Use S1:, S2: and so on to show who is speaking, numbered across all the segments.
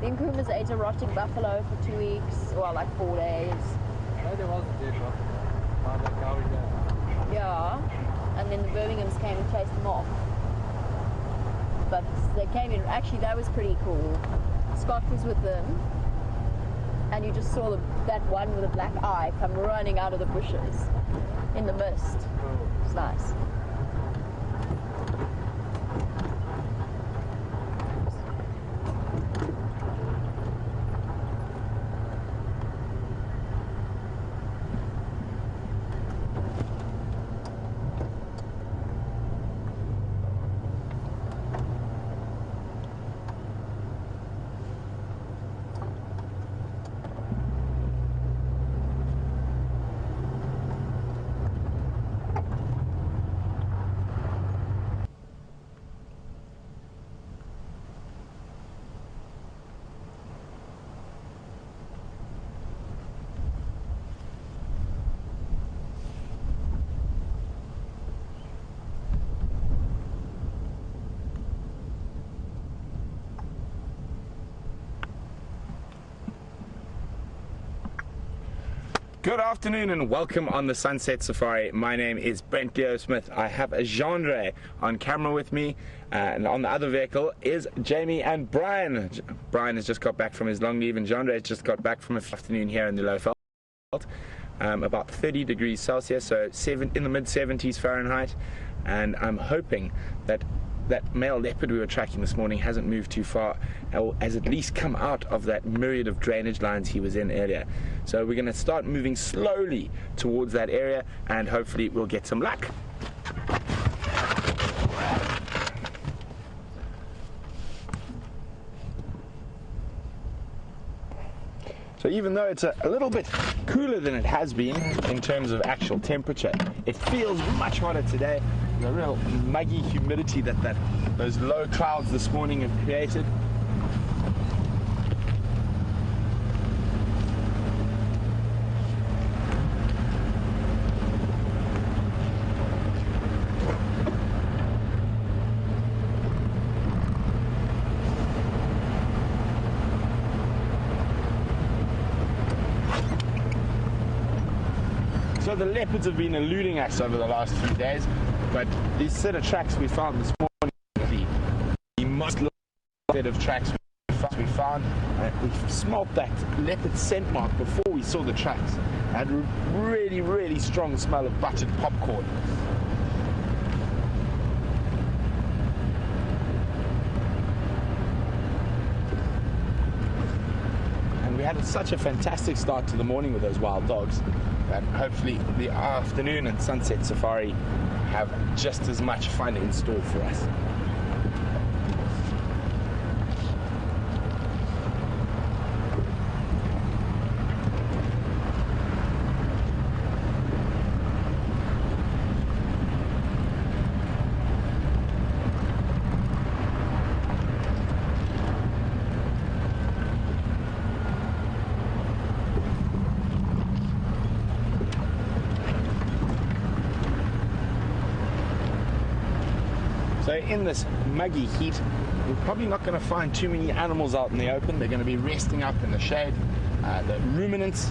S1: The Nkumas ate a rotting buffalo for 2 weeks, well, like 4 days.
S2: No, there wasn't dead buffalo.
S1: Yeah, and then the Birminghams came and chased them off. But they came in, actually that was pretty cool. Scott was with them, and you just saw that one with a black eye come running out of the bushes in the mist. It's nice.
S3: Good afternoon and welcome on the Sunset Safari. My name is Brent Smith. I have a genre on camera with me, and on the other vehicle is Jamie and Brian. Brian has just got back from his long leave, and genre has just got back from an afternoon here in the low veld. About 30 degrees Celsius, so in the mid 70s Fahrenheit, and I'm hoping that that male leopard we were tracking this morning hasn't moved too far, or has at least come out of that myriad of drainage lines he was in earlier. So we're going to start moving slowly towards that area, and hopefully we'll get some luck. So even though it's a little bit cooler than it has been in terms of actual temperature, it feels much hotter today. The real muggy humidity that those low clouds this morning have created. So the leopards have been eluding us over the last few days, but these set of tracks we found this morning, the most set of tracks we found, we smelt that leopard scent mark before we saw the tracks. It had a really, really strong smell of buttered popcorn. And we had such a fantastic start to the morning with those wild dogs. And hopefully the afternoon and sunset safari have just as much fun in store for us. So in this muggy heat, we're probably not going to find too many animals out in the open. They're going to be resting up in the shade. The ruminants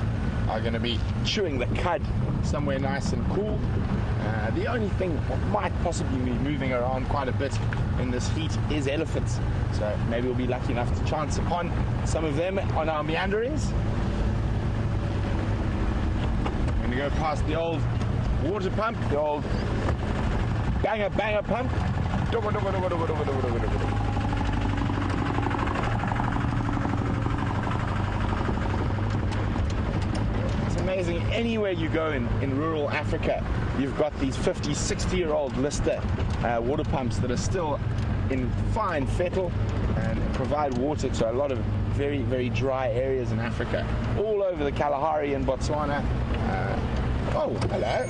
S3: are going to be chewing the cud somewhere nice and cool. The only thing that might possibly be moving around quite a bit in this heat is elephants. So maybe we'll be lucky enough to chance upon some of them on our meanderings. I'm going to go past the old water pump, the old banger pump. It's amazing, anywhere you go in rural Africa, you've got these 50, 60-year-old Lister water pumps that are still in fine fettle and provide water to a lot of very, very dry areas in Africa, all over the Kalahari and Botswana. Oh, hello.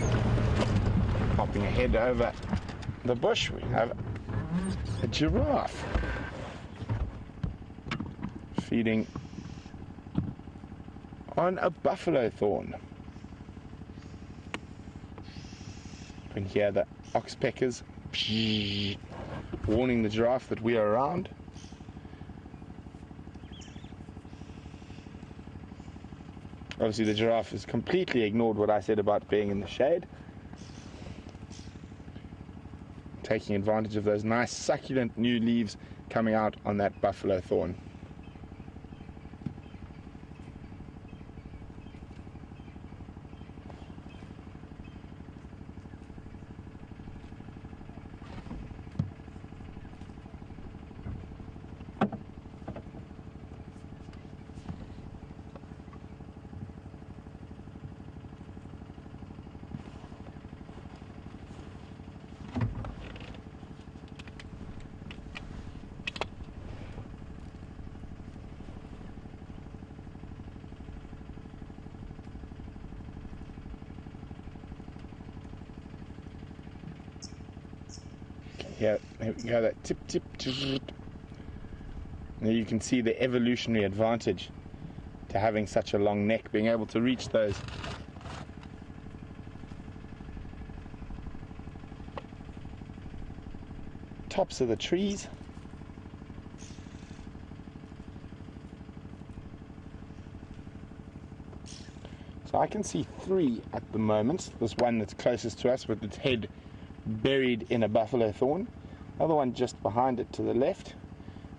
S3: Hopping ahead over the bush, we have a giraffe feeding on a buffalo thorn. You can hear the oxpeckers warning the giraffe that we are around. Obviously the giraffe has completely ignored what I said about being in the shade, taking advantage of those nice succulent new leaves coming out on that buffalo thorn. Here we go, that tip, tip, tip. Now you can see the evolutionary advantage to having such a long neck, being able to reach those tops of the trees. So I can see 3 at the moment. This one that's closest to us with its head buried in a buffalo thorn, another one just behind it to the left,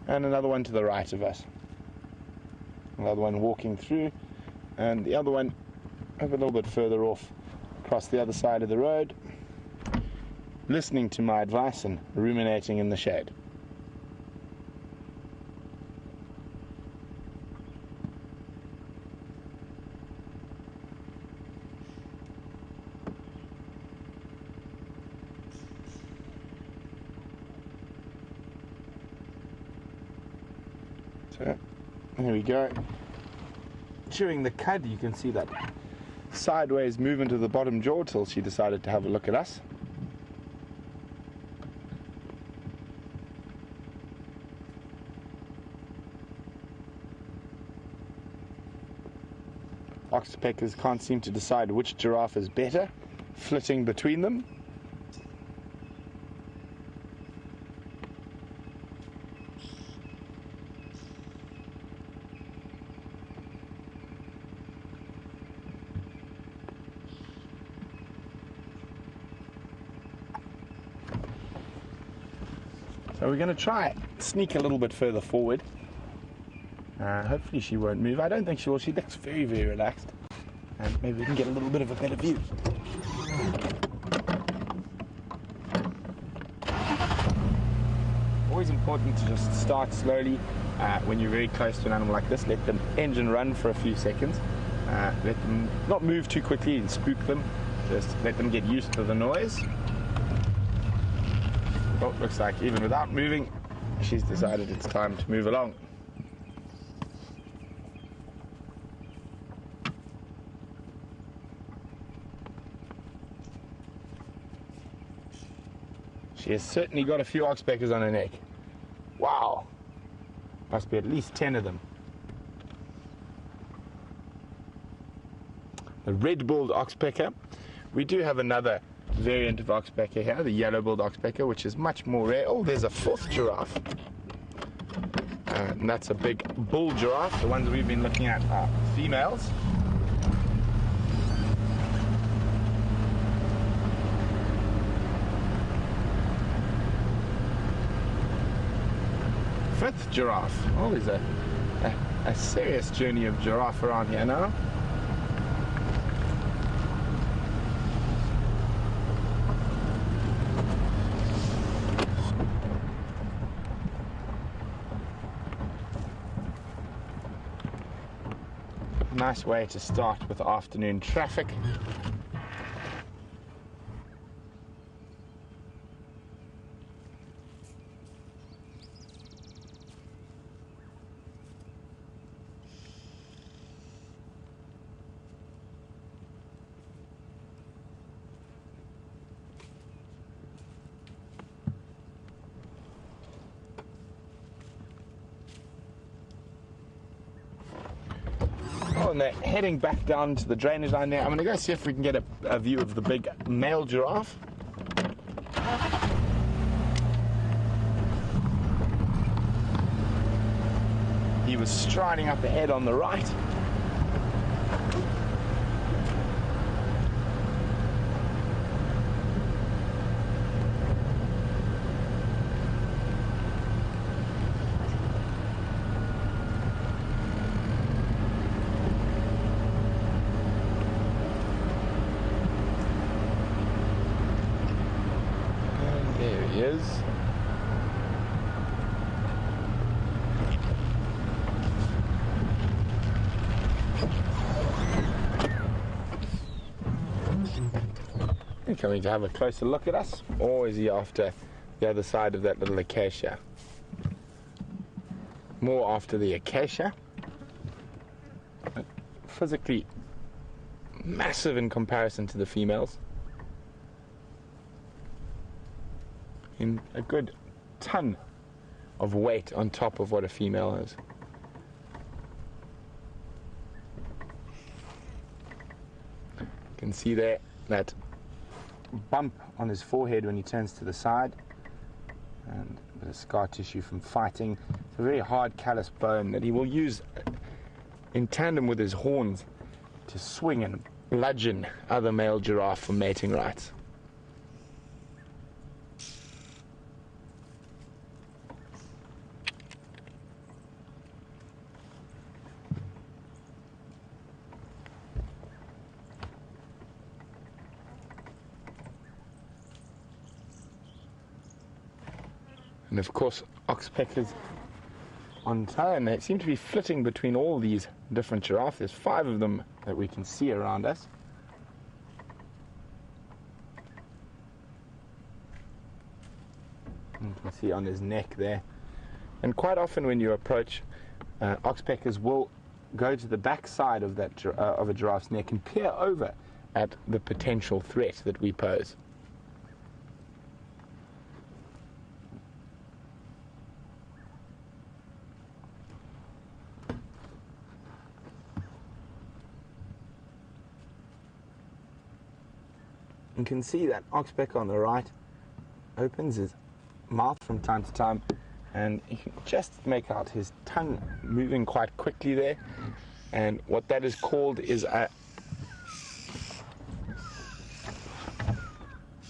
S3: and another one to the right of us, another one walking through, and the other one a little bit further off across the other side of the road, listening to my advice and ruminating in the shade. So, there we go. Chewing the cud, you can see that sideways movement of the bottom jaw till she decided to have a look at us. Oxpeckers can't seem to decide which giraffe is better, flitting between them. So we're going to try sneak a little bit further forward. Hopefully she won't move. I don't think she will. She looks very, very relaxed. And maybe we can get a little bit of a better view. Always important to just start slowly when you're very close to an animal like this. Let the engine run for a few seconds. Let them not move too quickly and spook them. Just let them get used to the noise. Oh, looks like even without moving, she's decided it's time to move along. She has certainly got a few oxpeckers on her neck. Wow! Must be at least 10 of them. The red-billed oxpecker. We do have another variant of oxpecker here, the yellow-billed oxpecker, which is much more rare. Oh, there's a 4th giraffe. And that's a big bull giraffe. The ones we've been looking at are females. Fifth giraffe. Oh, there's a serious journey of giraffe around here now. Nice way to start with afternoon traffic. And they're heading back down to the drainage line there. I'm going to go see if we can get a view of the big male giraffe. He was striding up ahead on the right. he coming to have a closer look at us, or is he after the other side of that little acacia? More after the acacia. Physically massive in comparison to the females. In a good ton of weight on top of what a female is. You can see there that bump on his forehead when he turns to the side, and a bit of scar tissue from fighting. It's a very hard callous bone that he will use in tandem with his horns to swing and bludgeon other male giraffe for mating rights. And of course, oxpeckers on tow, and they seem to be flitting between all these different giraffes. There's 5 of them that we can see around us. You can see on his neck there. And quite often when you approach, oxpeckers will go to the back side of that of a giraffe's neck and peer over at the potential threat that we pose. You can see that oxpecker on the right opens his mouth from time to time, and you can just make out his tongue moving quite quickly there. And what that is called is a...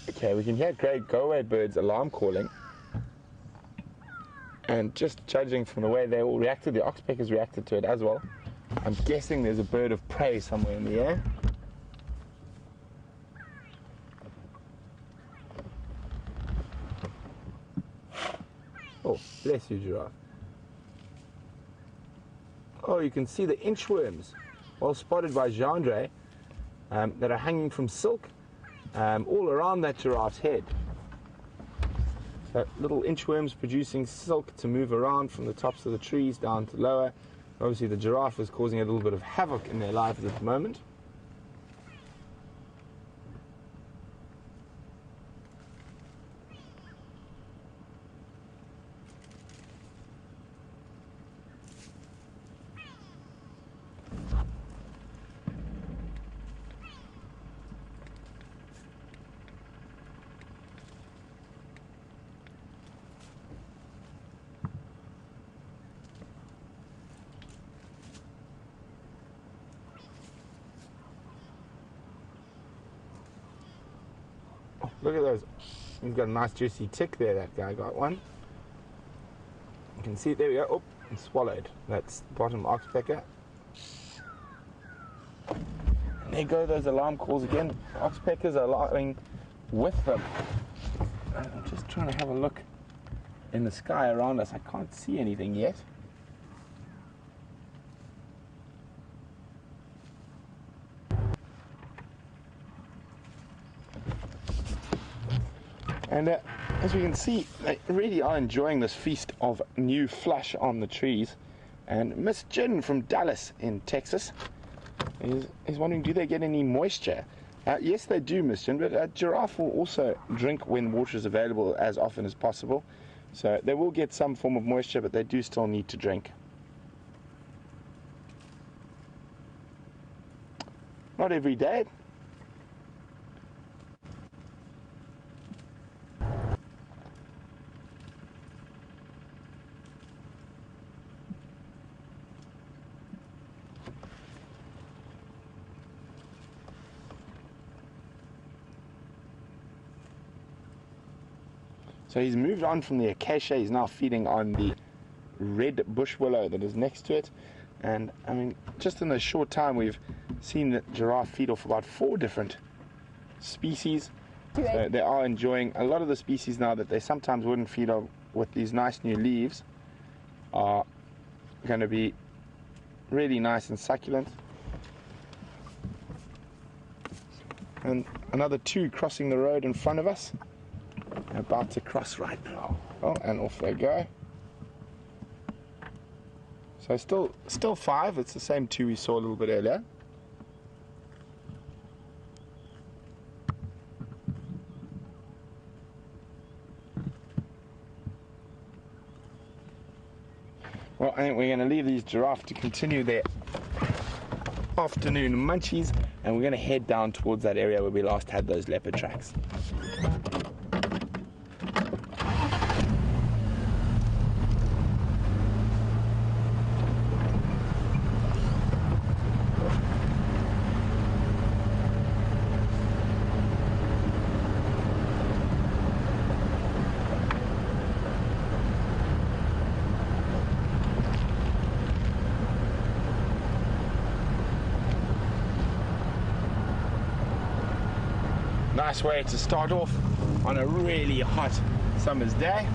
S3: Okay, we can hear great go-away birds alarm calling. And just judging from the way they all reacted, the oxpeckers reacted to it as well. I'm guessing there's a bird of prey somewhere in the air. Oh, bless you, giraffe. Oh, you can see the inchworms, well spotted by Gendre, that are hanging from silk all around that giraffe's head. So little inchworms producing silk to move around from the tops of the trees down to lower. Obviously the giraffe is causing a little bit of havoc in their lives at the moment. Look at those. He's got a nice juicy tick there, that guy got one. You can see it, there we go. Oh, and swallowed. That's the bottom oxpecker. And there go those alarm calls again. Oxpeckers are alarming with them. I'm just trying to have a look in the sky around us. I can't see anything yet. And as we can see, they really are enjoying this feast of new flush on the trees. And Miss Jen from Dallas in Texas is wondering, do they get any moisture? Yes, they do, Miss Jen, but a giraffe will also drink when water is available as often as possible. So they will get some form of moisture, but they do still need to drink. Not every day. So he's moved on from the acacia. He's now feeding on the red bush willow that is next to it. And I mean, just in a short time, we've seen the giraffe feed off about 4 different species. So they are enjoying a lot of the species now that they sometimes wouldn't feed on with these nice new leaves are going to be really nice and succulent. And another two crossing the road in front of us. About to cross right now. Oh, and off they go. So still 5. It's the same 2 we saw a little bit earlier. Well, I think we're going to leave these giraffes to continue their afternoon munchies, and we're going to head down towards that area where we last had those leopard tracks. Nice way to start off on a really hot summer's day.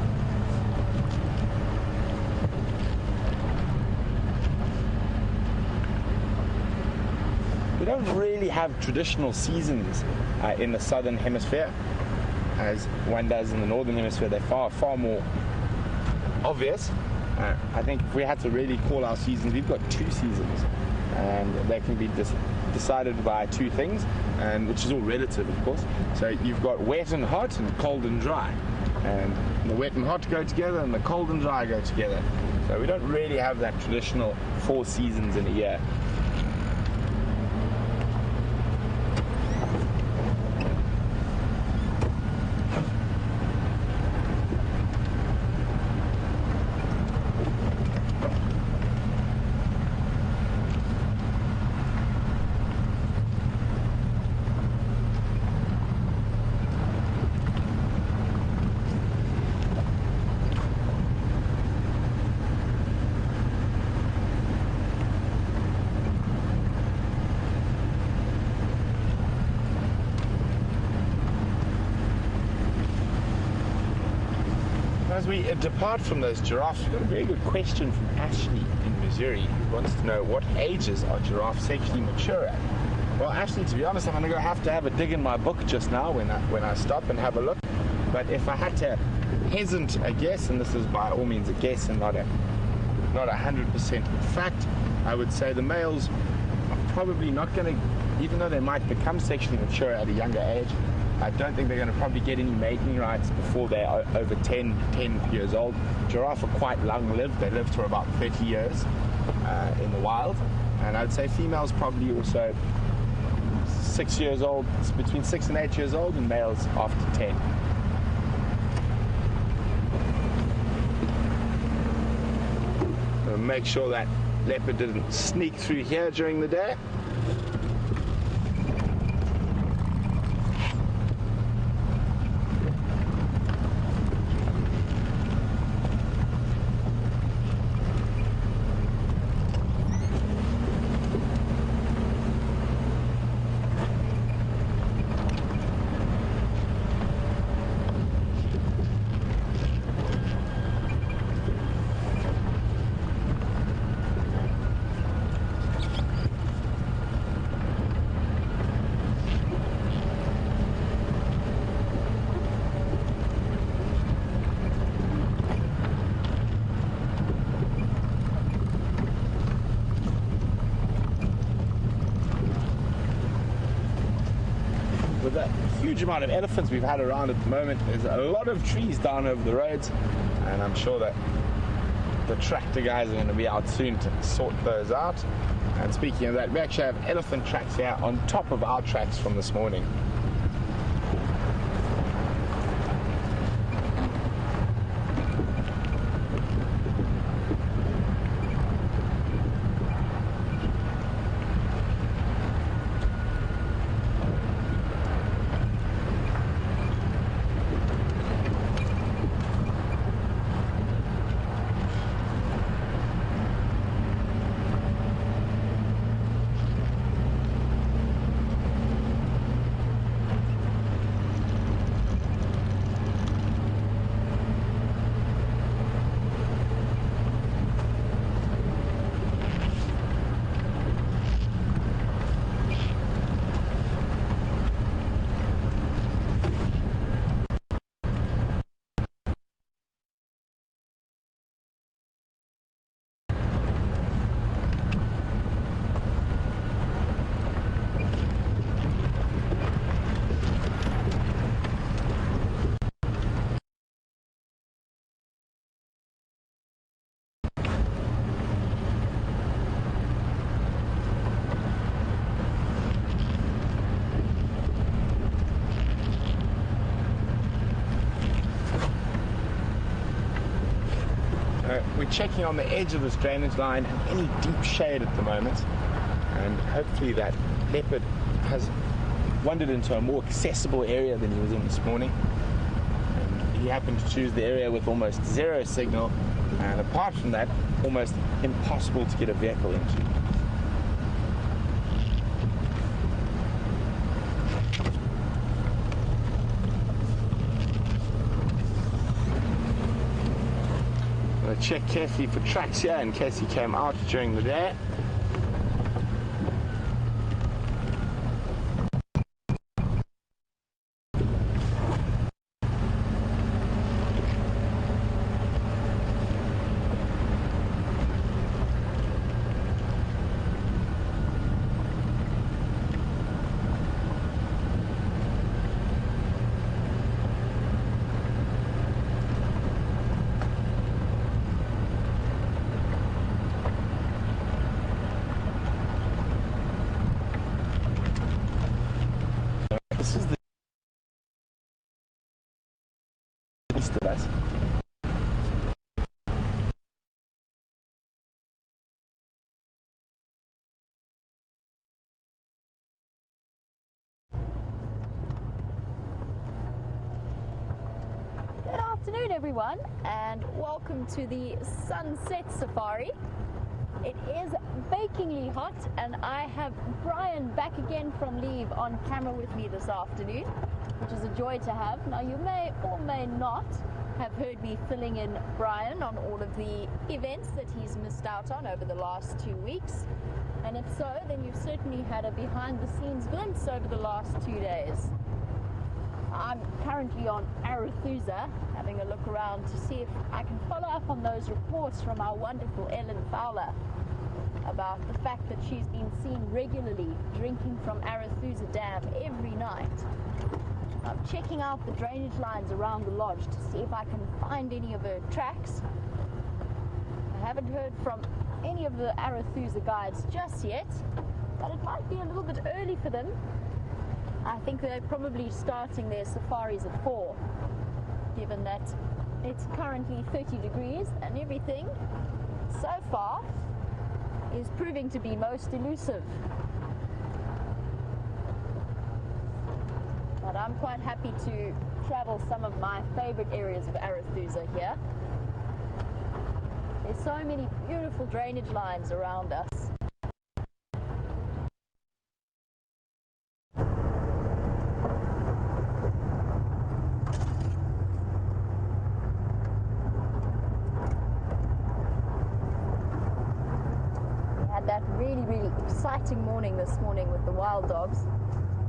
S3: We don't really have traditional seasons in the southern hemisphere as one does in the northern hemisphere. They're far more obvious. I think if we had to really call our seasons, we've got 2 seasons, and they can be decided by 2 things, and which is all relative, of course. So you've got wet and hot and cold and dry, and the wet and hot go together and the cold and dry go together. So we don't really have that traditional 4 seasons in a year. As we depart from those giraffes, we've got a very good question from Ashley in Missouri, who wants to know what ages are giraffes sexually mature at. Well, Ashley, to be honest, I'm going to have to have a dig in my book just now when I stop and have a look. But if I had to hazard a guess, and this is by all means a guess and not 100% fact, I would say the males are probably not going to, even though they might become sexually mature at a younger age, I don't think they're going to probably get any mating rights before they're over 10 years old. Giraffes are quite long-lived. They live for about 30 years in the wild. And I'd say females probably also 6 years old, between 6 and 8 years old, and males after 10. Make sure that leopard didn't sneak through here during the day. With the huge amount of elephants we've had around at the moment, there's a lot of trees down over the roads, and I'm sure that the tractor guys are going to be out soon to sort those out. And speaking of that, we actually have elephant tracks here on top of our tracks from this morning. we're checking on the edge of this drainage line and any deep shade at the moment, and hopefully that leopard has wandered into a more accessible area than he was in this morning. And he happened to choose the area with almost zero signal, and apart from that, almost impossible to get a vehicle into. Check carefully for tracks here in case he came out during the day. This is the east of us.
S1: Good afternoon, everyone, and welcome to the Sunset Safari. It is bakingly hot, and I have Brian back again from leave on camera with me this afternoon, which is a joy to have. Now, you may or may not have heard me filling in Brian on all of the events that he's missed out on over the last 2 weeks. And if so, then you've certainly had a behind-the-scenes glimpse over the last 2 days. I'm currently on Arathusa, having a look around to see if I can follow up on those reports from our wonderful Ellen Fowler about the fact that she's been seen regularly drinking from Arathusa Dam every night. I'm checking out the drainage lines around the lodge to see if I can find any of her tracks. I haven't heard from any of the Arathusa guides just yet, but it might be a little bit early for them. I think they're probably starting their safaris at 4, given that it's currently 30 degrees and everything so far is proving to be most elusive. But I'm quite happy to travel some of my favorite areas of Arathusa here. There's so many beautiful drainage lines around us. That really exciting morning this morning with the wild dogs,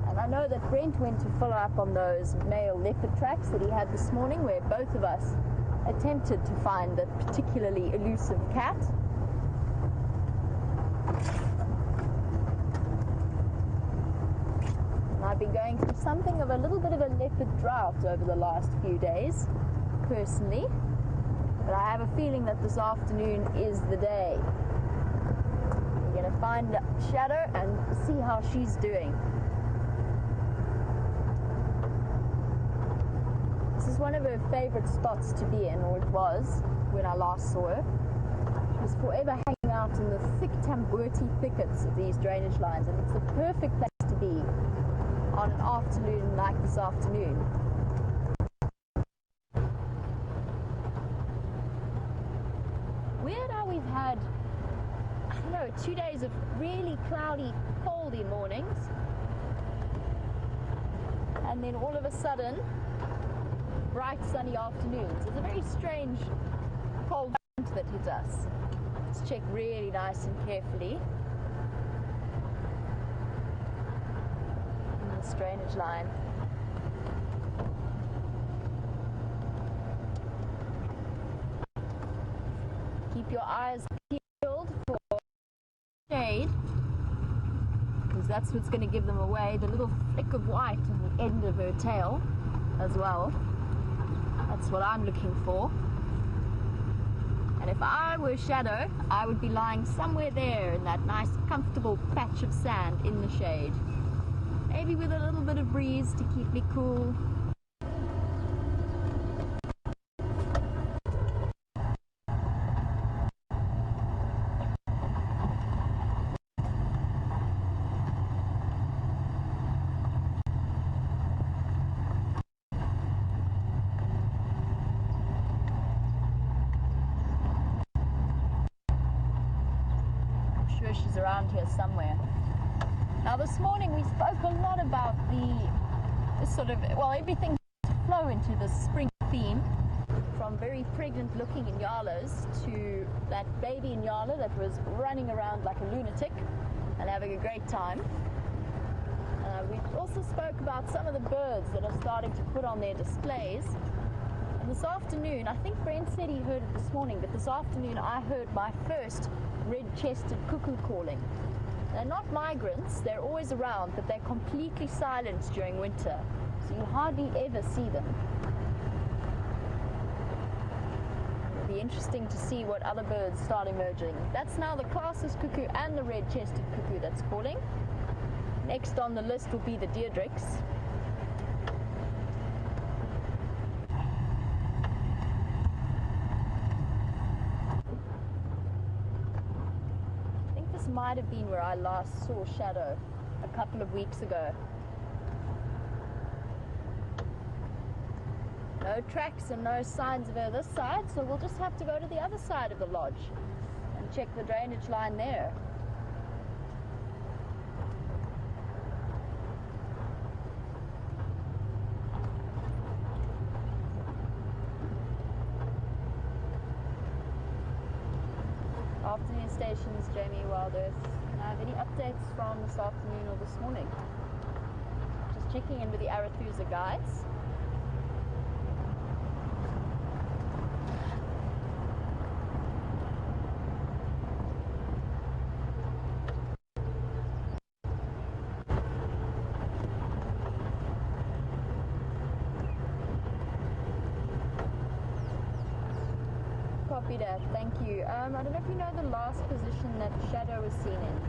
S1: and I know that Brent went to follow up on those male leopard tracks that he had this morning, where both of us attempted to find that particularly elusive cat. And I've been going through something of a little bit of a leopard drought over the last few days personally, but I have a feeling that this afternoon is the day. We're going to find Shadow and see how she's doing. This is one of her favorite spots to be in, or it was when I last saw her. She was forever hanging out in the thick tambuti thickets of these drainage lines, and it's the perfect place to be on an afternoon like this afternoon. Weird how we've had 2 days of really cloudy, coldy mornings, and then all of a sudden bright sunny afternoons. It's a very strange cold front that hit us. Let's check really nice and carefully in this drainage line. Keep your eyes peeled for shade, because that's what's going to give them away. The little flick of white on the end of her tail as well. That's what I'm looking for. And if I were Shadow, I would be lying somewhere there in that nice comfortable patch of sand in the shade. Maybe with a little bit of breeze to keep me cool. sure she's around here somewhere. Now this morning we spoke a lot about the sort of, well, everything to flow into the spring theme, from very pregnant looking nyalas to that baby nyala that was running around like a lunatic and having a great time. We also spoke about some of the birds that are starting to put on their displays. And this afternoon, I think Brent said he heard it this morning, but this afternoon I heard my first red-chested cuckoo calling. They're not migrants, they're always around, but they're completely silent during winter, so you hardly ever see them. It'll be interesting to see what other birds start emerging. That's now the Classes cuckoo and the red-chested cuckoo that's calling. Next on the list will be the Deirdricks. I think this might have been where I last saw Shadow a couple of weeks ago. No tracks and no signs of her this side, so we'll just have to go to the other side of the lodge and check the drainage line there. Afternoon stations, Jamie, WildEarth. Have any updates from this afternoon or this morning? Just checking in with the Arathusa guides. Copy that, thank you. I don't know if you know the last position that Shadow was seen in.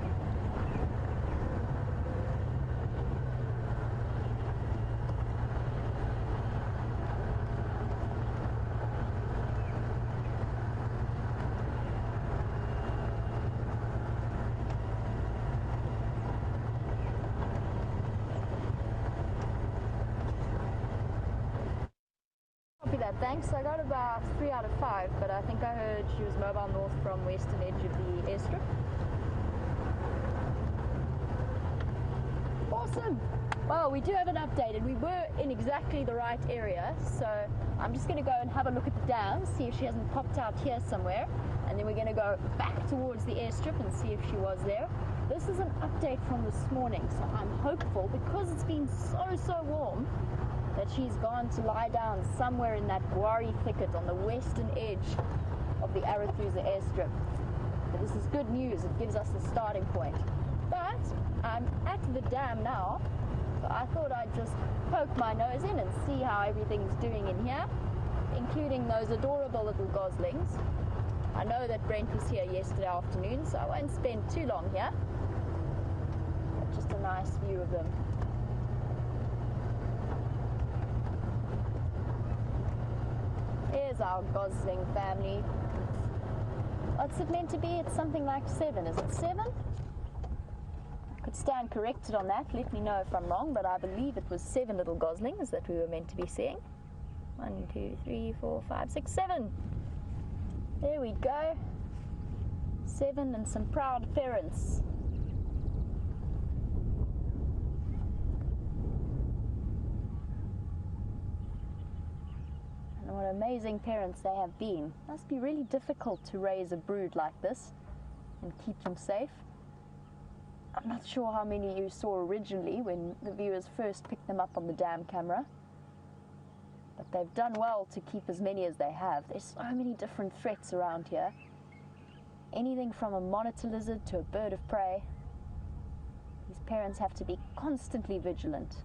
S1: Thanks, I got about 3 out of 5, but I think I heard she was mobile north from western edge of the airstrip. Awesome! Well, we do have an update, and we were in exactly the right area, so I'm just going to go and have a look at the dam, see if she hasn't popped out here somewhere, and then we're going to go back towards the airstrip and see if she was there. This is an update from this morning, so I'm hopeful, because it's been so warm, that she's gone to lie down somewhere in that guari thicket on the western edge of the Arathusa airstrip. But this is good news, it gives us the starting point. But I'm at the dam now, so I thought I'd just poke my nose in and see how everything's doing in here, including those adorable little goslings. I know that Brent was here yesterday afternoon, so I won't spend too long here. But just a nice view of them. Here's our gosling family. What's it meant to be? It's something like 7. Is it 7? I could stand corrected on that. Let me know if I'm wrong, but I believe it was 7 little goslings that we were meant to be seeing. 1, 2, 3, 4, 5, 6, 7. There we go. 7 and some proud parents. What amazing parents they have been. Must be really difficult to raise a brood like this and keep them safe. I'm not sure how many you saw originally when the viewers first picked them up on the dam camera, but they've done well to keep as many as they have. There's so many different threats around here. Anything from a monitor lizard to a bird of prey. These parents have to be constantly vigilant.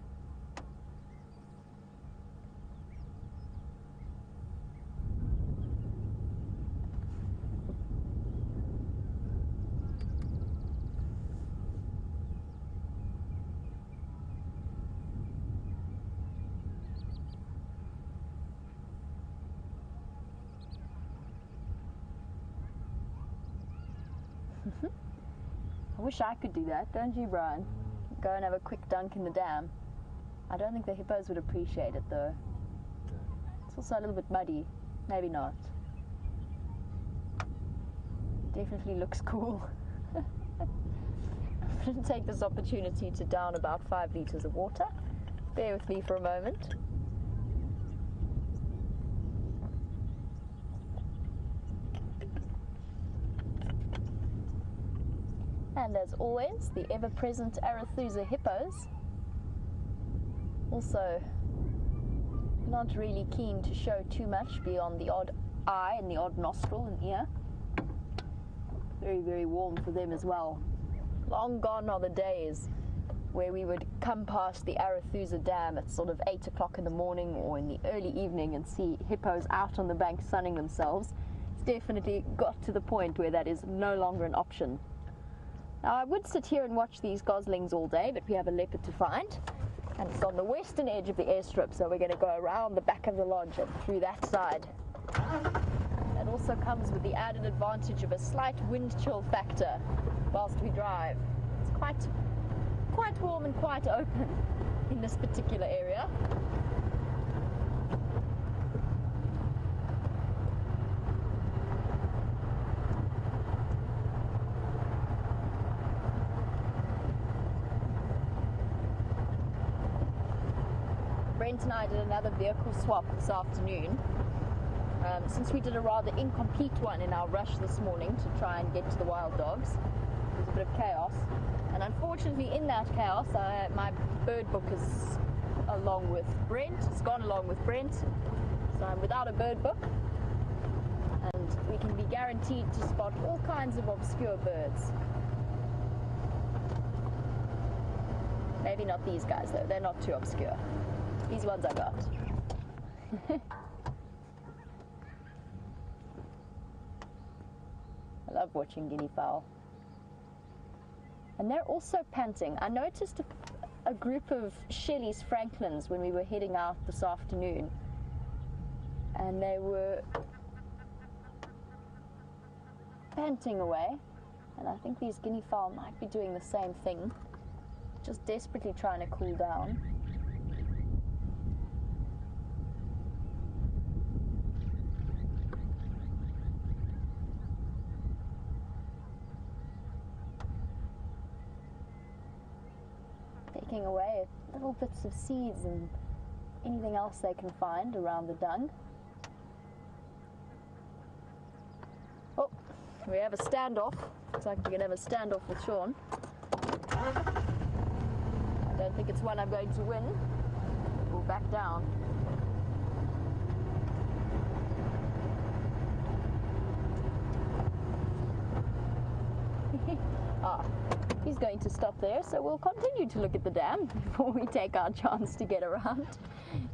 S1: I wish I could do that, don't you, Brian? Go and have a quick dunk in the dam. I don't think the hippos would appreciate it, though. It's also a little bit muddy. Maybe not. Definitely looks cool. going to take this opportunity to down about 5 liters of water. Bear with me for a moment. And as always, the ever-present Arethusa hippos. Also, not really keen to show too much beyond the odd eye and the odd nostril and ear. Very, very warm for them as well. Long gone are the days where we would come past the Arethusa Dam at sort of 8 o'clock in the morning or in the early evening and see hippos out on the bank sunning themselves. It's definitely got to the point where that is no longer an option. Now, I would sit here and watch these goslings all day, but we have a leopard to find. And it's on the western edge of the airstrip, so we're going to go around the back of the lodge and through that side. That also comes with the added advantage of a slight wind chill factor whilst we drive. It's quite warm and quite open in this particular area. Brent and I did another vehicle swap this afternoon. Since we did a rather incomplete one in our rush this morning to try and get to the wild dogs, there was a bit of chaos. And unfortunately in that chaos, my bird book is along with Brent. It's gone along with Brent. So I'm without a bird book. And we can be guaranteed to spot all kinds of obscure birds. Maybe not these guys though, they're not too obscure. These ones I got. I love watching guinea fowl. And they're also panting. I noticed a group of Shelley's Franklins when we were heading out this afternoon. And they were panting away. And I think these guinea fowl might be doing the same thing. Just desperately trying to cool down. Taking away little bits of seeds and anything else they can find around the dung. Oh, we have a standoff. Looks like we're going to have a standoff with Sean. I don't think it's one I'm going to win. We'll back down. He's going to stop there, so we'll continue to look at the dam before we take our chance to get around,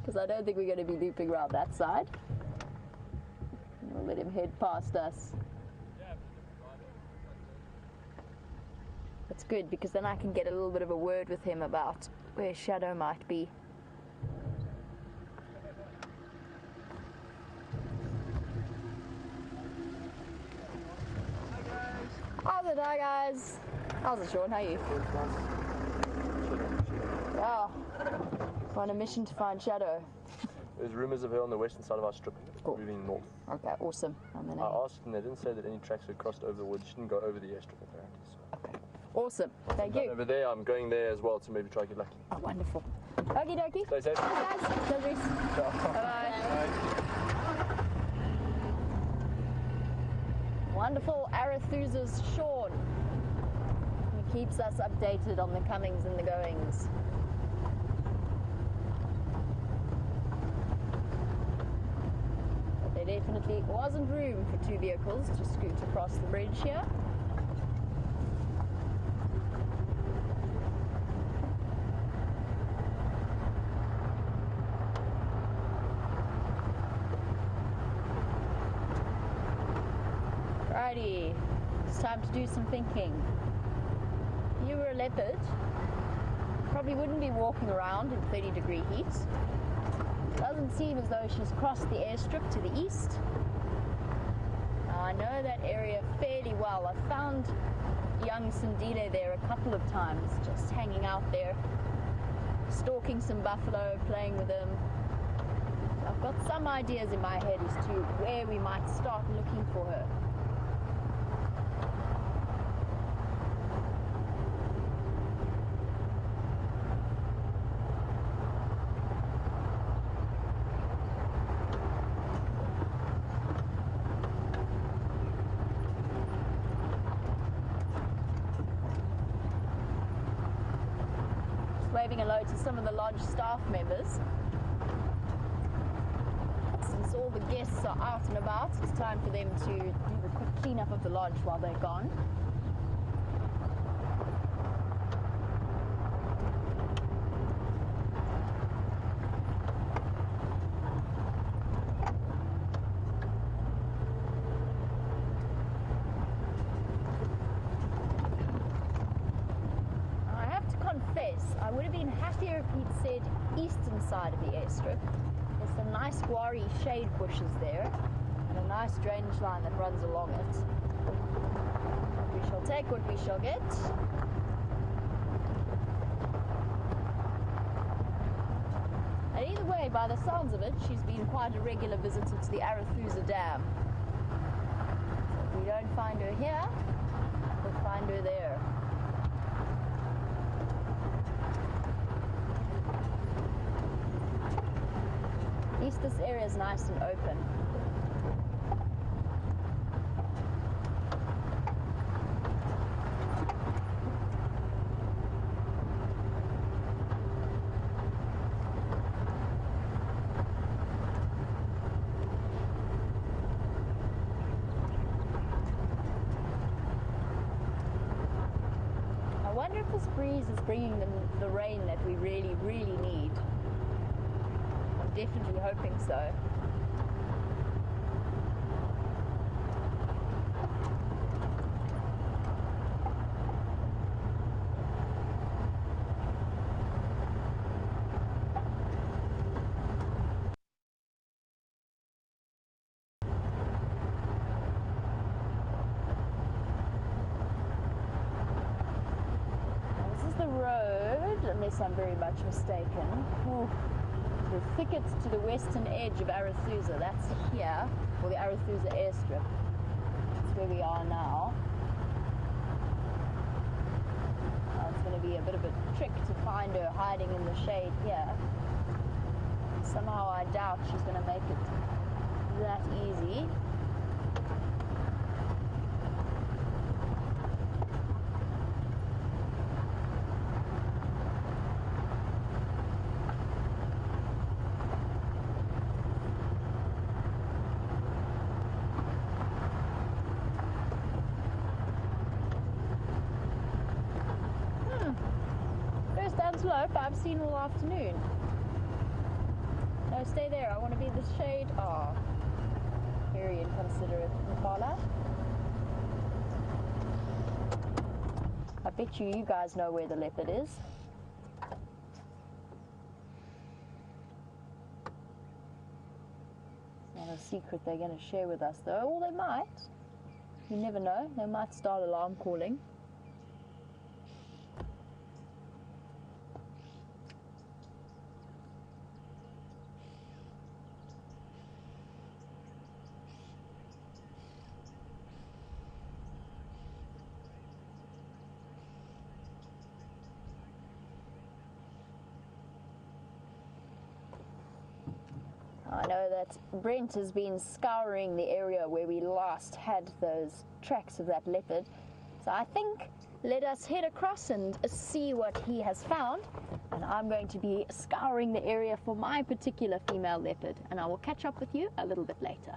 S1: because I don't think we're going to be looping around that side. We'll let him head past us. That's good, because then I can get a little bit of a word with him about where Shadow might be. How's it, hi guys? How's it, Sean? How are you? Wow. We're on a mission to find Shadow.
S4: There's rumours of her on the western side of our strip,
S1: cool.
S4: Moving north.
S1: Okay, awesome.
S4: I asked and they didn't say that any tracks had crossed over the woods. She didn't go over the airstrip apparently. So.
S1: Okay, awesome. Thank you.
S4: Over there, I'm going there as well to maybe try to get lucky.
S1: Oh, wonderful. Okie dokie.
S4: Stay safe.
S1: Bye guys. No worries. Bye-bye. Wonderful Arethusa's Sean. He keeps us updated on the comings and the goings. But there definitely wasn't room for two vehicles to scoot across the bridge here. Righty, it's time to do some thinking. If you were a leopard, probably wouldn't be walking around in 30-degree heat. Doesn't seem as though she's crossed the airstrip to the east. Now, I know that area fairly well. I've found young Sindile there a couple of times, just hanging out there, stalking some buffalo, playing with them. I've got some ideas in my head as to where we might start looking for her. waving hello to some of the lodge staff members. Since all the guests are out and about, it's time for them to do the quick cleanup of the lodge while they're gone. I would have been happier if he'd said eastern side of the airstrip. There's some nice guarri shade bushes there and a nice drainage line that runs along it. But we shall take what we shall get. And either way, by the sounds of it, she's been quite a regular visitor to the Arathusa Dam. So if we don't find her here, we'll find her there. At least this area is nice and open. I wonder if this breeze is bringing the rain that we really, really need. Definitely hoping so. Now, this is the road, unless I'm very much mistaken. Ooh. The thickets to the western edge of Arathusa, that's here, or the Arathusa airstrip. That's where we are now. It's going to be a bit of a trick to find her hiding in the shade here. Somehow I doubt she's going to make it that easy. Slope I've seen all afternoon. No, stay there. I want to be in the shade. Oh, very inconsiderate impala. I bet you guys know where the leopard is. It's not a secret they're going to share with us, though. Or they might. You never know. They might start alarm calling. I know that Brent has been scouring the area where we last had those tracks of that leopard. So I think let us head across and see what he has found. And I'm going to be scouring the area for my particular female leopard. And I will catch up with you a little bit later.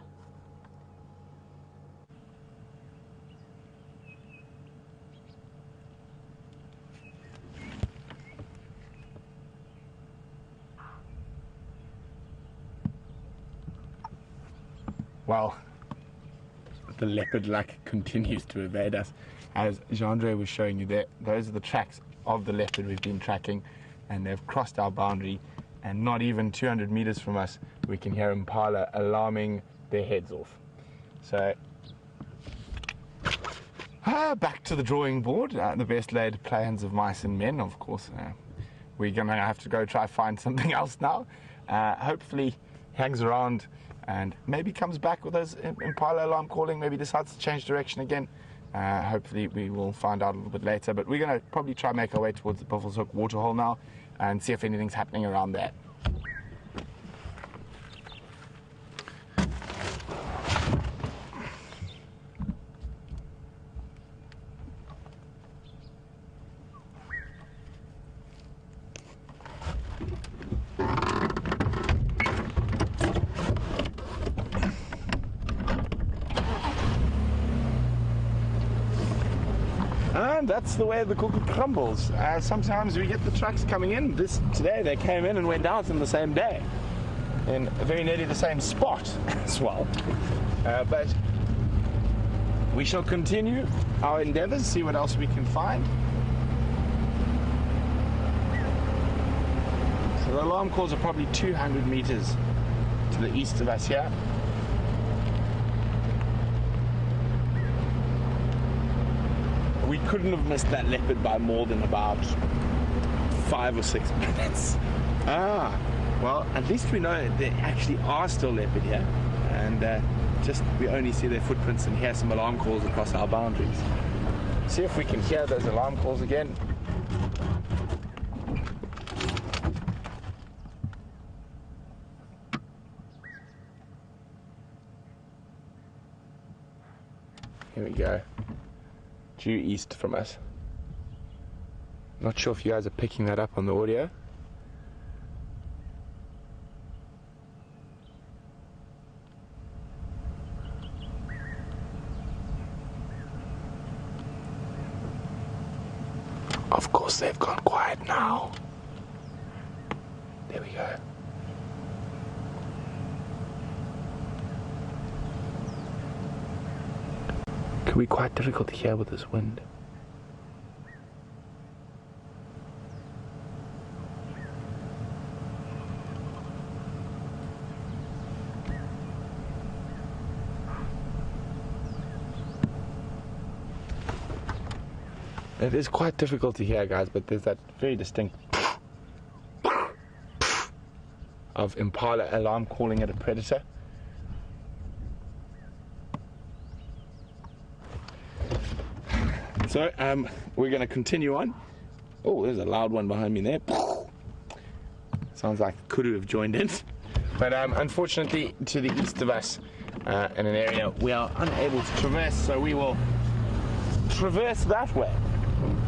S3: Well, the leopard luck continues to evade us. As Jean-Andre was showing you there, those are the tracks of the leopard we've been tracking, and they've crossed our boundary, and not even 200 meters from us we can hear impala alarming their heads off. So back to the drawing board, the best laid plans of mice and men, of course. We're gonna have to go try find something else now. Hopefully hangs around and maybe comes back with those impala alarm calling, maybe decides to change direction again. Hopefully we will find out a little bit later, but we're going to probably try and make our way towards the Buffalo's Hook waterhole now and see if anything's happening around there. sometimes that's the way the cookie crumbles. Sometimes we get the trucks coming in. Today they came in and went out on the same day, in very nearly the same spot as well. But we shall continue our endeavors, see what else we can find. So the alarm calls are probably 200 meters to the east of us here. We couldn't have missed that leopard by more than about 5 or 6 minutes. Well, at least we know there actually are still leopard here, and just we only see their footprints and hear some alarm calls across our boundaries. See if we can hear those alarm calls again. Here we go. Due east from us. Not sure if you guys are picking that up on the audio. Of course they've gone quiet now. There we go. Could be quite difficult to hear with this wind. It is quite difficult to hear, guys, but there's that very distinct of impala alarm calling at a predator. So we're going to continue on. Oh, there's a loud one behind me there. Sounds like kudu have joined in. But unfortunately, to the east of us, in an area we are unable to traverse, so we will traverse that way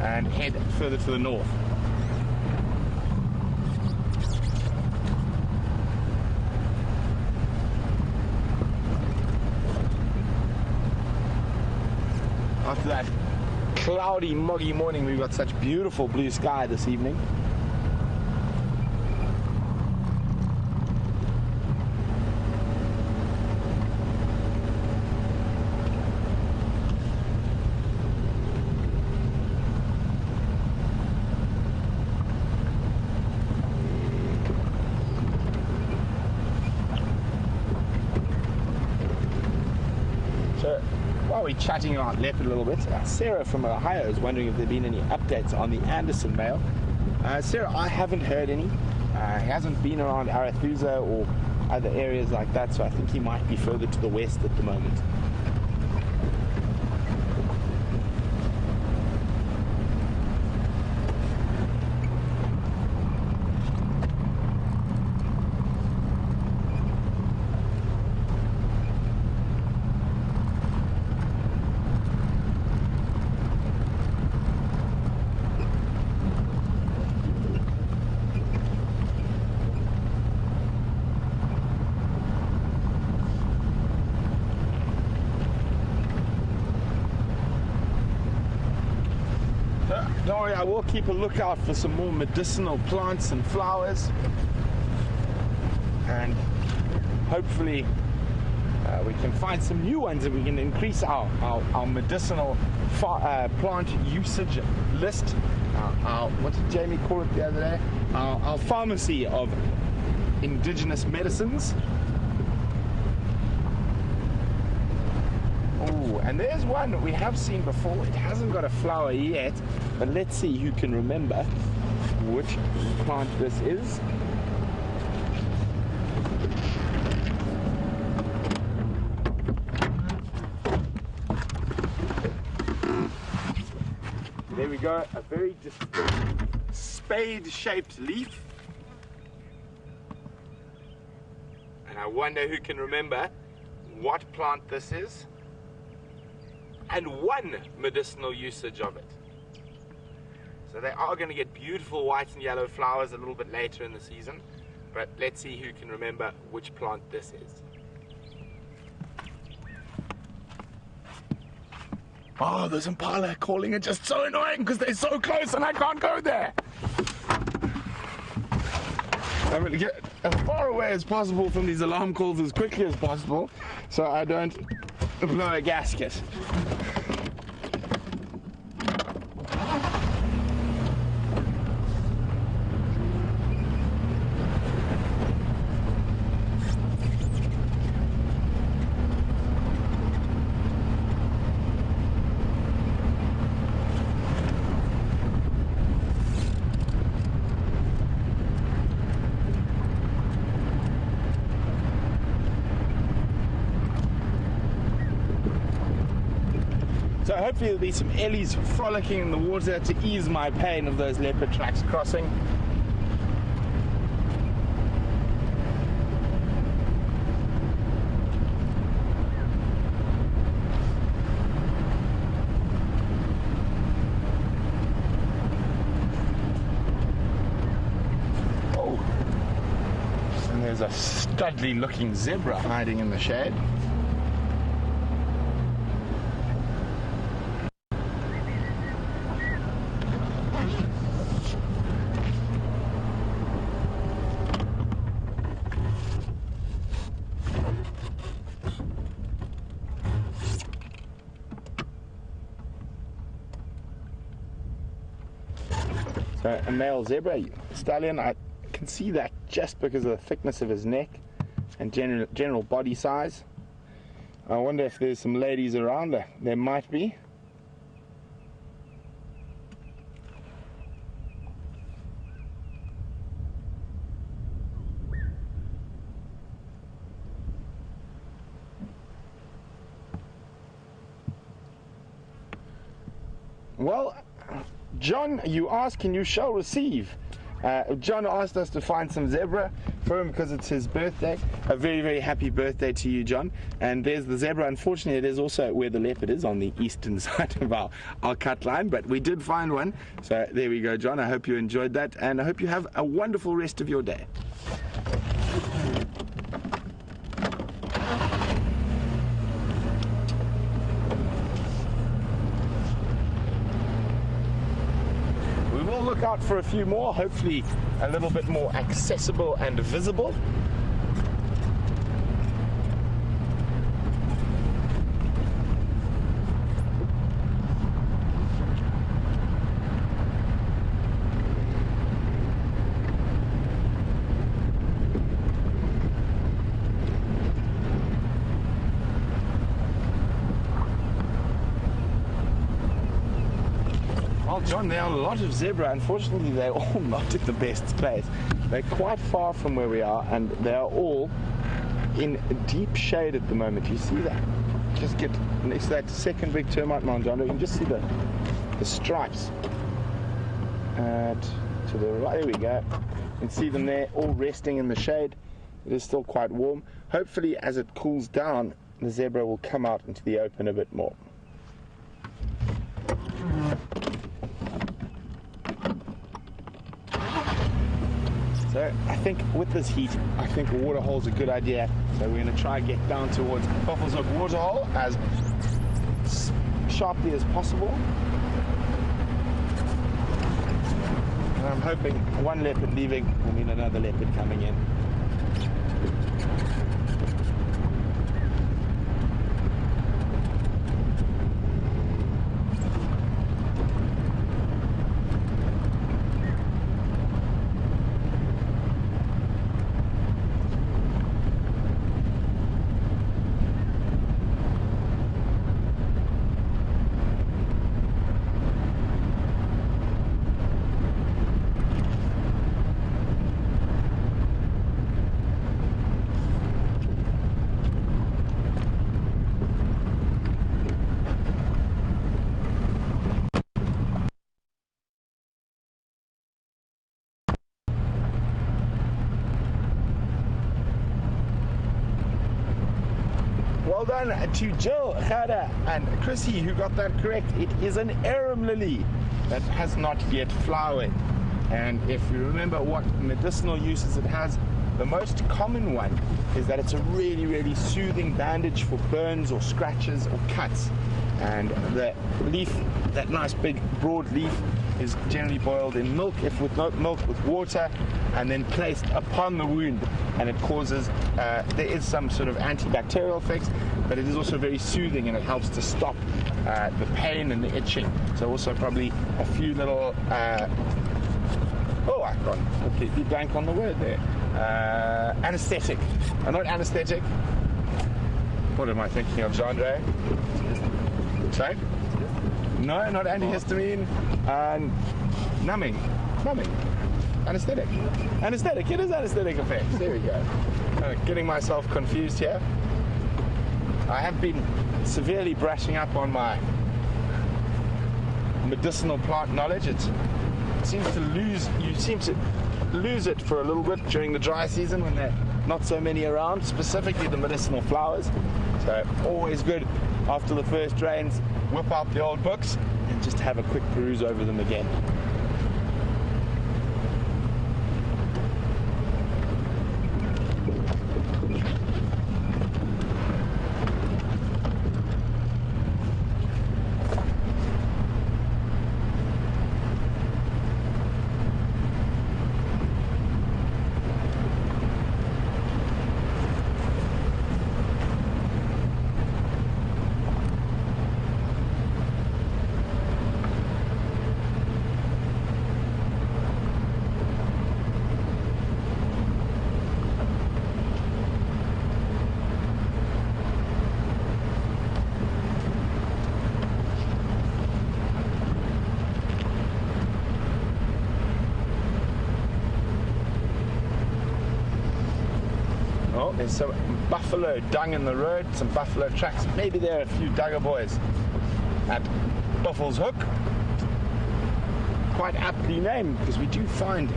S3: and head further to the north. After that cloudy, muggy morning, we've got such beautiful blue sky this evening. While we're chatting about leopard a little bit, Sarah from Ohio is wondering if there have been any updates on the Anderson male. Sarah, I haven't heard any. He hasn't been around Arathusa or other areas like that, so I think he might be further to the west at the moment. Don't worry, I will keep a lookout for some more medicinal plants and flowers, and hopefully we can find some new ones and we can increase our medicinal plant usage list. What did Jamie call it the other day? Our pharmacy of indigenous medicines. Oh, and there's one that we have seen before. It hasn't got a flower yet, but let's see who can remember which plant this is. There we go, a very distinct spade-shaped leaf. And I wonder who can remember what plant this is and one medicinal usage of it. So they are going to get beautiful white and yellow flowers a little bit later in the season, but let's see who can remember which plant this is. Oh, those impala calling are just so annoying because they're so close and I can't go there. I'm going to get as far away as possible from these alarm calls as quickly as possible so I don't blow a gasket. So hopefully there'll be some ellies frolicking in the water to ease my pain of those leopard tracks crossing. Oh, and there's a studly looking zebra hiding in the shade. So a male zebra stallion, I can see that just because of the thickness of his neck and general body size. I wonder if there's some ladies around there. There might be. Well, John, you ask and you shall receive. John asked us to find some zebra for him because it's his birthday. A very, very happy birthday to you, John. And there's the zebra. Unfortunately, it is also where the leopard is, on the eastern side of our cut line. But we did find one. So there we go, John. I hope you enjoyed that. And I hope you have a wonderful rest of your day. Look out for a few more, hopefully a little bit more accessible and visible. Well, John, there are a lot of zebra. Unfortunately, they're all not at the best place. They're quite far from where we are, and they are all in deep shade at the moment. You see that? Just get next to that second big termite mound, John. You can just see the stripes. To the right, there we go. You can see them there, all resting in the shade. It is still quite warm. Hopefully, as it cools down, the zebra will come out into the open a bit more. So I think with this heat, I think a waterhole is a good idea. So we're going to try and get down towards Buffelshoek waterhole as sharply as possible. And I'm hoping one leopard leaving will mean another leopard coming in. Well done to Jill, Gerda and Chrissy who got that correct. It is an arum lily that has not yet flowered. And if you remember what medicinal uses it has, the most common one is that it's a really, really soothing bandage for burns or scratches or cuts. And the leaf, that nice big broad leaf, is generally boiled in milk, if with not milk, with water, and then placed upon the wound, and it causes, there is some sort of antibacterial effects, but it is also very soothing, and it helps to stop the pain and the itching. So also probably a few little, oh, I can't completely blank on the word there, anesthetic, not anesthetic, what am I thinking of, Jean-Ray? Sorry? No, not antihistamine. Numbing. Anesthetic. It is anesthetic effects. There we go. Getting myself confused here. I have been severely brushing up on my medicinal plant knowledge. You seem to lose it for a little bit during the dry season when there are not so many around, specifically the medicinal flowers. So always good after the first rains, whip out the old books and just have a quick peruse over them again. There's some buffalo dung in the road, some buffalo tracks. Maybe there are a few Duggar boys at Buffalo's Hook. Quite aptly named, because we do find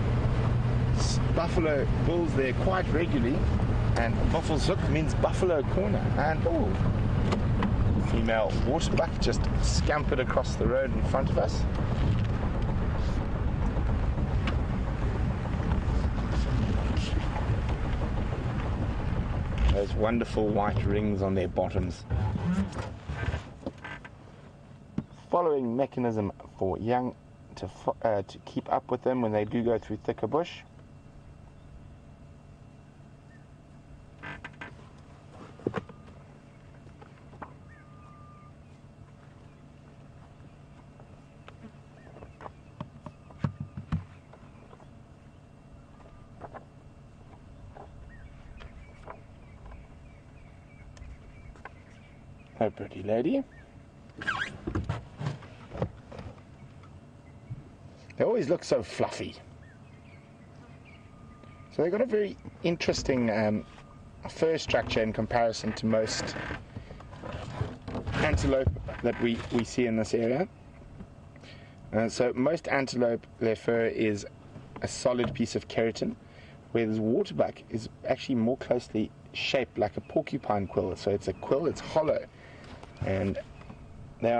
S3: buffalo bulls there quite regularly. And Buffalo's Hook means buffalo corner. And oh, female waterbuck just scampered across the road in front of us. Those wonderful white rings on their bottoms. Following mechanism for young to keep up with them when they do go through thicker bush. Oh, pretty lady. They always look so fluffy. So they've got a very interesting fur structure in comparison to most antelope that we see in this area. So most antelope, their fur is a solid piece of keratin, whereas waterbuck is actually more closely shaped like a porcupine quill. So it's a quill, it's hollow. And they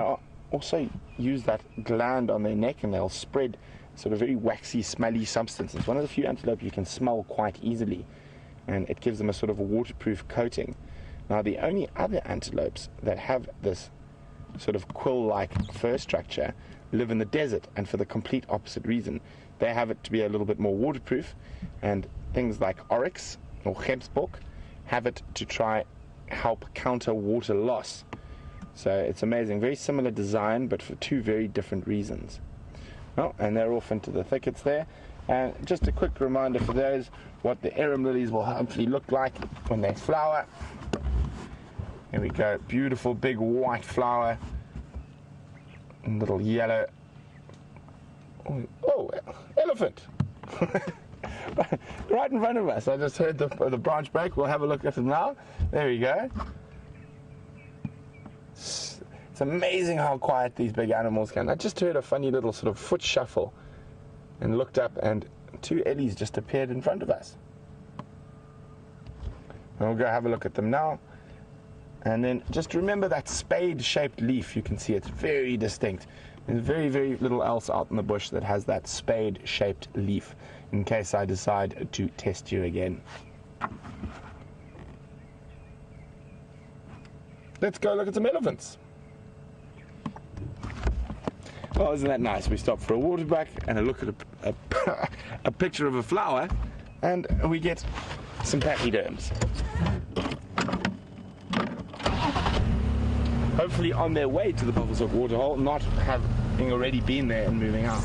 S3: also use that gland on their neck, and they'll spread sort of very waxy, smelly substance. It's one of the few antelope you can smell quite easily, and it gives them a sort of a waterproof coating. Now, the only other antelopes that have this sort of quill-like fur structure live in the desert, and for the complete opposite reason. They have it to be a little bit more waterproof, and things like oryx or gemsbok have it to try help counter water loss. So it's amazing, very similar design, but for two very different reasons. Oh, and they're off into the thickets there. And just a quick reminder for those what the arum lilies will hopefully look like when they flower. Here we go, beautiful big white flower, and little yellow. Oh, elephant! Right in front of us. I just heard the branch break. We'll have a look at it now. There we go. It's amazing how quiet these big animals can. I just heard a funny little sort of foot shuffle and looked up, and two ellies just appeared in front of us. And we'll go have a look at them now. And then just remember that spade-shaped leaf. You can see it's very distinct. There's very, very little else out in the bush that has that spade-shaped leaf, in case I decide to test you again. Let's go look at some elephants. Oh, isn't that nice? We stop for a water break and a look at a picture of a flower, and we get some pachyderms. Hopefully on their way to the Buffelshoek waterhole, not having already been there and moving out.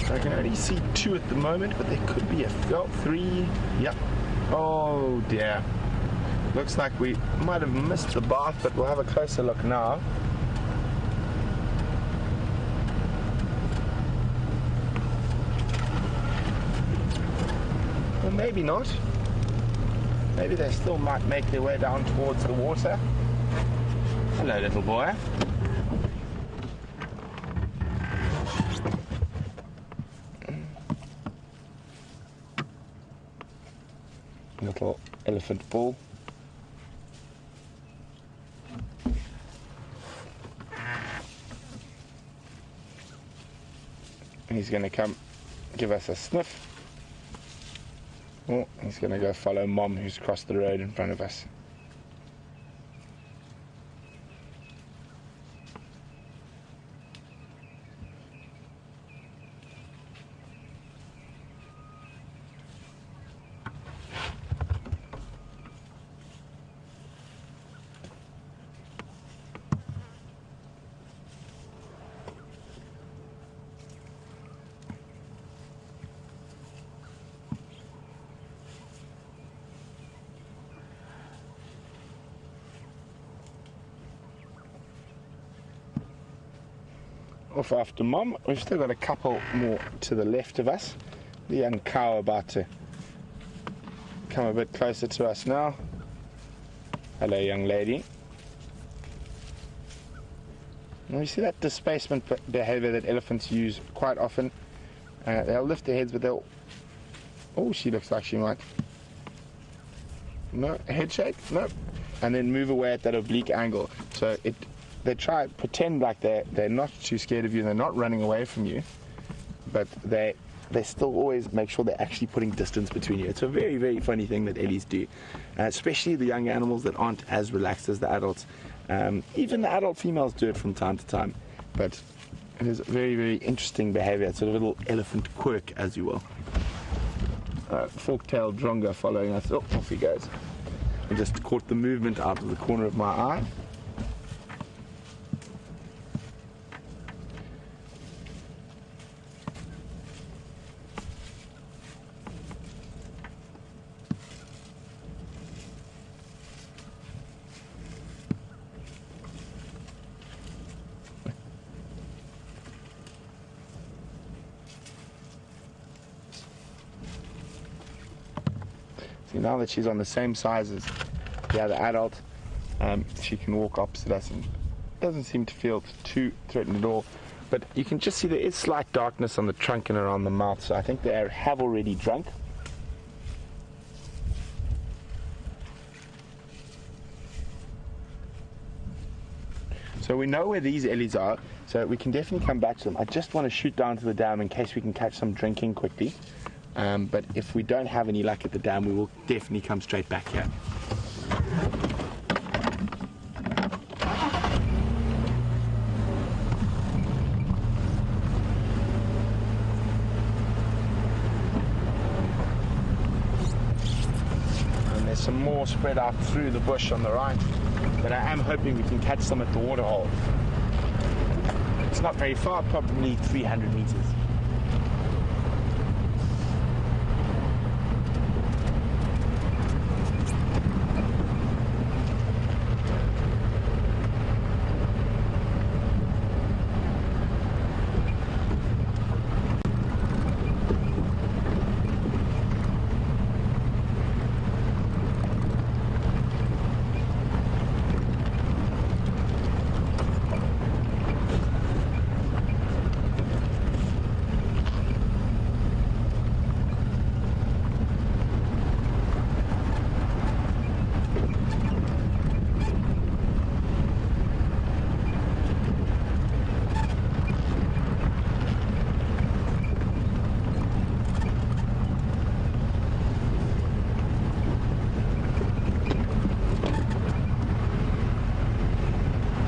S3: I can only see 2 at the moment, but there could be 3. Yep. Oh dear. Looks like we might have missed the bath, but we'll have a closer look now. Well, maybe not. Maybe they still might make their way down towards the water. Hello, little boy. Little elephant bull. He's going to come give us a sniff. Oh, he's going to go follow Mom, who's crossed the road in front of us. Off after Mom. We've still got a couple more to the left of us. The young cow about to come a bit closer to us now. Hello, young lady. And we see that displacement behavior that elephants use quite often. They'll lift their heads, but they'll... Oh, she looks like she might... No, head shake? No. And then move away at that oblique angle. So they try pretend like they're not too scared of you and they're not running away from you, but they still always make sure they're actually putting distance between you. It's a very, very funny thing that ellies do, especially the young animals that aren't as relaxed as the adults. Even the adult females do it from time to time, but it is very, very interesting behavior. It's sort of a little elephant quirk, as you will. Fork-tailed drongo following us. Oh, off he goes. I just caught the movement out of the corner of my eye. Now that she's on the same size as the other adult, she can walk opposite us and doesn't seem to feel too threatened at all. But you can just see there is slight darkness on the trunk and around the mouth, so I think they have already drunk. So we know where these ellies are, so we can definitely come back to them. I just want to shoot down to the dam in case we can catch some drinking quickly. But if we don't have any luck at the dam, we will definitely come straight back here. And there's some more spread out through the bush on the right, but I am hoping we can catch some at the waterhole. It's not very far, probably 300 meters.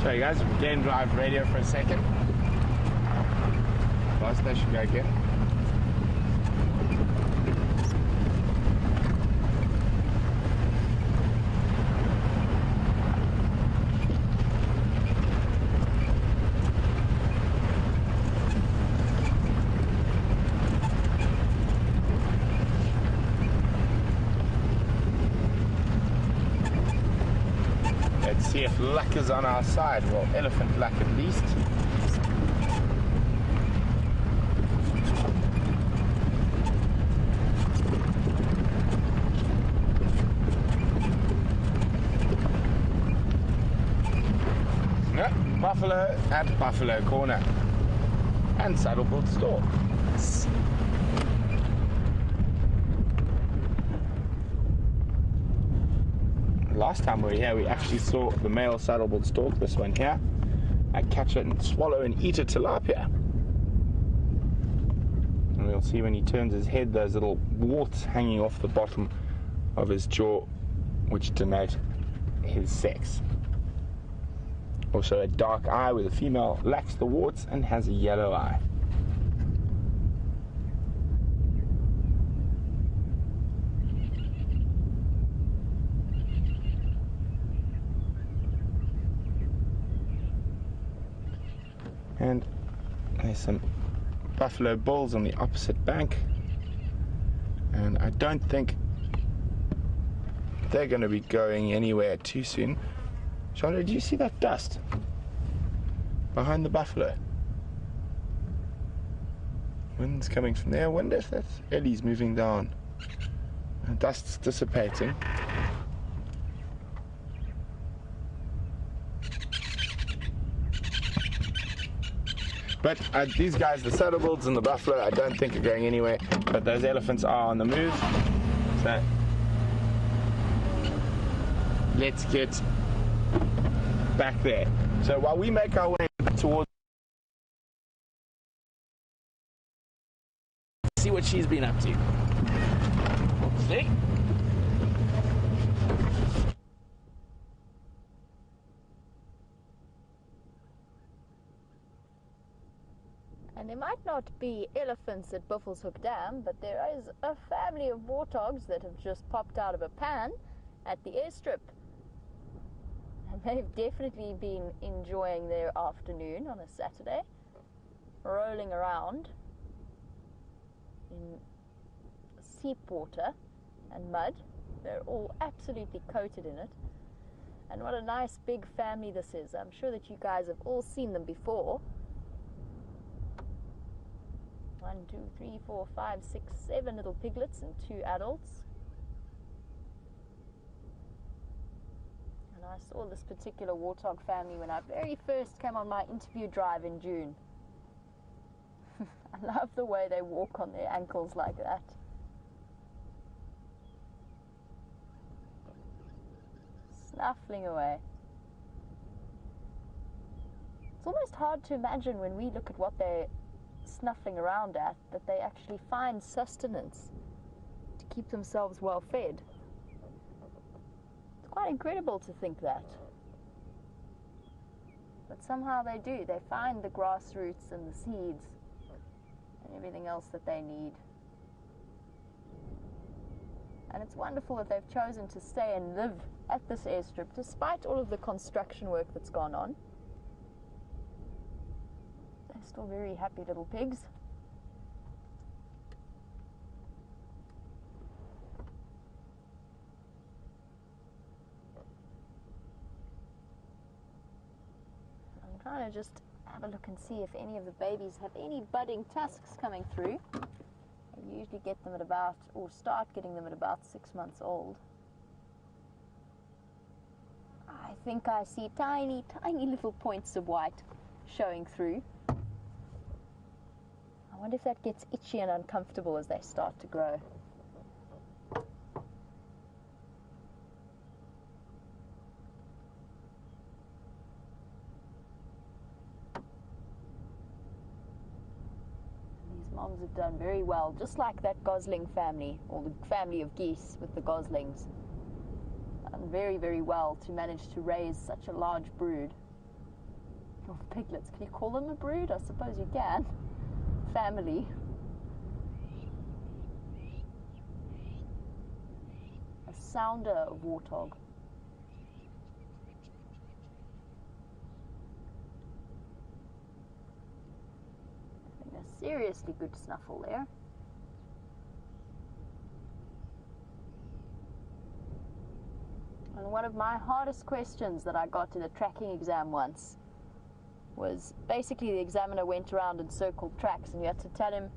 S3: Sorry guys, game drive radio for a second. Last station go again. Let's see if luck is on our side. Well, elephant luck at least. No, buffalo at Buffalo Corner. And saddleboard store. Last time we were here, we actually saw the male saddleboard stork, this one here. I catch it and swallow and eat a tilapia. And we'll see when he turns his head, those little warts hanging off the bottom of his jaw, which denote his sex. Also a dark eye, where the female lacks the warts and has a yellow eye. And there's some buffalo bulls on the opposite bank, and I don't think they're going to be going anywhere too soon. Chandra, do you see that dust behind the buffalo? Wind's coming from there. I wonder if that's ellies moving down. The dust's dissipating. But these guys, the saddlebolts and the buffalo, I don't think are going anywhere. But those elephants are on the move. So let's get back there. So while we make our way towards, see what she's been up to. See?
S1: And there might not be elephants at Buffelshoek Dam, but there is a family of warthogs that have just popped out of a pan at the airstrip. And they've definitely been enjoying their afternoon on a Saturday, rolling around in seep water and mud. They're all absolutely coated in it. And what a nice big family this is. I'm sure that you guys have all seen them before. 1, 2, 3, 4, 5, 6, 7 little piglets and 2 adults. And I saw this particular warthog family when I very first came on my interview drive in June. I love the way they walk on their ankles like that. Snuffling away. It's almost hard to imagine when we look at what they're snuffling around at, that they actually find sustenance to keep themselves well fed. It's quite incredible to think that. But somehow they do. They find the grass roots and the seeds and everything else that they need. And it's wonderful that they've chosen to stay and live at this airstrip despite all of the construction work that's gone on. They're still very happy little pigs. I'm trying to just have a look and see if any of the babies have any budding tusks coming through. I usually get them at about, or start getting them at about 6 months old. I think I see tiny, tiny little points of white showing through. I wonder if that gets itchy and uncomfortable as they start to grow. These moms have done very well, just like that gosling family, or the family of geese with the goslings. Done very, very well to manage to raise such a large brood. of piglets. Can you call them a brood? I suppose you can. Family. A sounder of warthog. I think a seriously good snuffle there. And one of my hardest questions that I got in a tracking exam once was basically the examiner went around and circled tracks, and you had to tell him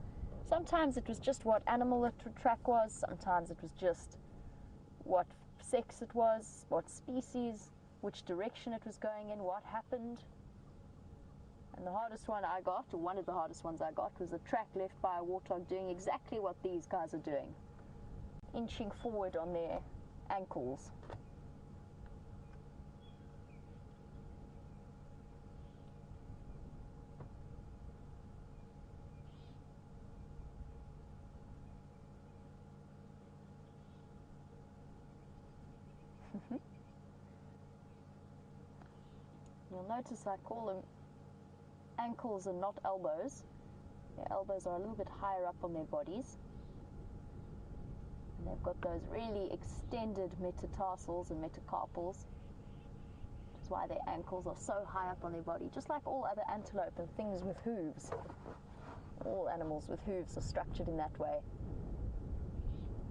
S1: sometimes it was just what animal the track was, sometimes it was just what sex it was, what species, which direction it was going in, what happened. And the hardest one I got, or one of the hardest ones I got, was a track left by a warthog doing exactly what these guys are doing, inching forward on their ankles. You'll notice I call them ankles and not elbows. Their elbows are a little bit higher up on their bodies. And they've got those really extended metatarsals and metacarpals, which is why their ankles are so high up on their body, just like all other antelope and things with hooves. All animals with hooves are structured in that way.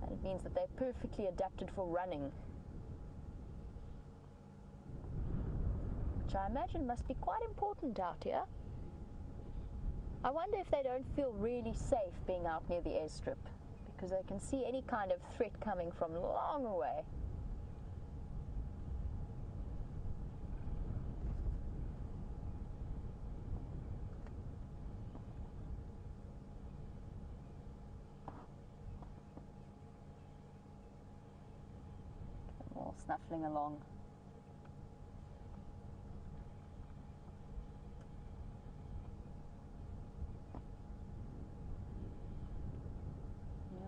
S1: And it means that they're perfectly adapted for running, which I imagine must be quite important out here. I wonder if they don't feel really safe being out near the airstrip, because they can see any kind of threat coming from long away. All snuffling along.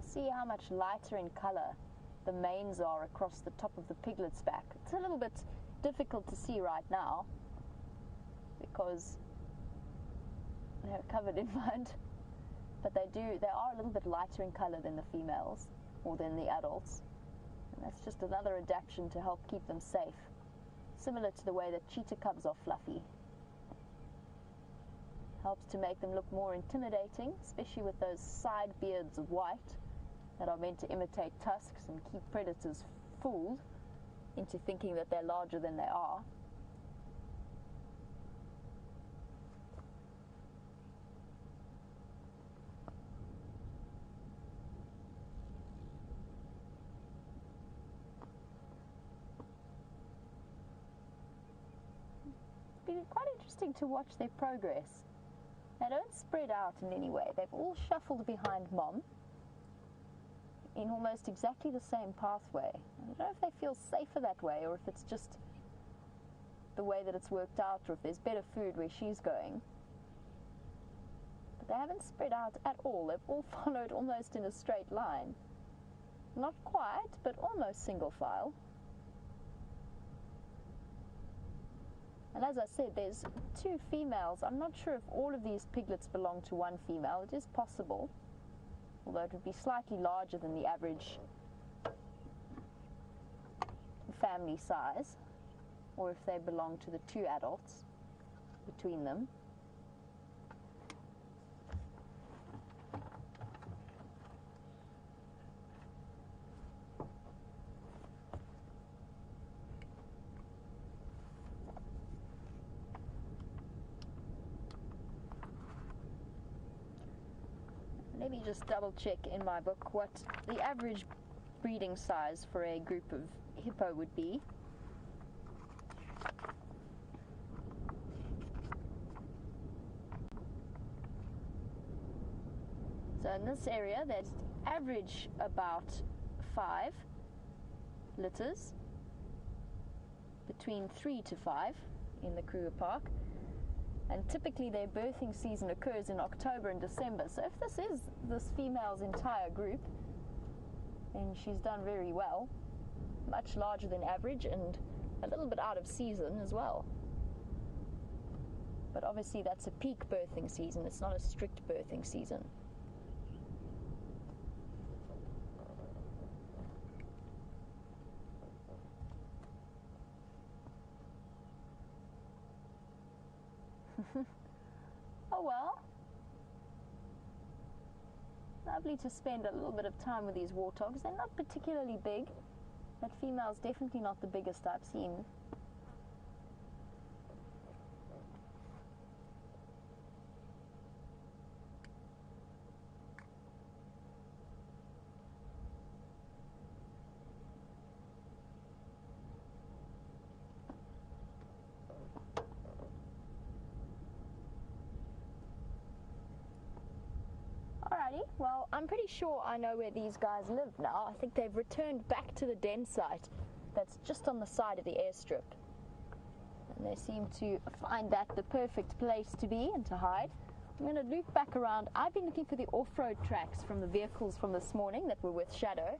S1: See how much lighter in color the manes are across the top of the piglet's back. It's a little bit difficult to see right now because they're covered in mud, but they are a little bit lighter in color than the females or than the adults, and that's just another adaptation to help keep them safe, similar to the way that cheetah cubs are fluffy. Helps to make them look more intimidating, especially with those side beards of white that are meant to imitate tusks and keep predators fooled into thinking that they're larger than they are. It's been quite interesting to watch their progress. They don't spread out in any way. They've all shuffled behind Mom in almost exactly the same pathway. I don't know if they feel safer that way, or if it's just the way that it's worked out, or if there's better food where she's going. But they haven't spread out at all. They've all followed almost in a straight line. Not quite, but almost single file. And as I said, there's 2 females. I'm not sure if all of these piglets belong to one female. It is possible, although it would be slightly larger than the average family size, or if they belong to the 2 adults between them. Let me just double check in my book what the average breeding size for a group of hippo would be. So in this area, there's average about 5 litters, between 3 to 5 in the Kruger Park. And typically their birthing season occurs in October and December. So if this is this female's entire group, then she's done very well. Much larger than average and a little bit out of season as well. But obviously that's a peak birthing season, it's not a strict birthing season. Oh well. Lovely to spend a little bit of time with these warthogs. They're not particularly big. That female's definitely not the biggest I've seen. Alrighty, well, I'm pretty sure I know where these guys live now. I think they've returned back to the den site that's just on the side of the airstrip. And they seem to find that the perfect place to be and to hide. I'm going to loop back around. I've been looking for the off-road tracks from the vehicles from this morning that were with Shadow.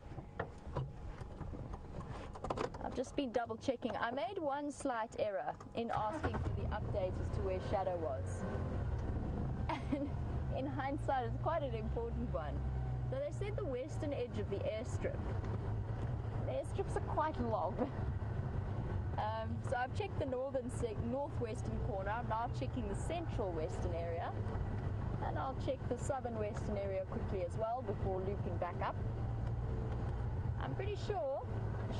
S1: I've just been double checking. I made one slight error in asking for the update as to where Shadow was. And in hindsight, it's quite an important one. So they said the western edge of the airstrip. The airstrips are quite long. So I've checked the northwestern corner. I'm now checking the central western area. And I'll check the southern western area quickly as well before looping back up. I'm pretty sure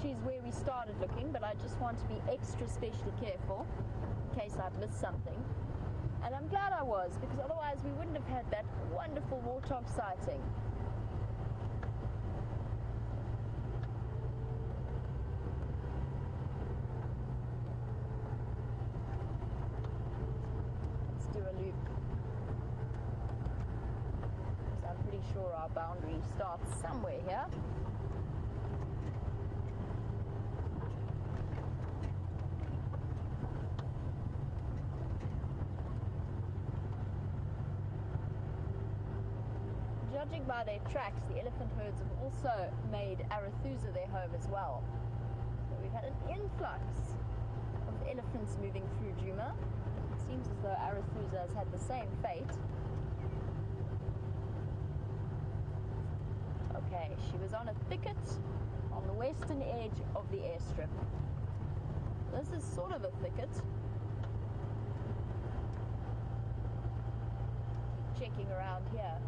S1: she's where we started looking, but I just want to be extra specially careful in case I've missed something. And I'm glad I was, because otherwise we wouldn't have had that wonderful warthog sighting. Let's do a loop. Because I'm pretty sure our boundary starts somewhere here. Judging by their tracks, the elephant herds have also made Arathusa their home as well. So we've had an influx of elephants moving through Djuma. It seems as though Arathusa has had the same fate. Okay, she was on a thicket on the western edge of the airstrip. This is sort of a thicket. Checking around here.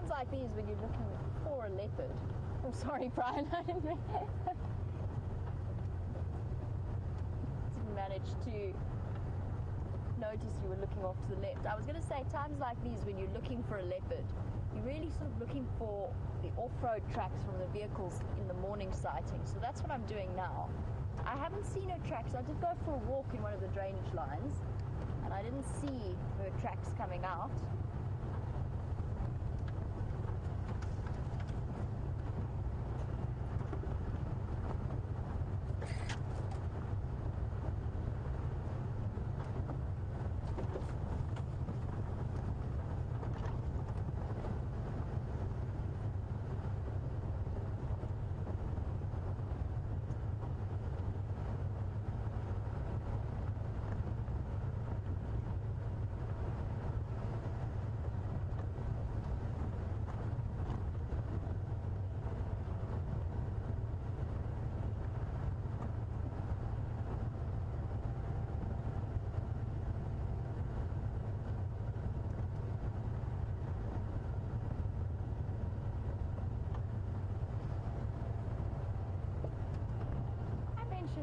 S1: Like these when you're looking for a leopard. I'm sorry, Brian, I didn't manage to notice you were looking off to the left. I was going to say, times like these when you're looking for a leopard, you're really sort of looking for the off-road tracks from the vehicles in the morning sighting. So that's what I'm doing now. I haven't seen her tracks. I did go for a walk in one of the drainage lines and I didn't see her tracks coming out.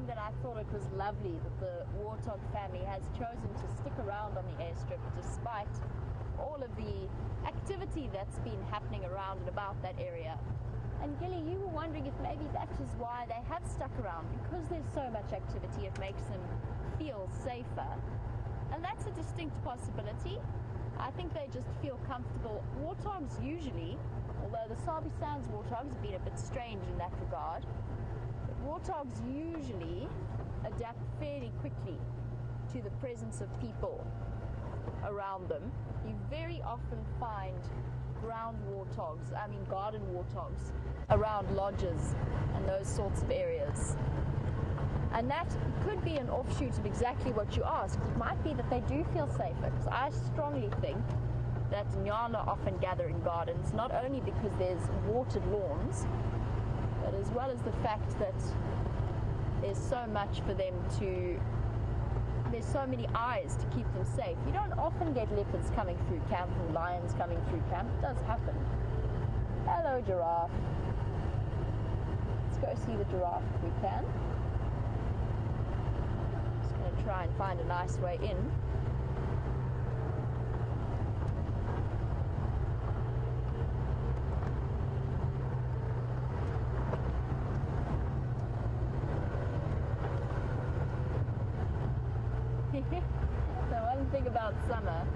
S1: That I thought it was lovely that the warthog family has chosen to stick around on the airstrip despite all of the activity that's been happening around and about that area. And Kelly, you were wondering if maybe that is why they have stuck around, because there's so much activity, it makes them feel safer. And that's a distinct possibility. I think they just feel comfortable. Warthogs usually, although the Sabi Sands warthogs have been a bit strange in that regard, but warthogs usually adapt fairly quickly to the presence of people around them. You very often find garden warthogs around lodges and those sorts of areas. And that could be an offshoot of exactly what you asked. It might be that they do feel safer, because I strongly think that nyala often gather in gardens, not only because there's watered lawns, but as well as the fact that there's so much for them to, there's so many eyes to keep them safe. You don't often get leopards coming through camp and lions coming through camp. It does happen. Hello, giraffe. Let's go see the giraffe if we can. Just going to try and find a nice way in. The one thing about summer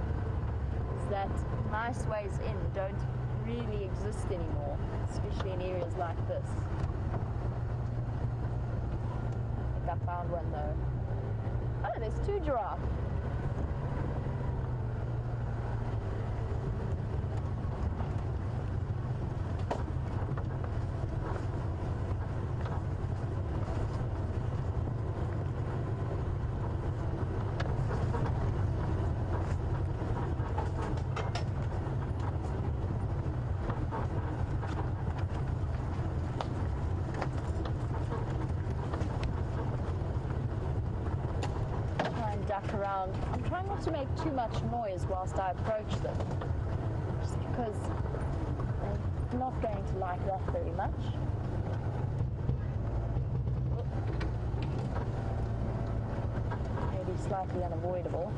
S1: is that nice ways in don't really exist anymore, especially in areas like this. I think I found one though. Oh, there's two giraffes. Around. I'm trying not to make too much noise whilst I approach them, just because they're not going to like that very much. Maybe slightly unavoidable.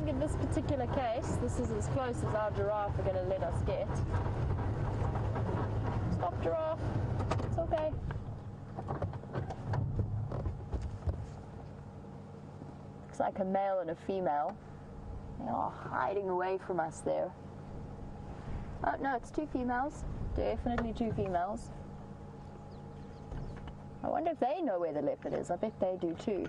S1: In this particular case, this is as close as our giraffe are going to let us get. Stop, giraffe. It's okay. Looks like a male and a female. They are hiding away from us there. Oh, no, it's two females. Definitely two females. I wonder if they know where the leopard is. I bet they do too.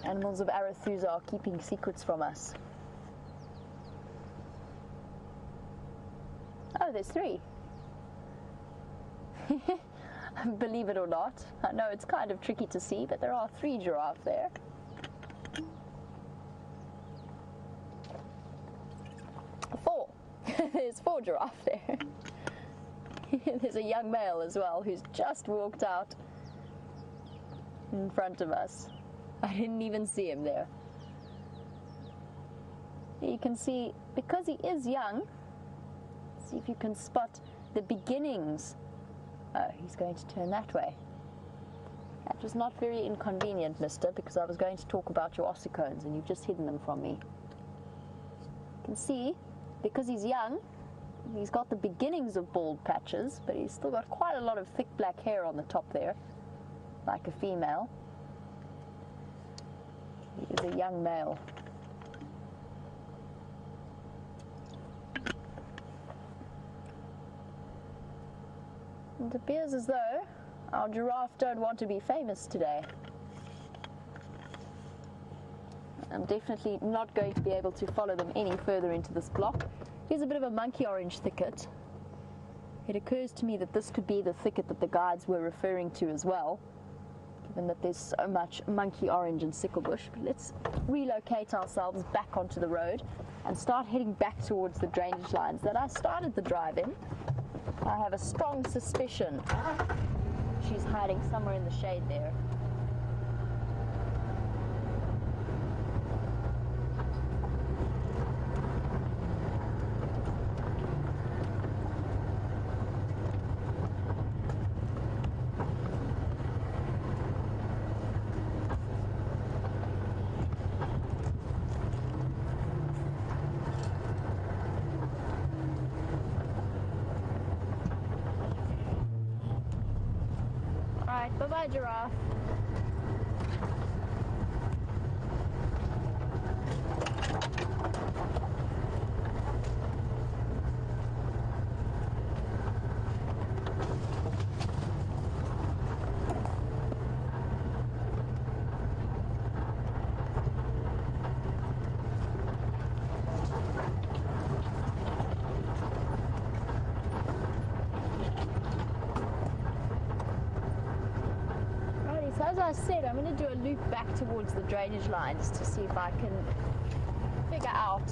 S1: Animals of Arathusa are keeping secrets from us. Oh, there's three. Believe it or not. I know it's kind of tricky to see, but there are three giraffes there. Four. There's four giraffes there. There's a young male as well who's just walked out in front of us. I didn't even see him there. You can see, because he is young, see if you can spot the beginnings. Oh, he's going to turn that way. That was not very inconvenient, mister, because I was going to talk about your ossicones and you've just hidden them from me. You can see, because he's young, he's got the beginnings of bald patches, but he's still got quite a lot of thick black hair on the top there, like a female. He is a young male. It appears as though our giraffe don't want to be famous today. I'm definitely not going to be able to follow them any further into this block. Here's a bit of a monkey orange thicket. It occurs to me that this could be the thicket that the guides were referring to as well, given that there's so much monkey orange and sicklebush. But let's relocate ourselves back onto the road and start heading back towards the drainage lines that I started the drive in. I have a strong suspicion she's hiding somewhere in the shade there. Bye-bye, giraffe. So as I said, I'm going to do a loop back towards the drainage lines to see if I can figure out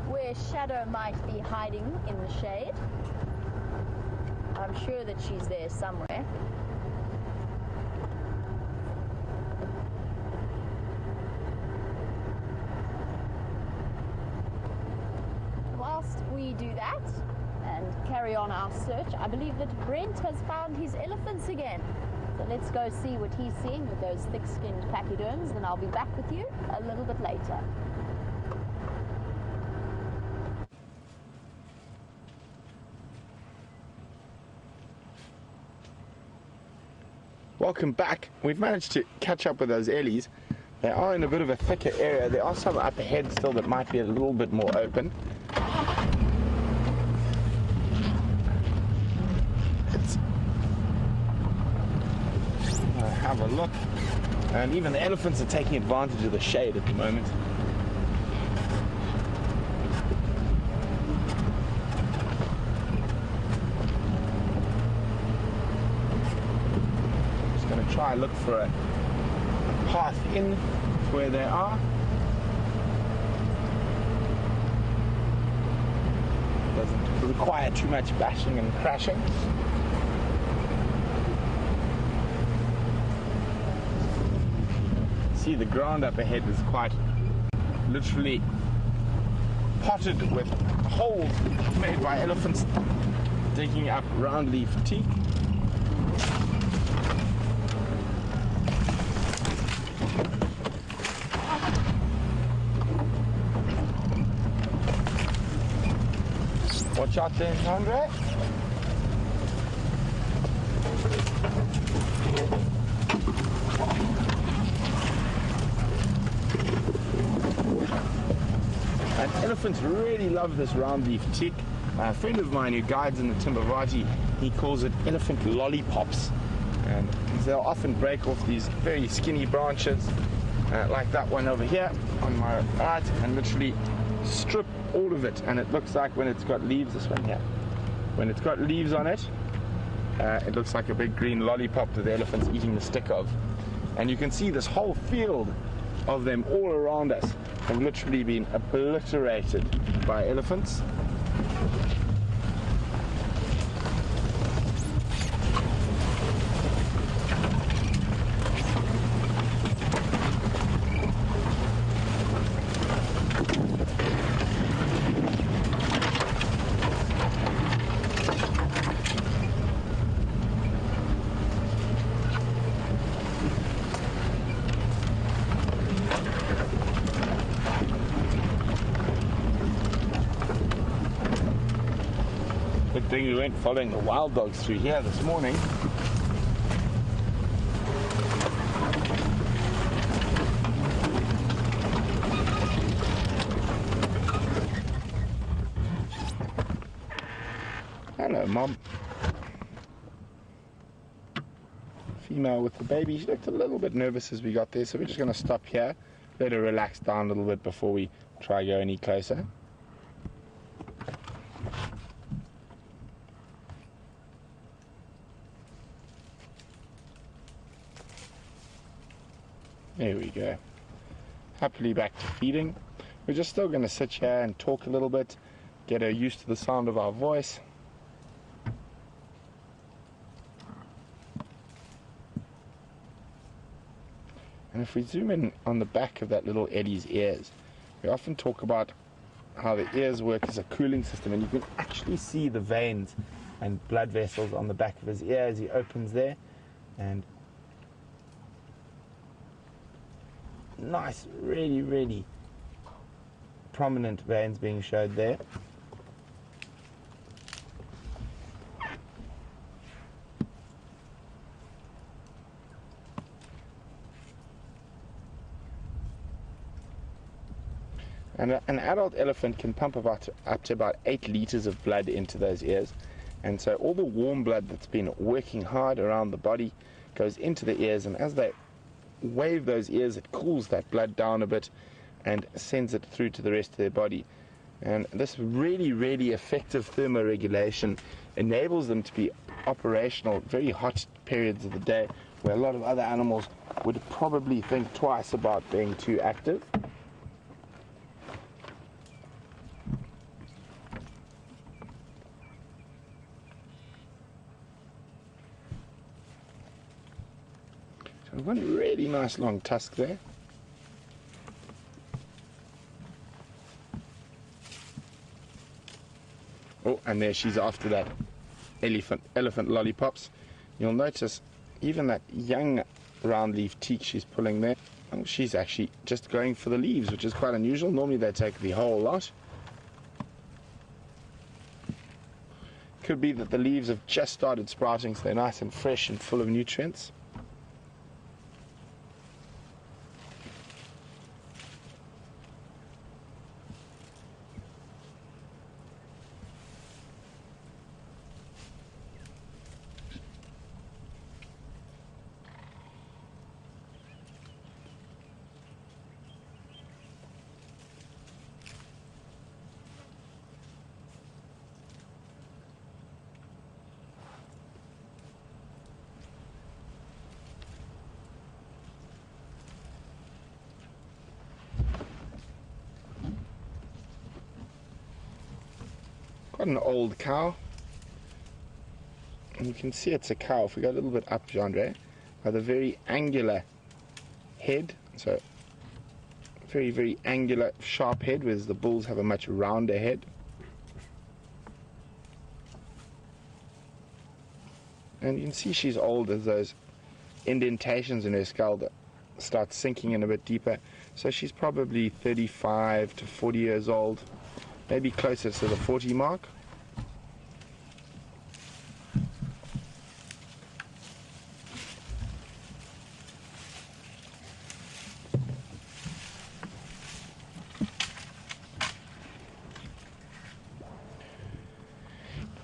S1: where Shadow might be hiding in the shade. I'm sure that she's there somewhere. Whilst we do that and carry on our search, I believe that Brent has found his elephants again. So let's go see what he's seeing with those thick-skinned pachyderms, and I'll be back with you a little bit later.
S3: Welcome back. We've managed to catch up with those ellies. They are in a bit of a thicker area. There are some up ahead still that might be a little bit more open. Have a look, and even the elephants are taking advantage of the shade at the moment. Just going to try and look for a path in where they are. Doesn't require too much bashing and crashing. The ground up ahead is quite literally potted with holes made by elephants digging up round leaf teak. Watch out there, Andre. And elephants really love this round leaf teak. A friend of mine who guides in the Timbavati, he calls it elephant lollipops. And they'll often break off these very skinny branches, like that one over here on my right, and literally strip all of it. And it looks like when it's got leaves, this one here, when it's got leaves on it, it looks like a big green lollipop that the elephant's eating the stick of. And you can see this whole field of them all around us have literally been obliterated by elephants. Good thing we went following the wild dogs through here this morning. Hello, Mom. Female with the baby. She looked a little bit nervous as we got there, so we're just going to stop here, let her relax down a little bit before we try go any closer. There we go. Happily back to feeding. We're just still going to sit here and talk a little bit, get her used to the sound of our voice. And if we zoom in on the back of that little Eddie's ears, we often talk about how the ears work as a cooling system, and you can actually see the veins and blood vessels on the back of his ear as he opens there, and nice, really, really prominent veins being showed there. And an adult elephant can pump up to about 8 liters of blood into those ears. And so all the warm blood that's been working hard around the body goes into the ears, and as they wave those ears, it cools that blood down a bit and sends it through to the rest of their body. And this really, really effective thermoregulation enables them to be operational very hot periods of the day, where a lot of other animals would probably think twice about being too active. So one really nice long tusk there. Oh, and there she's after that elephant lollipops. You'll notice even that young round leaf teak she's pulling there, oh, she's actually just going for the leaves, which is quite unusual. Normally they take the whole lot. Could be that the leaves have just started sprouting, so they're nice and fresh and full of nutrients. Got an old cow, and you can see it's a cow. If we go a little bit up, Jean-Andre, by the very angular head, so very, very angular, sharp head, whereas the bulls have a much rounder head. And you can see she's old as those indentations in her skull that start sinking in a bit deeper. So she's probably 35 to 40 years old. Maybe closer to the 40 mark.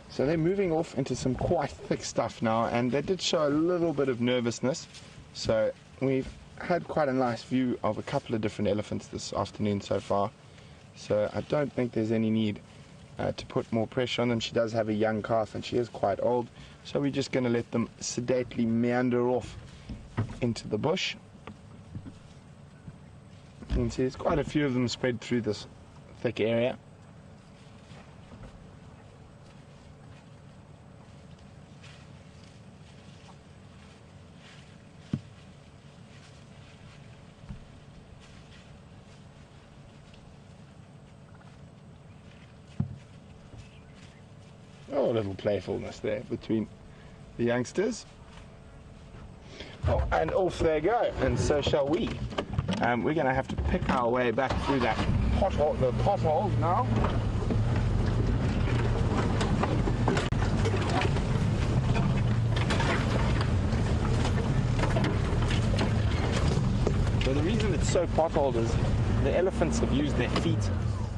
S3: So they're moving off into some quite thick stuff now, and they did show a little bit of nervousness. So we've had quite a nice view of a couple of different elephants this afternoon so far. So I don't think there's any need to put more pressure on them. She does have a young calf and she is quite old, so we're just going to let them sedately meander off into the bush. You can see there's quite a few of them spread through this thick area. Oh, a little playfulness there between the youngsters. Oh, and off they go, and so shall we. We're going to have to pick our way back through that pothole, the potholes now. So the reason it's so potholed is the elephants have used their feet.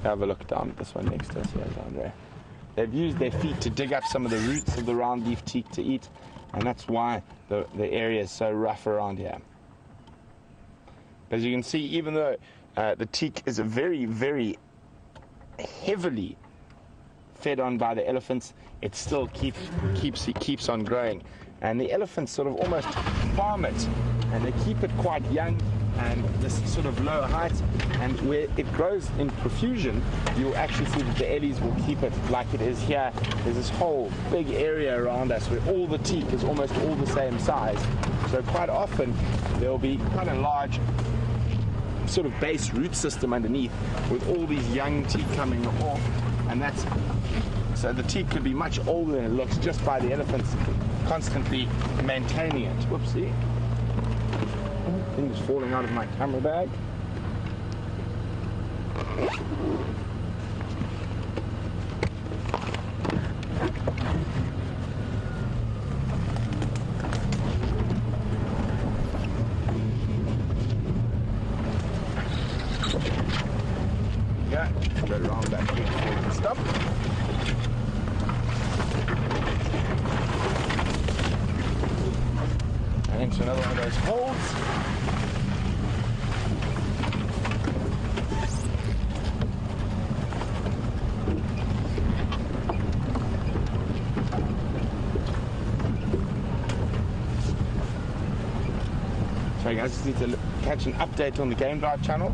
S3: Have a look down at this one next to us here, down there. They've used their feet to dig up some of the roots of the round leaf teak to eat, and that's why the area is so rough around here. As you can see, even though the teak is a very, very heavily fed on by the elephants, it still keeps on growing. And the elephants sort of almost farm it, and they keep it quite young and this sort of low height, and where it grows in profusion, you'll actually see that the ellies will keep it like it is here. There's this whole big area around us where all the teak is almost all the same size. So quite often there'll be quite a large sort of base root system underneath with all these young teak coming off, and that's so the teak could be much older than it looks just by the elephants constantly maintaining it. Whoopsie. Things falling out of my camera bag. go. Go around that big fallen stump. And into another one of those holes. So you guys just need to catch an update on the Game Drive channel.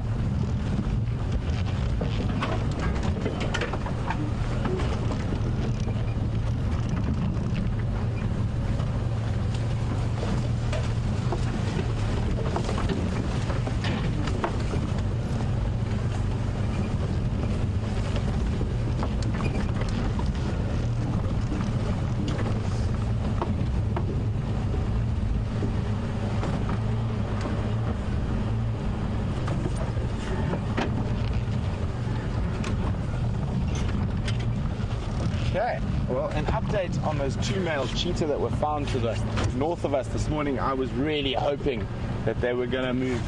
S3: Okay, well, an update on those two male cheetah that were found to the north of us this morning. I was really hoping that they were going to move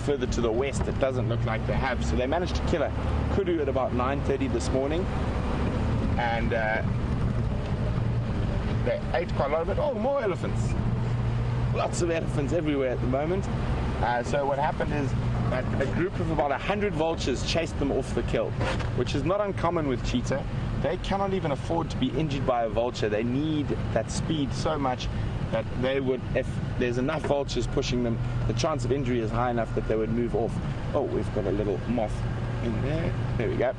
S3: further to the west. It doesn't look like they have. So they managed to kill a kudu at about 9:30 this morning, and they ate quite a lot of it. Oh, more elephants. Lots of elephants everywhere at the moment. So what happened is that a group of about 100 vultures chased them off the kill, which is not uncommon with cheetah. They cannot even afford to be injured by a vulture. They need that speed so much that they would, if there's enough vultures pushing them, the chance of injury is high enough that they would move off. Oh, we've got a little moth in there. There we go.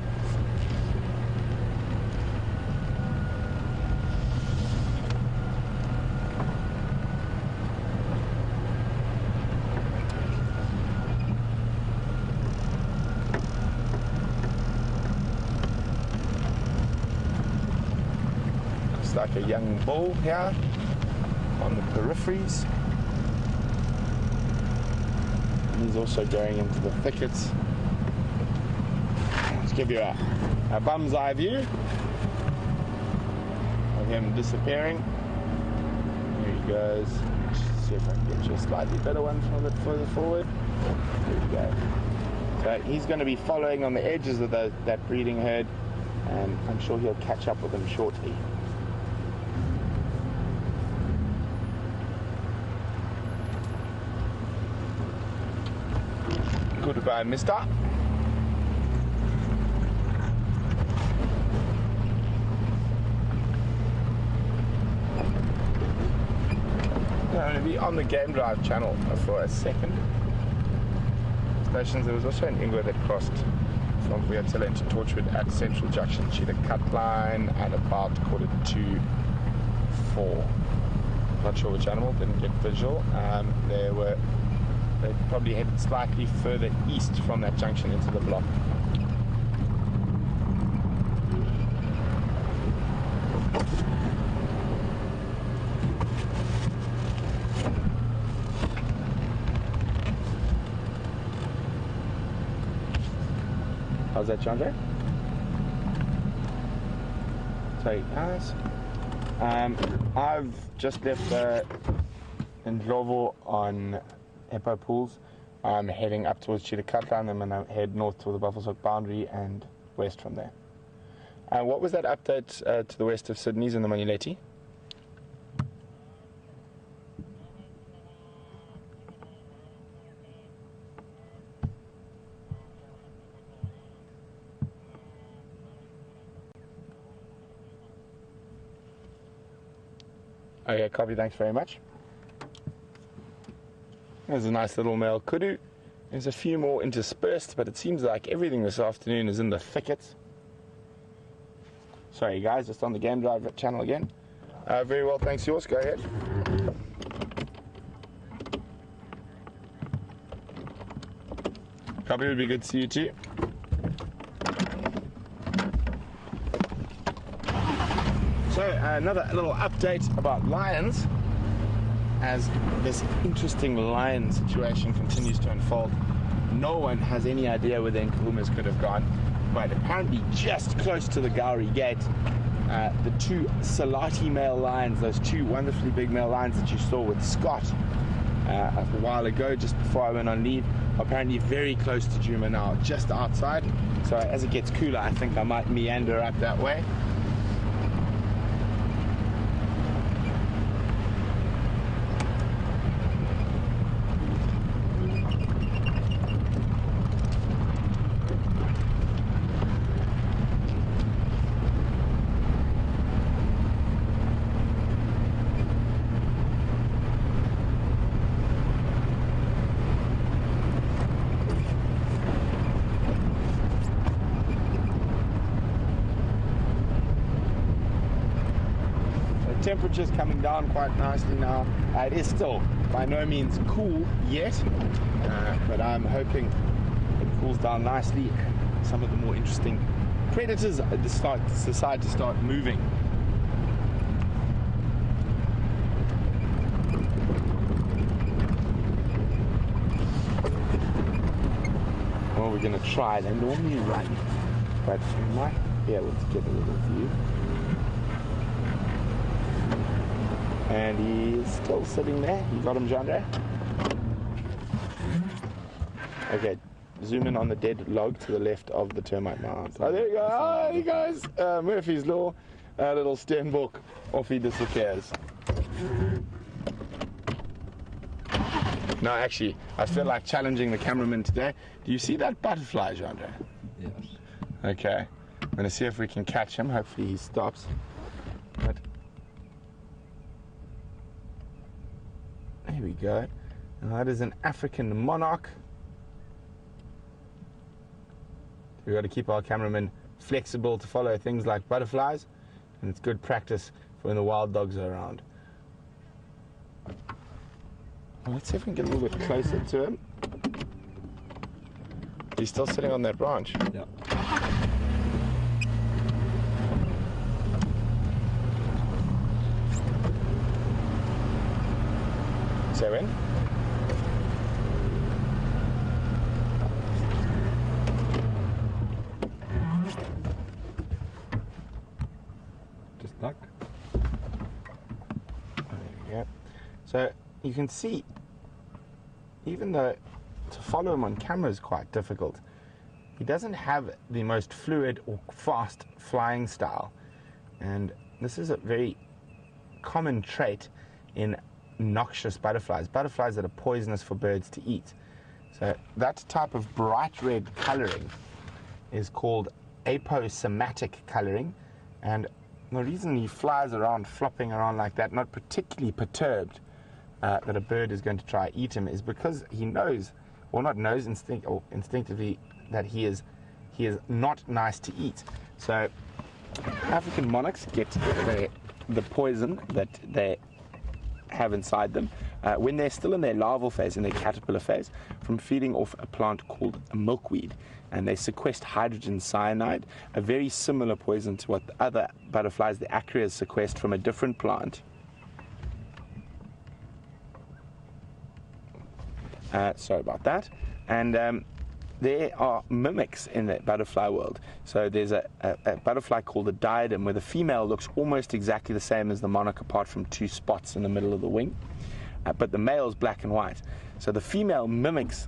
S3: Like a young bull here on the peripheries, and he's also going into the thickets. Let's give you a bum's eye view of him disappearing. There he goes. Let's see if I can get you a slightly better one from a bit further forward. There we go. So he's going to be following on the edges of that breeding herd, and I'm sure he'll catch up with them shortly. Goodbye, mister. I'm going to be on the Game Drive channel for a second. Stations. There was also an Ingwer that crossed from Vuyatela into Torchwood at Central Junction. She had a cut line at about 4:45. Not sure which animal, didn't get visual. They probably headed slightly further east from that junction into the block. How's that, Chandra? Sorry, guys. I've just left in Ndlovu on Hippo Pools. I'm heading up towards Chitacatla, and then I head north toward the Buffelshoek boundary and west from there. What was that update to the west of Sydney's in the Manuleti? Okay, copy, thanks very much. There's a nice little male kudu. There's a few more interspersed, but it seems like everything this afternoon is in the thickets. Sorry guys, just on the Game Drive channel again. Very well, thanks yours, go ahead. Copy, would be good to see you too. So another little update about lions. As this interesting lion situation continues to unfold, no one has any idea where the Nkuhumas could have gone, but apparently just close to the Gowrie gate, the two Salati male lions, those two wonderfully big male lions that you saw with Scott, a while ago, just before I went on leave. Apparently very close to Juma now, just outside. So as it gets cooler, I think I might meander up that way. Temperature's coming down quite nicely now. It is still by no means cool yet, but I'm hoping it cools down nicely and some of the more interesting predators decide to start moving. Well, we're going to try. They normally run, but we might be able to get a little view. And he's still sitting there. You got him, Jandre? Okay, zoom in on the dead log to the left of the termite mound. Oh, there you go. Oh, he goes. Murphy's Law. Little Sternbok. Off he disappears. No, actually, I feel like challenging the cameraman today. Do you see that butterfly, Jandre?
S2: Yes.
S3: Okay. I'm going to see if we can catch him. Hopefully he stops. But there we go. Now that is an African monarch. We've got to keep our cameramen flexible to follow things like butterflies, and it's good practice for when the wild dogs are around. Well, let's see if we can get a little bit closer to him. He's still sitting on that branch.
S2: Yeah.
S3: 7.
S2: Just duck.
S3: There we go. So you can see, even though to follow him on camera is quite difficult, he doesn't have the most fluid or fast flying style, and this is a very common trait in noxious butterflies that are poisonous for birds to eat. So that type of bright red coloring is called aposematic coloring, and the reason he flies around flopping around like that, not particularly perturbed that a bird is going to try eat him, is because he knows, or not knows, instinctively, that he is not nice to eat. So African monarchs get the poison that they have inside them when they're still in their larval phase, in their caterpillar phase, from feeding off a plant called a milkweed, and they sequester hydrogen cyanide, a very similar poison to what the other butterflies, the acreas, sequester from a different plant. Sorry about that. And there are mimics in the butterfly world. So there's a butterfly called a diadem, where the female looks almost exactly the same as the monarch, apart from 2 spots in the middle of the wing. But the male is black and white. So the female mimics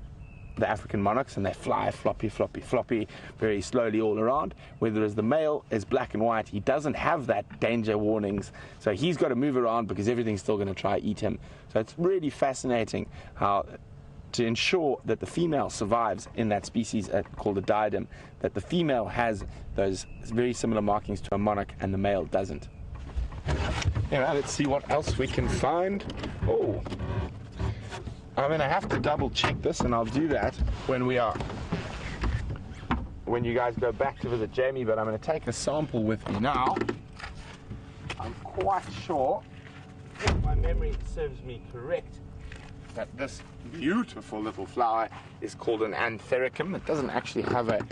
S3: the African monarchs, and they fly floppy, floppy, floppy, very slowly all around. Whereas the male is black and white. He doesn't have that danger warnings. So he's got to move around because everything's still going to try eat him. So it's really fascinating how, to ensure that the female survives in that species called a diadem, that the female has those very similar markings to a monarch and the male doesn't. Yeah, let's see what else we can find. Oh, I'm going to have to double check this, and I'll do that when you guys go back to visit Jamie, but I'm going to take a sample with me now. I'm quite sure, if my memory serves me correct, that this beautiful little flower is called an anthericum. It doesn't actually have an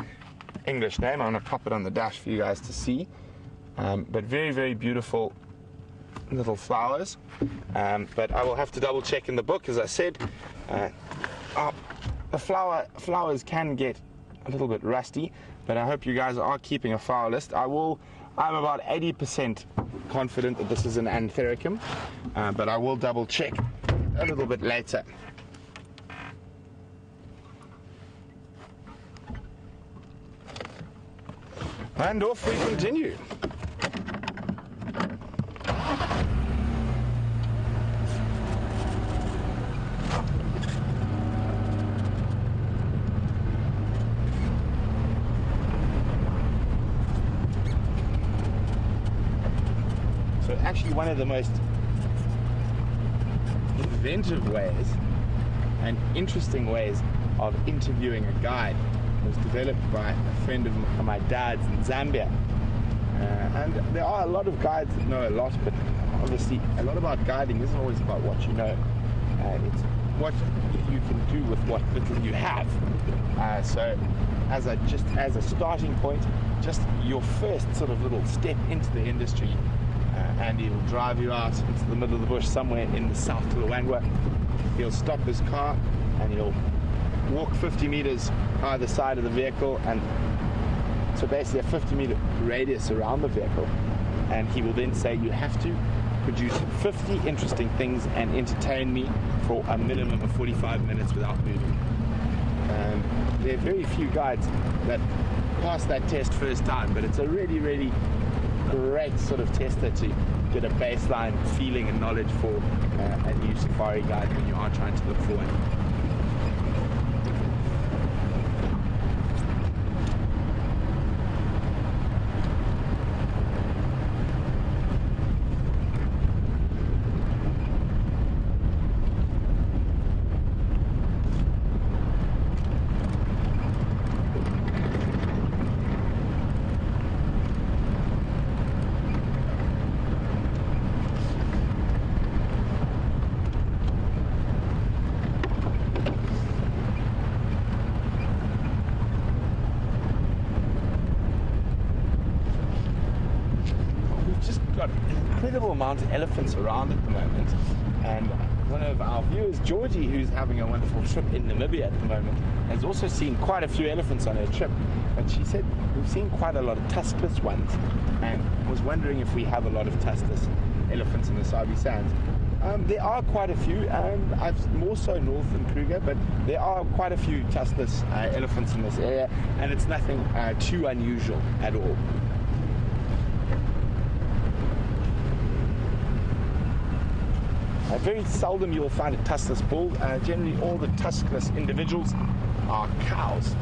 S3: English name. I'm going to pop it on the dash for you guys to see. But very, very beautiful little flowers. But I will have to double check in the book, as I said. The flowers can get a little bit rusty, but I hope you guys are keeping a flower list. I'm about 80% confident that this is an anthericum, but I will double check a little bit later. And off we continue. So actually one of the most inventive ways and interesting ways of interviewing a guide was developed by a friend of my dad's in Zambia. And there are a lot of guides that know a lot, but obviously a lot about guiding isn't always about what you know. It's what you can do with what little you have. So as a starting point, just your first sort of little step into the industry, and he'll drive you out into the middle of the bush somewhere in the South Luangwa. He'll stop his car and he'll walk 50 meters either side of the vehicle, and so basically a 50-meter radius around the vehicle, and he will then say, you have to produce 50 interesting things and entertain me for a minimum of 45 minutes without moving. And there are very few guides that pass that test first time, but it's a really, really great sort of tester to get a baseline feeling and knowledge for a new safari guide when you are trying to look for one. Incredible amount of elephants around at the moment, and one of our viewers, Georgie, who's having a wonderful trip in Namibia at the moment, has also seen quite a few elephants on her trip, and she said we've seen quite a lot of tuskless ones, and was wondering if we have a lot of tuskless elephants in the Sabi Sands. There are quite a few, more so north than Kruger, but there are quite a few tuskless elephants in this area, and it's nothing too unusual at all. Very seldom you'll find a tuskless bull. Generally all the tuskless individuals are cows.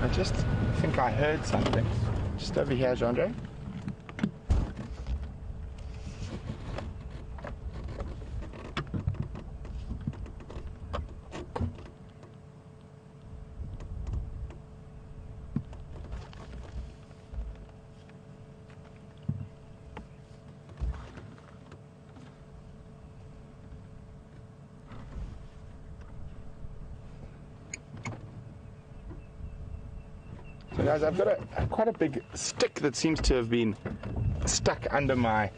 S3: I just think I heard something just over here, Jean-Andre. So guys, I've got quite a big stick that seems to have been stuck under my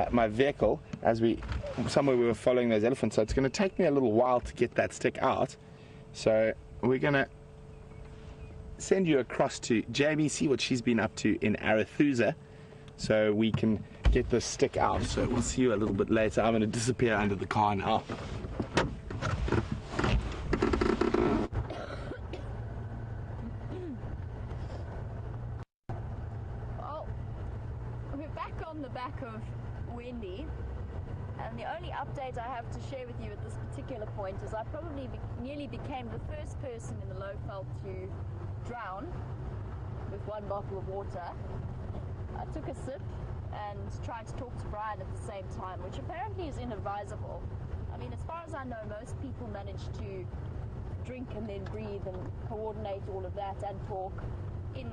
S3: my vehicle somewhere we were following those elephants. So it's going to take me a little while to get that stick out. So we're going to send you across to Jamie, see what she's been up to in Arathusa, so we can get this stick out. So we'll see you a little bit later. I'm going to disappear under the car now.
S1: And the only update I have to share with you at this particular point is I probably nearly became the first person in the low veld to drown with one bottle of water. I took a sip and tried to talk to Brian at the same time, which apparently is inadvisable. I mean, as far as I know, most people manage to drink and then breathe and coordinate all of that and talk in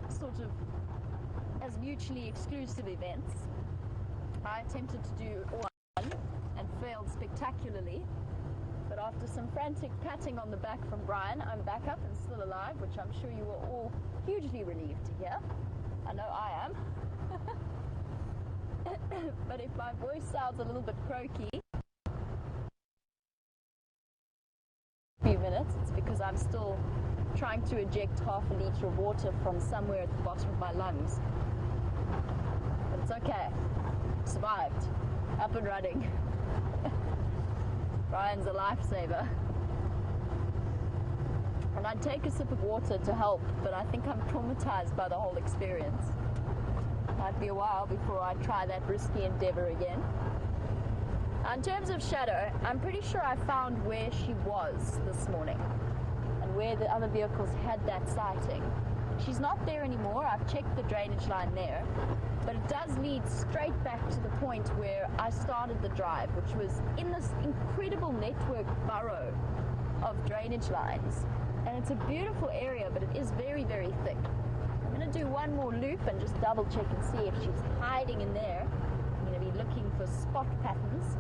S1: sort of as mutually exclusive events. I attempted to do one and failed spectacularly, but after some frantic patting on the back from Brian, I'm back up and still alive, which I'm sure you were all hugely relieved to hear. I know I am. But if my voice sounds a little bit croaky, few minutes, it's because I'm still trying to eject half a litre of water from somewhere at the bottom of my lungs. But it's okay. Survived. Up and running. Brian's a lifesaver. And I'd take a sip of water to help, but I think I'm traumatized by the whole experience. Might be a while before I try that risky endeavor again. In terms of shadow, I'm pretty sure I found where she was this morning and where the other vehicles had that sighting. She's not there anymore. I've checked the drainage line there, but it does lead straight back to the point where I started the drive, which was in this incredible network burrow of drainage lines. And it's a beautiful area, but it is very, very thick. I'm going to do one more loop and just double check and see if she's hiding in there. I'm going to be looking for spot patterns,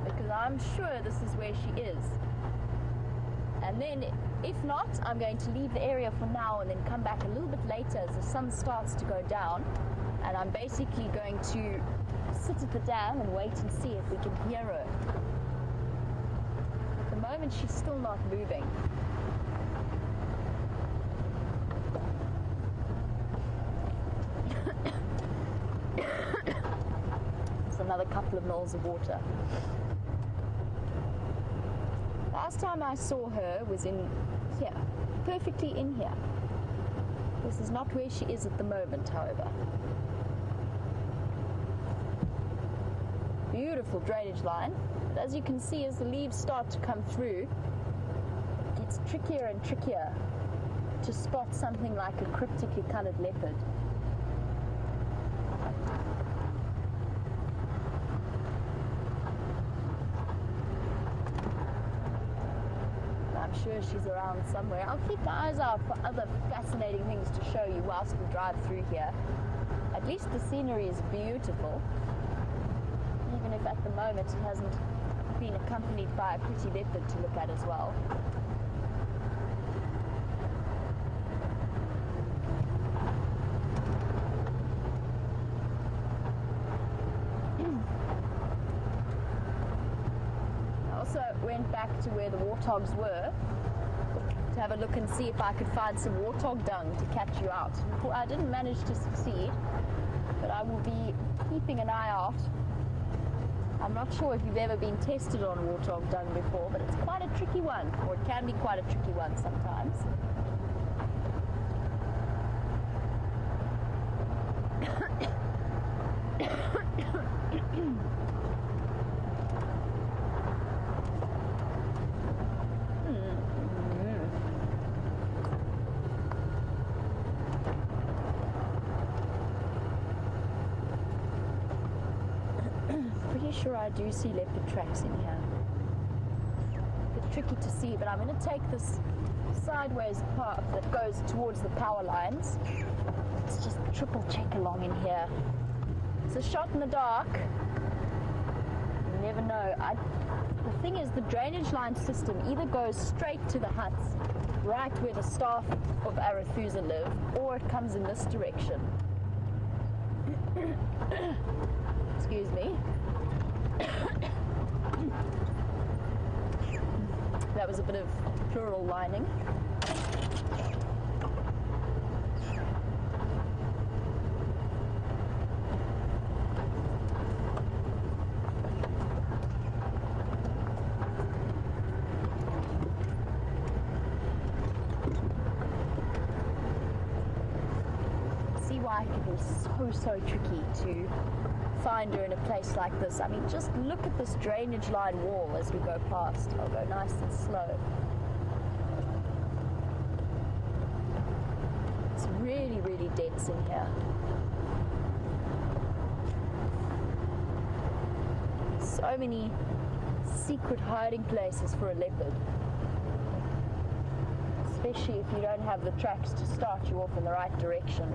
S1: because I'm sure this is where she is. And then, if not, I'm going to leave the area for now and then come back a little bit later as the sun starts to go down. And I'm basically going to sit at the dam and wait and see if we can hear her. At the moment, she's still not moving. There's another couple of mils of water. Last time I saw her was in here, perfectly in here. This is not where she is at the moment, however. Beautiful drainage line, but as you can see, as the leaves start to come through, it gets trickier and trickier to spot something like a cryptically coloured leopard. I'm sure she's around somewhere. I'll keep my eyes out for other fascinating things to show you whilst we drive through here. At least the scenery is beautiful, even if at the moment it hasn't been accompanied by a pretty leopard to look at as well. Went back to where the warthogs were to have a look and see if I could find some warthog dung to catch you out. I didn't manage to succeed, but I will be keeping an eye out. I'm not sure if you've ever been tested on warthog dung before, but it's quite a tricky one, or it can be quite a tricky one sometimes. Sure, I do see leopard tracks in here. A bit tricky to see, but I'm going to take this sideways path that goes towards the power lines. Let's just triple check along in here. It's a shot in the dark. You never know. The thing is, the drainage line system either goes straight to the huts, right where the staff of Arathusa live, or it comes in this direction. Excuse me. That was a bit of plural lining. See why it can be so tricky to find her in a place like this. I mean, just look at this drainage line wall as we go past. I'll go nice and slow. It's really, really dense in here. So many secret hiding places for a leopard. Especially if you don't have the tracks to start you off in the right direction.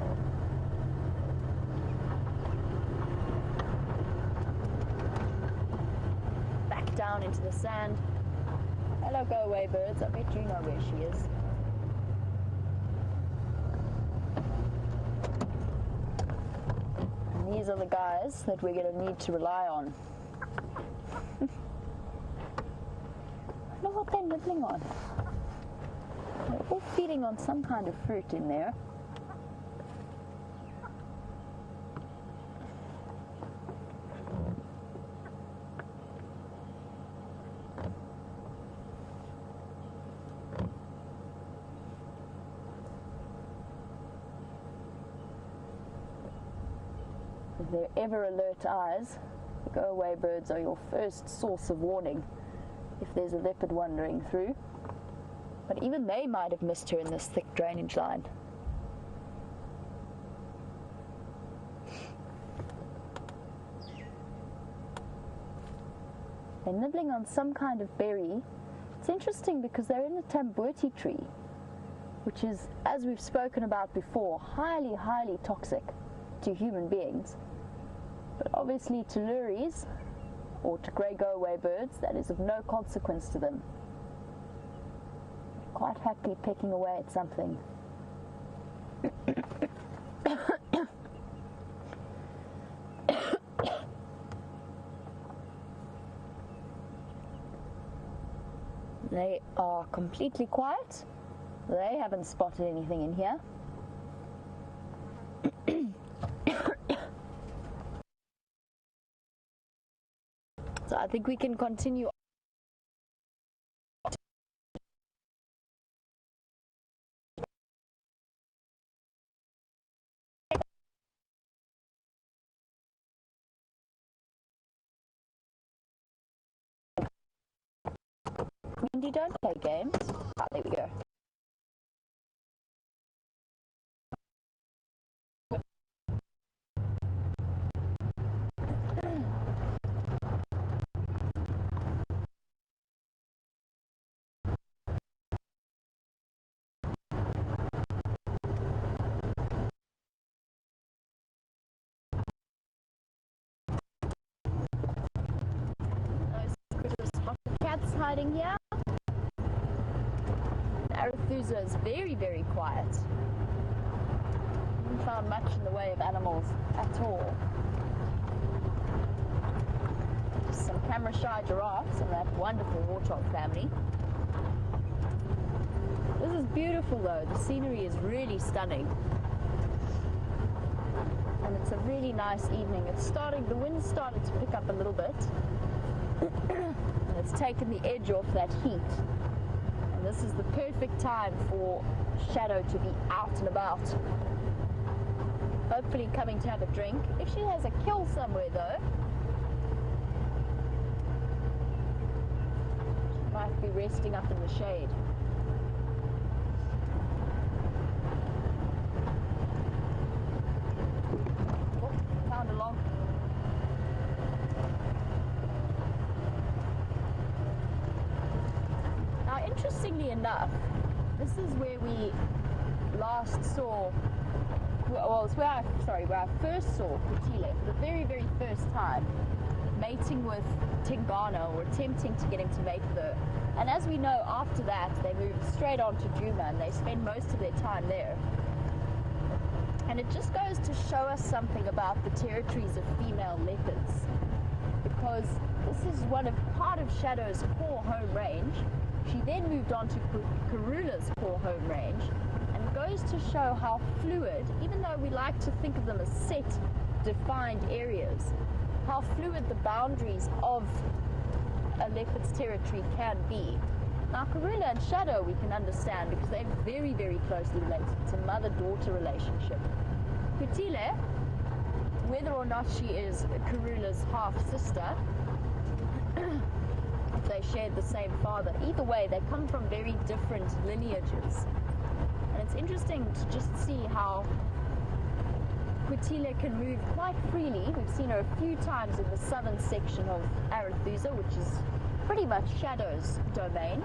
S1: Down into the sand. Hello, go away birds. I bet you know where she is. And these are the guys that we're going to need to rely on. I don't know what they're nibbling on. They're all feeding on some kind of fruit in there. If they're ever alert eyes, go-away birds are your first source of warning if there's a leopard wandering through. But even they might have missed her in this thick drainage line. They're nibbling on some kind of berry. It's interesting because they're in a tambuti tree, which is, as we've spoken about before, highly, highly toxic to human beings. But obviously to lories, or to grey go-away birds, that is of no consequence to them. Quite happily pecking away at something. They are completely quiet. They haven't spotted anything in here. So I think we can continue. Mindy, don't play games. Ah, there we go. Cats hiding here. Arethusa is very, very quiet. Haven't found much in the way of animals at all. Just some camera-shy giraffes and that wonderful warthog family. This is beautiful though. The scenery is really stunning. And it's a really nice evening. The wind started to pick up a little bit. And it's taken the edge off that heat. And this is the perfect time for Shadow to be out and about. Hopefully coming to have a drink. If she has a kill somewhere though, she might be resting up in the shade. Oh, found a log. Interestingly enough, this is where we last saw, well, it's where I first saw Kutile for the very, very first time, mating with Tingana, or attempting to get him to mate with her. And as we know, after that, they moved straight on to Djuma, and they spend most of their time there. And it just goes to show us something about the territories of female leopards, because this is part of Shadow's core home range. She then moved on to Karula's core home range, and it goes to show how fluid, even though we like to think of them as set, defined areas, how fluid the boundaries of a leopard's territory can be. Now Karula and Shadow we can understand because they're very, very closely related. It's a mother-daughter relationship. Kutile, whether or not she is Karula's half-sister, they shared the same father. Either way, they come from very different lineages. And it's interesting to just see how Kutile can move quite freely. We've seen her a few times in the southern section of Arethusa, which is pretty much Shadow's domain,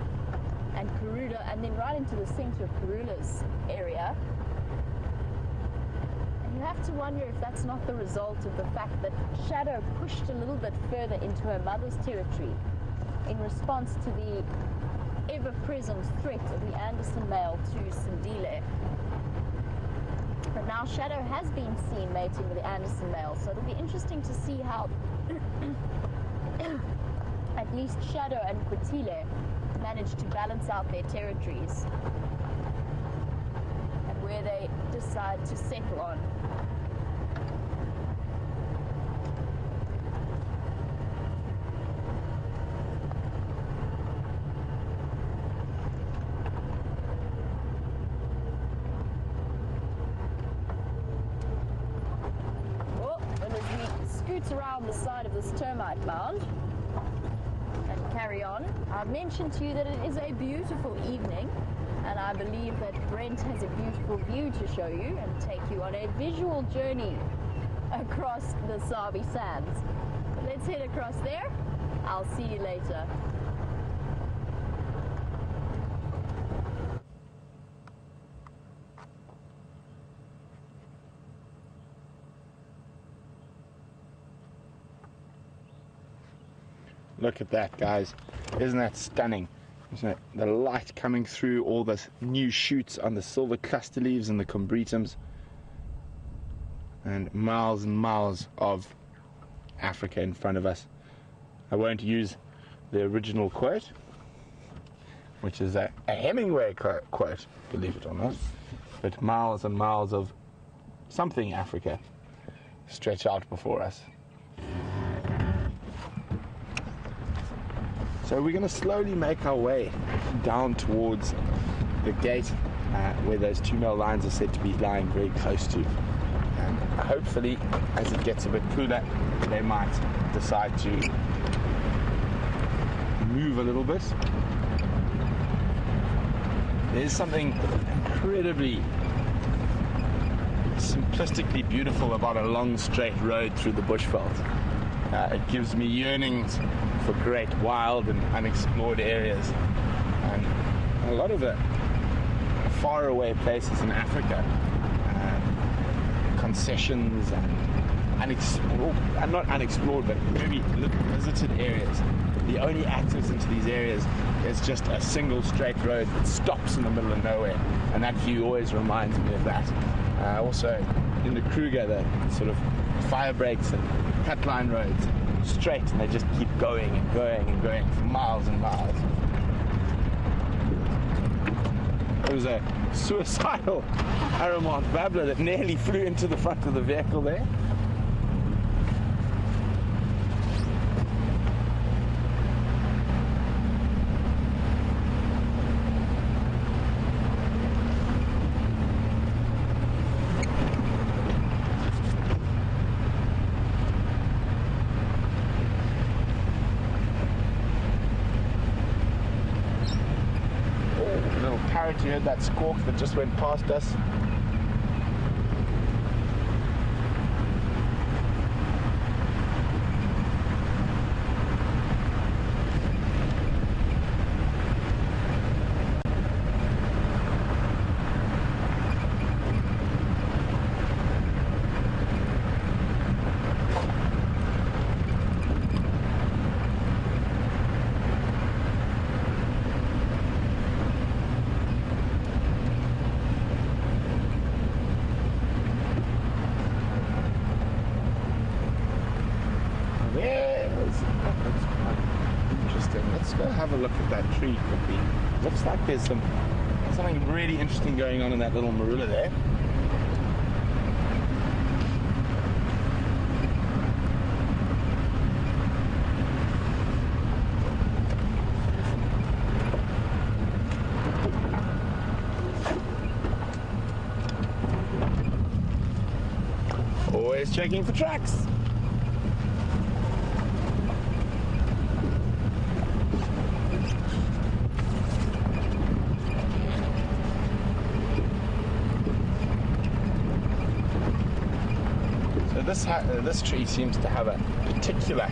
S1: and Karula, and then right into the center of Karula's area. And you have to wonder if that's not the result of the fact that Shadow pushed a little bit further into her mother's territory in response to the ever-present threat of the Anderson male to Sindile. But now Shadow has been seen mating with the Anderson male, so it'll be interesting to see how at least Shadow and Quatile manage to balance out their territories and where they decide to settle on. Around the side of this termite mound and carry on. I've mentioned to you that it is a beautiful evening, and I believe that Brent has a beautiful view to show you and take you on a visual journey across the Sabi Sands. But let's head across there. I'll see you later.
S3: Look at that, guys. Isn't that stunning? Isn't it? The light coming through all the new shoots on the silver cluster leaves and the combretums. And miles of Africa in front of us. I won't use the original quote, which is a Hemingway quote, believe it or not. But miles and miles of something Africa stretch out before us. So we're going to slowly make our way down towards the gate where those two male lions are said to be lying very close to. And hopefully, as it gets a bit cooler, they might decide to move a little bit. There's something incredibly simplistically beautiful about a long straight road through the bushveld. It gives me yearnings for great wild and unexplored areas, and a lot of the faraway places in Africa, concessions and unexplored, and not unexplored, but very little visited areas. The only access into these areas is just a single straight road that stops in the middle of nowhere, and that view always reminds me of that. Also in the Kruger, the sort of fire breaks and cut line roads straight, and they just keep going and going and going for miles and miles. There was a suicidal Aramont babbler that nearly flew into the front of the vehicle there. You heard that squawk that just went past us. Have a look at that tree quickly. Looks like there's something really interesting going on in that little marula there. Always checking for tracks. This tree seems to have a particular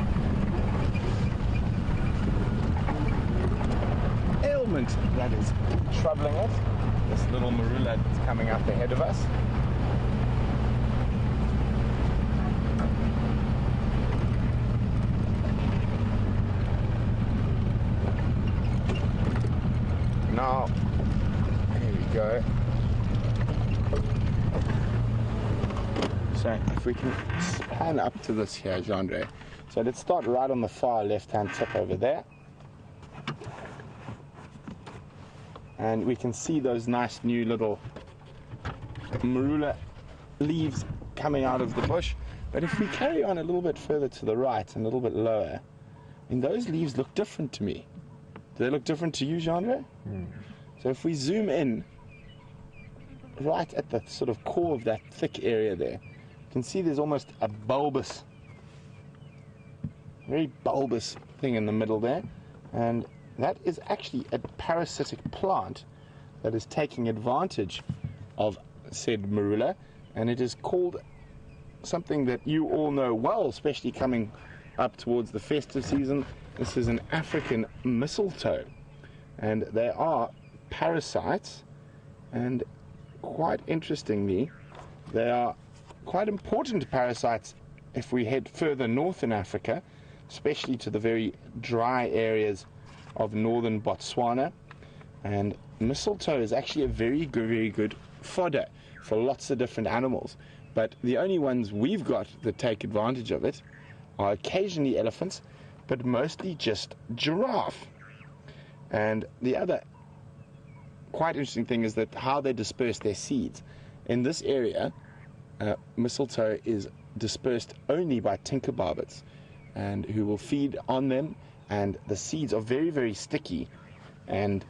S3: ailment that is troubling it. This little marula that's coming up ahead of us. Now, here we go. we can pan up to this here, Jean-Ray. So let's start right on the far left-hand tip over there. And we can see those nice new little marula leaves coming out of the bush. But if we carry on a little bit further to the right and a little bit lower, I mean, those leaves look different to me. Do they look different to you, Jean-Ray? So if we zoom in right at the sort of core of that thick area there, you can see there's almost a bulbous, very bulbous thing in the middle there, and that is actually a parasitic plant that is taking advantage of said marula, and it is called something that you all know well, especially coming up towards the festive season. This is an African mistletoe, and they are parasites, and quite interestingly, they are quite important parasites if we head further north in Africa, especially to the very dry areas of northern Botswana. And mistletoe is actually a very good fodder for lots of different animals, but the only ones we've got that take advantage of it are occasionally elephants, but mostly just giraffe. And the other quite interesting thing is that how they disperse their seeds. In this area, mistletoe is dispersed only by tinkerbarbets, and who will feed on them, and the seeds are very sticky and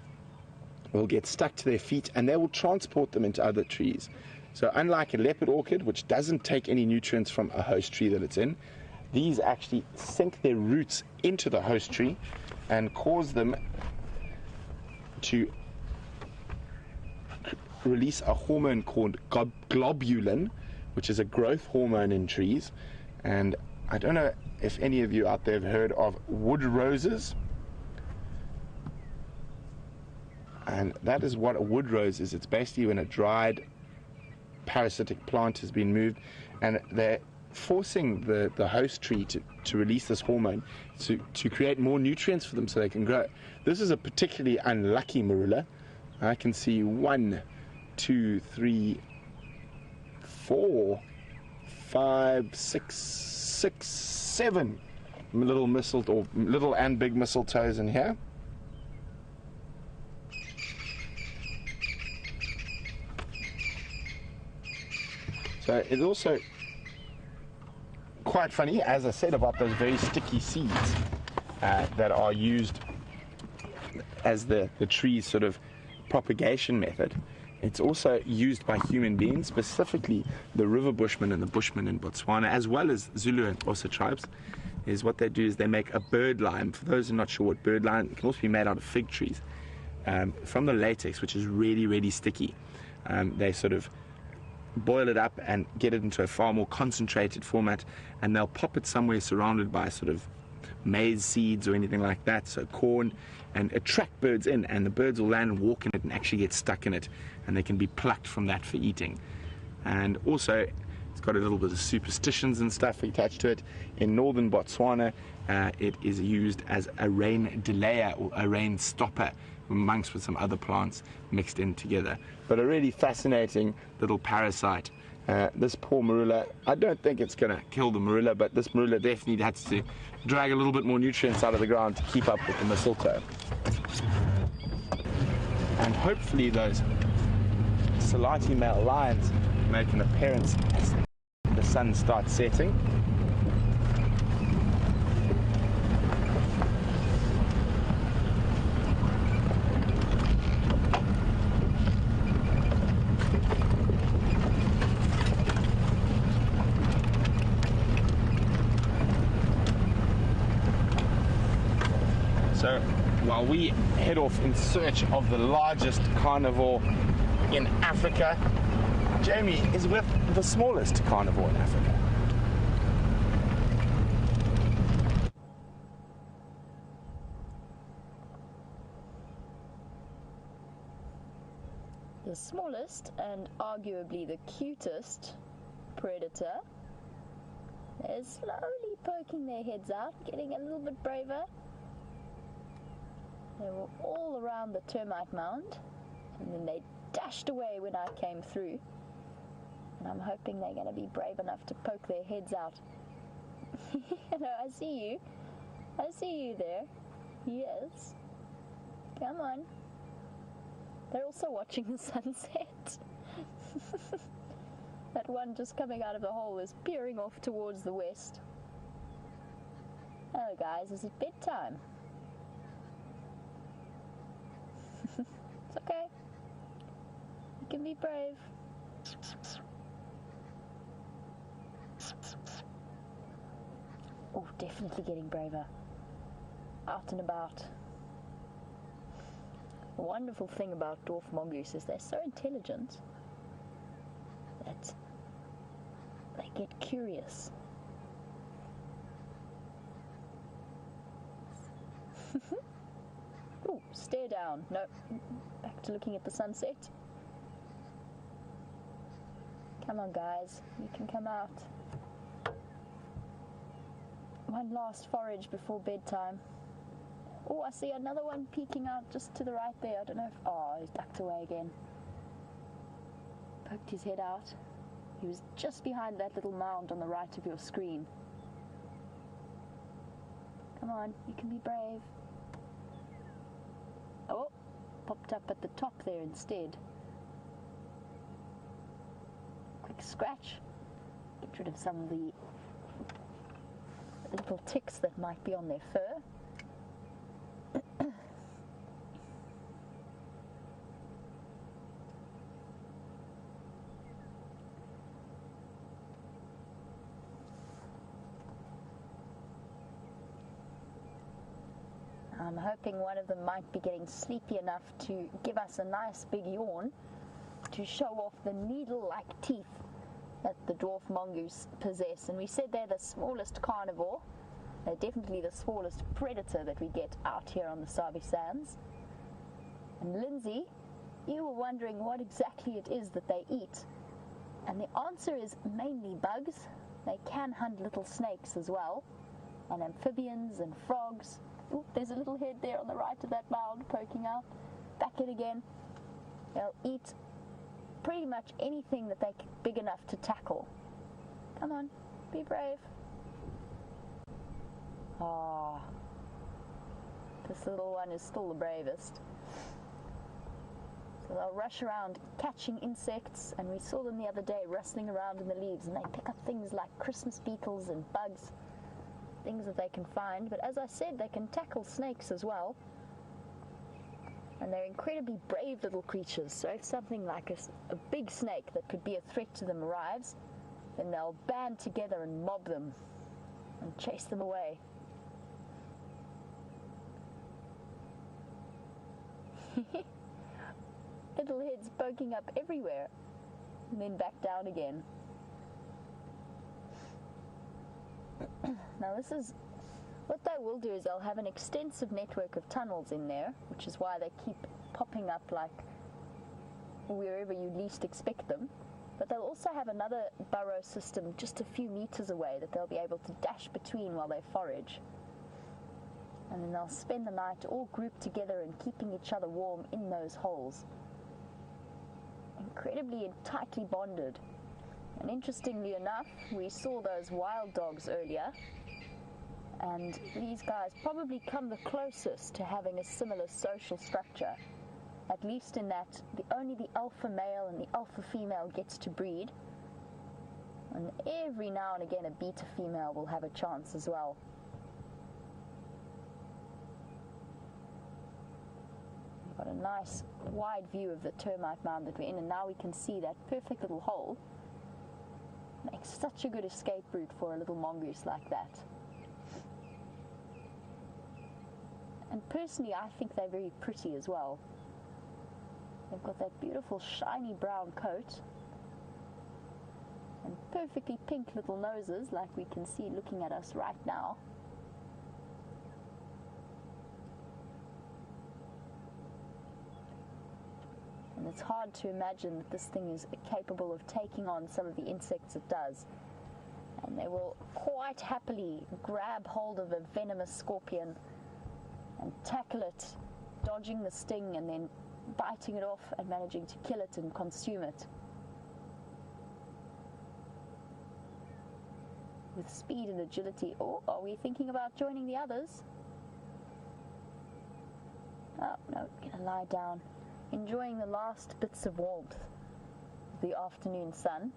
S3: will get stuck to their feet, and they will transport them into other trees. So unlike a leopard orchid, which doesn't take any nutrients from a host tree that it's in, these actually sink their roots into the host tree and cause them to release a hormone called globulin, which is a growth hormone in trees. And I don't know if any of you out there have heard of wood roses. And that is what a wood rose is. It's basically when a dried parasitic plant has been moved, and they're forcing the host tree to release this hormone to create more nutrients for them so they can grow. This is a particularly unlucky marula. I can see 1, 2, 3, 4, 5, 6, 7 little little and big mistletoes in here. So it's also quite funny, as I said, about those very sticky seeds that are used as the tree's sort of propagation method. It's also used by human beings, specifically the river bushmen and the bushmen in Botswana, as well as Zulu and Xhosa tribes. Is what they do is they make a bird lime. For those who are not sure what bird lime, it can also be made out of fig trees. From the latex, which is really sticky, they sort of boil it up and get it into a far more concentrated format, and they'll pop it somewhere surrounded by sort of maize seeds or anything like that, so corn, and attract birds in, and the birds will land and walk in it and actually get stuck in it, and they can be plucked from that for eating. And also it's got a little bit of superstitions and stuff attached to it. In northern Botswana, it is used as a rain delayer or a rain stopper, amongst with some other plants mixed in together. But a really fascinating little parasite. This poor marula, I don't think it's going to kill the marula, but this marula definitely has to drag a little bit more nutrients out of the ground to keep up with the mistletoe. And hopefully those Salati male lions make an appearance as the sun starts setting. So while we head off in search of the largest carnivore in Africa, Jamie is with the smallest carnivore in Africa.
S1: The smallest and arguably the cutest predator is slowly poking their heads out, getting a little bit braver. They were all around the termite mound, and then they dashed away when I came through. And I'm hoping they're going to be brave enough to poke their heads out. Hello, I see you. I see you there. Yes. Come on. They're also watching the sunset. That one just coming out of the hole is peering off towards the west. Hello guys, is it bedtime? It's okay. You can be brave. Oh, definitely getting braver. Out and about. The wonderful thing about dwarf mongoose is they're so intelligent that they get curious. Ooh, stare down. No, back to looking at the sunset. Come on guys, you can come out. One last forage before bedtime. Oh, I see another one peeking out just to the right there. I don't know if... Oh, he's ducked away again. Poked his head out. He was just behind that little mound on the right of your screen. Come on, you can be brave. Oh, popped up at the top there instead. Quick scratch. Get rid of some of the little ticks that might be on their fur. I'm hoping one of them might be getting sleepy enough to give us a nice big yawn to show off the needle-like teeth that the dwarf mongoose possess. And we said they're the smallest carnivore. They're definitely the smallest predator that we get out here on the Sabi Sands. And Lindsay, you were wondering what exactly it is that they eat. And the answer is mainly bugs. They can hunt little snakes as well, and amphibians and frogs. Ooh, there's a little head there on the right of that mound poking out. Back in again. They'll eat pretty much anything that they're big enough to tackle. Come on, be brave. Ah, this little one is still the bravest. So they'll rush around catching insects, and we saw them the other day rustling around in the leaves, and they pick up things like Christmas beetles and bugs, things that they can find. But as I said, they can tackle snakes as well. And they're incredibly brave little creatures. So if something like a big snake that could be a threat to them arrives, then they'll band together and mob them and chase them away. Little heads poking up everywhere and then back down again. Now this is what they will do, is they'll have an extensive network of tunnels in there, which is why they keep popping up like wherever you least expect them. But they'll also have another burrow system just a few meters away that they'll be able to dash between while they forage. And then they'll spend the night all grouped together and keeping each other warm in those holes. Incredibly tightly bonded. And interestingly enough, we saw those wild dogs earlier, and these guys probably come the closest to having a similar social structure, at least in that only the alpha male and the alpha female gets to breed, and every now and again a beta female will have a chance as well. We've got a nice wide view of the termite mound that we're in, and now we can see that perfect little hole. Makes such a good escape route for a little mongoose like that. And personally, I think they're very pretty as well. They've got that beautiful shiny brown coat and perfectly pink little noses, like we can see looking at us right now. And it's hard to imagine that this thing is capable of taking on some of the insects it does. And they will quite happily grab hold of a venomous scorpion and tackle it, dodging the sting and then biting it off and managing to kill it and consume it. with speed and agility. Or are we thinking about joining the others? Oh, no, gonna lie down. Enjoying the last bits of warmth of the afternoon sun.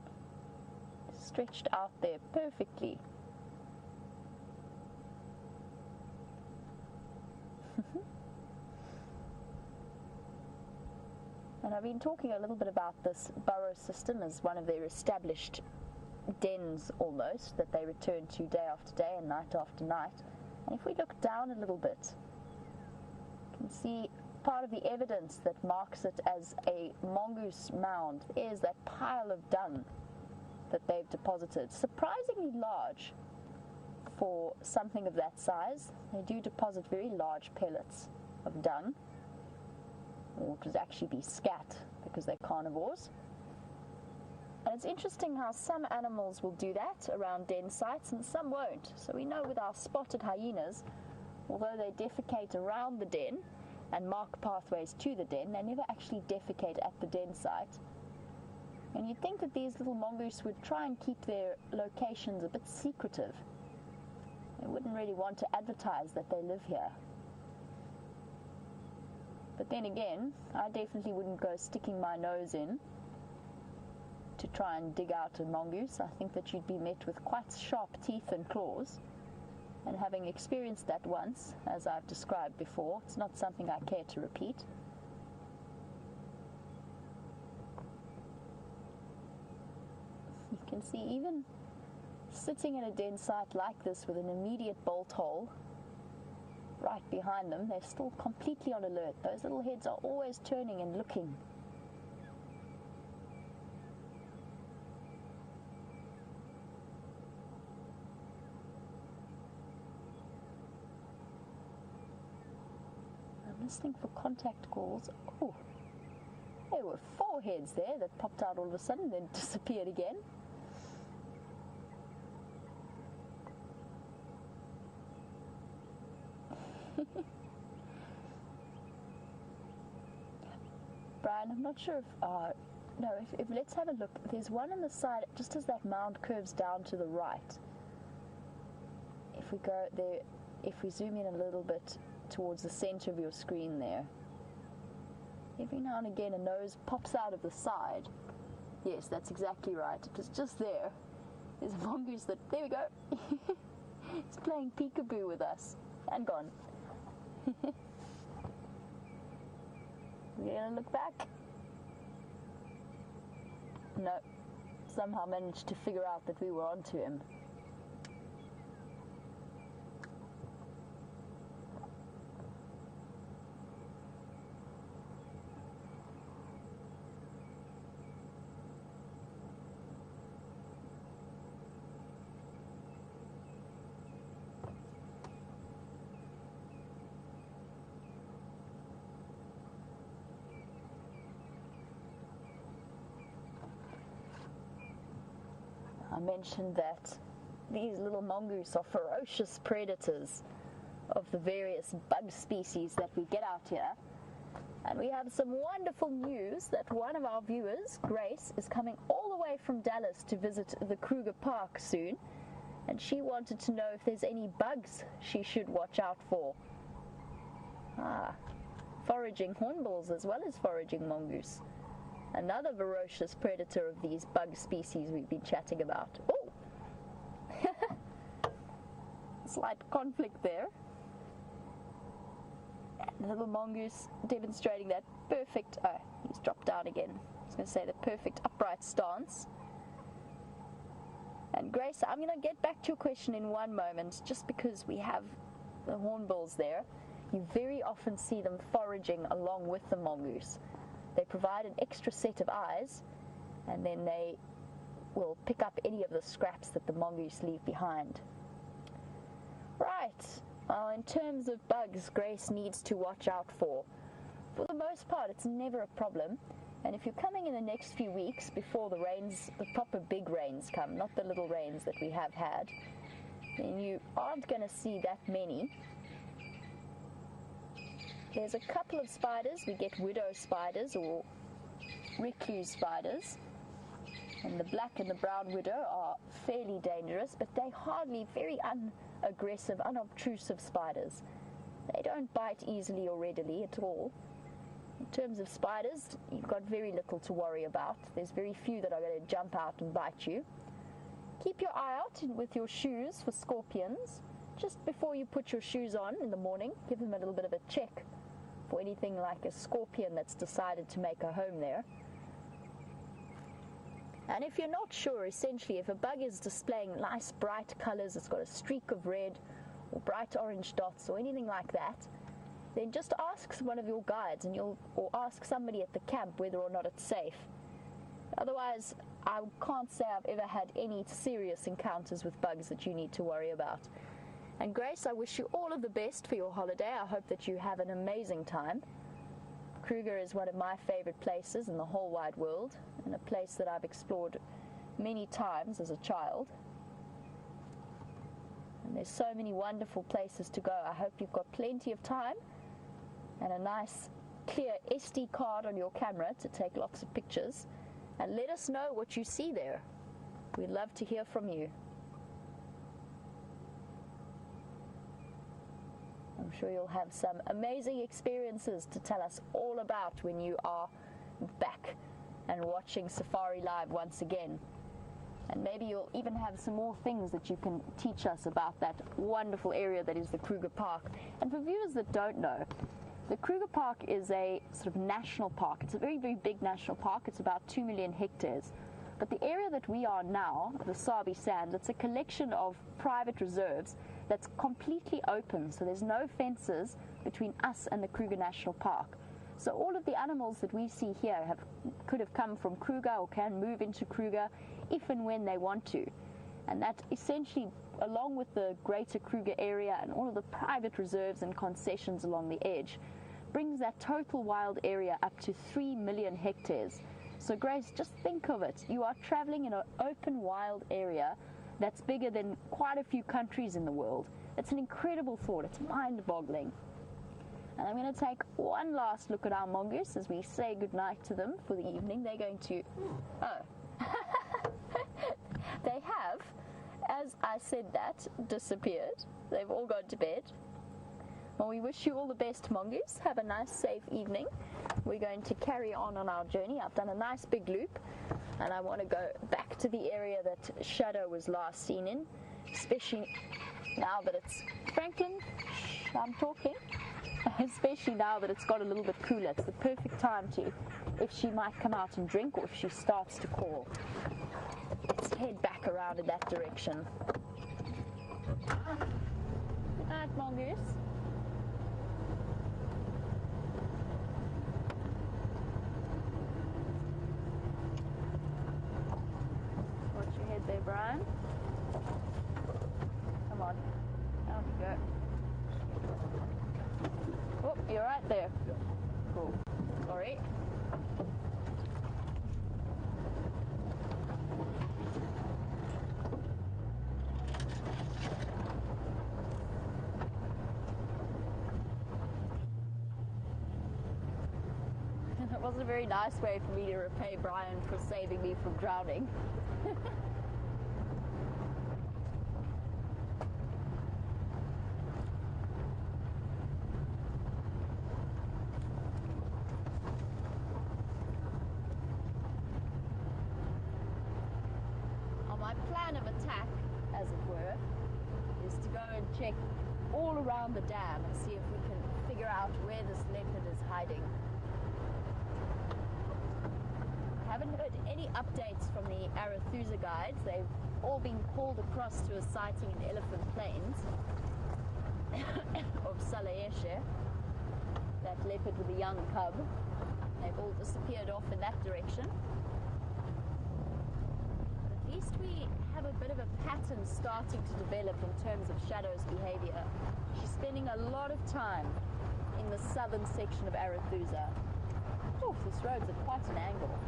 S1: Stretched out there perfectly. And I've been talking a little bit about this burrow system as one of their established dens almost, that they return to day after day and night after night. And if we look down a little bit, you can see part of the evidence that marks it as a mongoose mound is that pile of dung that they've deposited. Surprisingly large for something of that size. They do deposit very large pellets of dung, or it would actually be scat because they're carnivores. And it's interesting how some animals will do that around den sites and some won't. So we know with our spotted hyenas, although they defecate around the den and mark pathways to the den, they never actually defecate at the den site. And you'd think that these little mongoose would try and keep their locations a bit secretive. They wouldn't really want to advertise that they live here. But then again, I definitely wouldn't go sticking my nose in to try and dig out a mongoose. I think that you'd be met with quite sharp teeth and claws. And having experienced that once, as I've described before, it's not something I care to repeat. You can see even sitting in a den site like this with an immediate bolt hole right behind them, they're still completely on alert. Those little heads are always turning and looking. I'm listening for contact calls. Oh, there were 4 heads there that popped out all of a sudden, then disappeared again. Brian, I'm not sure if, no, if let's have a look. There's one on the side, just as that mound curves down to the right. If we go there, if we zoom in a little bit towards the center of your screen there, every now and again a nose pops out of the side. Yes, that's exactly right. It was just there. There's a mongoose that, there we go. It's playing peekaboo with us. And gone. We're gonna look back. No, somehow managed to figure out that we were onto him. I mentioned that these little mongoose are ferocious predators of the various bug species that we get out here. And we have some wonderful news that one of our viewers, Grace, is coming all the way from Dallas to visit the Kruger Park soon. And she wanted to know if there's any bugs she should watch out for. Foraging hornbills as well as foraging mongoose. Another ferocious predator of these bug species we've been chatting about. Oh! Slight conflict there. And the little mongoose demonstrating that perfect, he's dropped down again. I was going to say the perfect upright stance. And Grace, I'm going to get back to your question in one moment, just because we have the hornbills there. You very often see them foraging along with the mongoose. They provide an extra set of eyes, and then they will pick up any of the scraps that the mongoose leave behind. Right, well, in terms of bugs Grace needs to watch out for the most part, it's never a problem. And if you're coming in the next few weeks before the rains, the proper big rains come, not the little rains that we have had, then you aren't going to see that many. There's a couple of spiders. We get widow spiders or recluse spiders. And the black and the brown widow are fairly dangerous, but they're hardly very unaggressive, unobtrusive spiders. They don't bite easily or readily at all. In terms of spiders, you've got very little to worry about. There's very few that are going to jump out and bite you. Keep your eye out with your shoes for scorpions. Just before you put your shoes on in the morning, give them a little bit of a check for anything like a scorpion that's decided to make a home there. And if you're not sure, essentially, if a bug is displaying nice bright colors, it's got a streak of red or bright orange dots or anything like that, then just ask one of your guides or ask somebody at the camp whether or not it's safe. Otherwise, I can't say I've ever had any serious encounters with bugs that you need to worry about. And Grace, I wish you all of the best for your holiday. I hope that you have an amazing time. Kruger is one of my favorite places in the whole wide world, and a place that I've explored many times as a child. And there's so many wonderful places to go. I hope you've got plenty of time and a nice clear SD card on your camera to take lots of pictures. And let us know what you see there. We'd love to hear from you. I'm sure you'll have some amazing experiences to tell us all about when you are back and watching Safari Live once again. And maybe you'll even have some more things that you can teach us about that wonderful area that is the Kruger Park. And for viewers that don't know, the Kruger Park is a sort of national park. It's a very, very big national park. It's about 2 million hectares. But the area that we are now, the Sabi Sands, it's a collection of private reserves that's completely open. So there's no fences between us and the Kruger National Park. So all of the animals that we see here could have come from Kruger or can move into Kruger if and when they want to. And that essentially, along with the greater Kruger area and all of the private reserves and concessions along the edge, brings that total wild area up to 3 million hectares. So Grace, just think of it. You are traveling in an open wild area that's bigger than quite a few countries in the world. It's an incredible thought. It's mind-boggling. And I'm going to take one last look at our mongoose as we say goodnight to them for the evening. They're going to... Oh. They have, as I said that, disappeared. They've all gone to bed. Well, we wish you all the best, mongoose. Have a nice, safe evening. We're going to carry on our journey. I've done a nice big loop, and I want to go back to the area that Shadow was last seen in, especially now that it's... Franklin, I'm talking. Especially now that it's got a little bit cooler. It's the perfect time to, if she might come out and drink or if she starts to call. Let's head back around in that direction. Good night, mongoose. Watch your head there, Brian. Come on. Down you go. Oh, you're right there.
S4: Yeah.
S1: Cool. Sorry. That wasn't a very nice way for me to repay Brian for saving me from drowning. My plan of attack, as it were, is to go and check all around the dam and see if we can figure out where this leopard is hiding. I haven't heard any updates from the Arathusa guides. They've all been called across to a sighting in Elephant Plains of Salaeshe, that leopard with a young cub. They've all disappeared off in that direction. At least we have a bit of a pattern starting to develop in terms of Shadow's behavior. She's spending a lot of time in the southern section of Arathusa. Oh, this road's at quite an angle.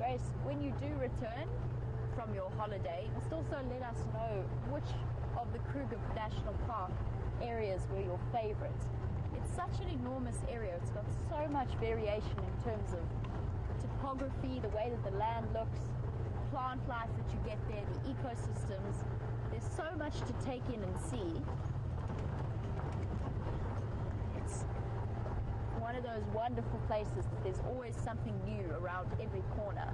S1: Grace, when you do return from your holiday, you must also let us know which of the Kruger National Park areas were your favorites. It's such an enormous area. It's got so much variation in terms of topography, the way that the land looks, plant life that you get there, the ecosystems. There's so much to take in and see. It's one of those wonderful places that there's always something new around every corner.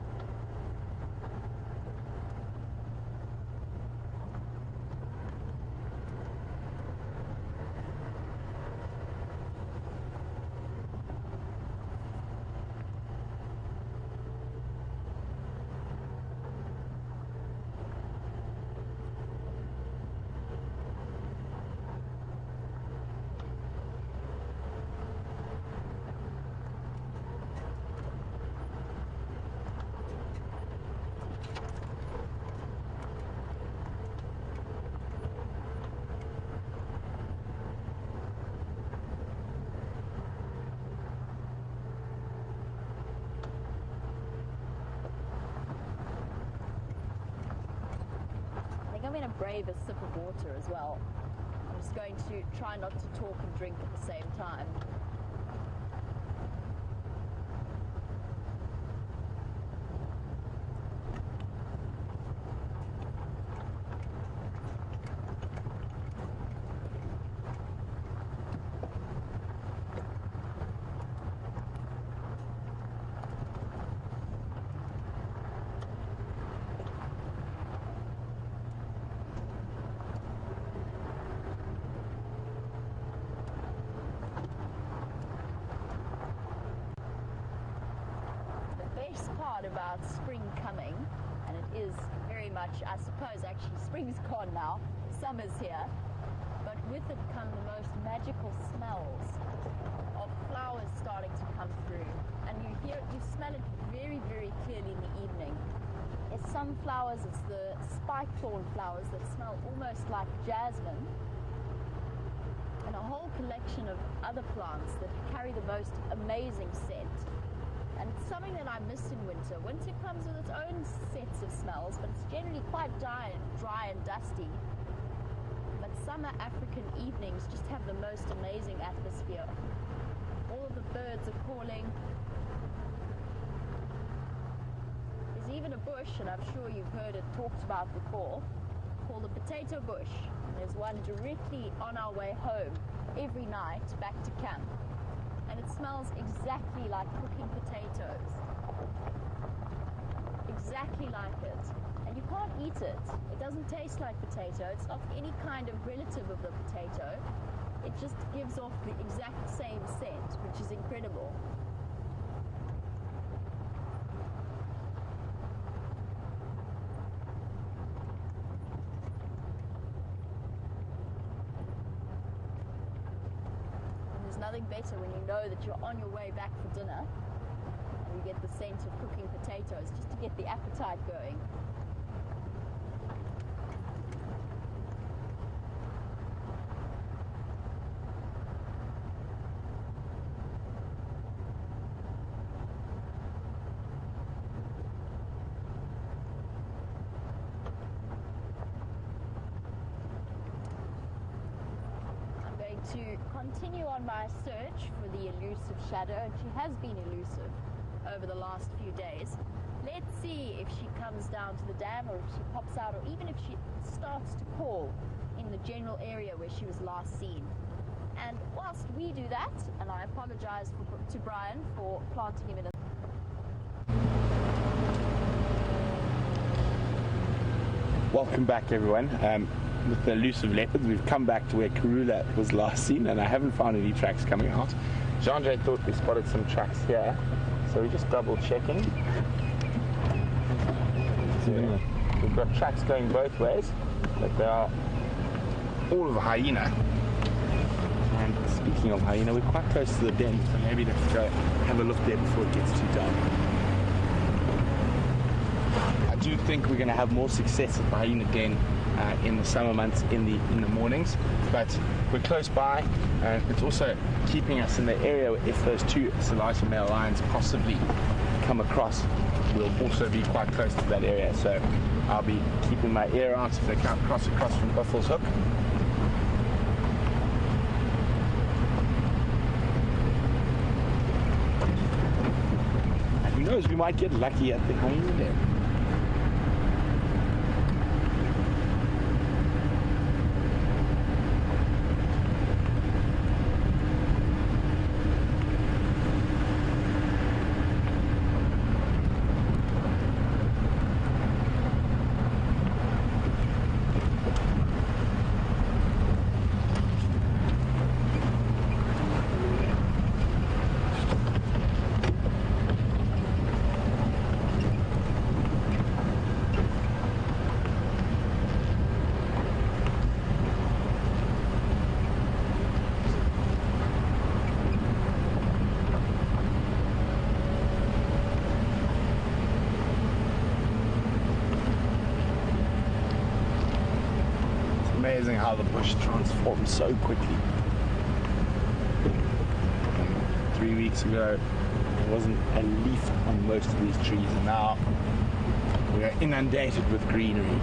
S1: I'm going to brave a sip of water as well. I'm just going to try not to talk and drink at the same time. About spring coming, and it is very much, I suppose actually spring's gone now, summer's here, but with it come the most magical smells of flowers starting to come through, and you smell it very, very clearly in the evening. There's some flowers, it's the spike thorn flowers that smell almost like jasmine, and a whole collection of other plants that carry the most amazing scent. And it's something that I miss in winter. Winter comes with its own sets of smells, but it's generally quite dry and dusty. But summer African evenings just have the most amazing atmosphere. All of the birds are calling. There's even a bush, and I'm sure you've heard it talked about before, called the potato bush. And there's one directly on our way home every night back to camp. And it smells exactly like cooking potatoes. Exactly like it. And you can't eat it. It doesn't taste like potato. It's not any kind of relative of the potato. It just gives off the exact same scent, which is incredible. Nothing better when you know that you're on your way back for dinner and you get the scent of cooking potatoes just to get the appetite going. To continue on my search for the elusive shadow, and she has been elusive over the last few days. Let's see if she comes down to the dam, or if she pops out, or even if she starts to call in the general area where she was last seen. And whilst we do that, and I apologize to Brian for planting him in a
S3: Welcome back, everyone. With the elusive leopards, we've come back to where Karula was last seen, and I haven't found any tracks coming out. Jean-Jay thought we spotted some tracks here, so we're just double checking. So we've got tracks going both ways, but they are all of a hyena. And speaking of hyena, we're quite close to the den, so maybe let's go have a look there before it gets too dark. I do think we're going to have more success at the hyena den in the summer months in the mornings, but we're close by, and it's also keeping us in the area. If those two Salati male lions possibly come across, we'll also be quite close to that area, so I'll be keeping my ear out if they can't cross across from Buffalo's Hook. And who knows, we might get lucky at the hyena den. Amazing how the bush transforms so quickly. 3 weeks ago there wasn't a leaf on most of these trees, and now we are inundated with greenery.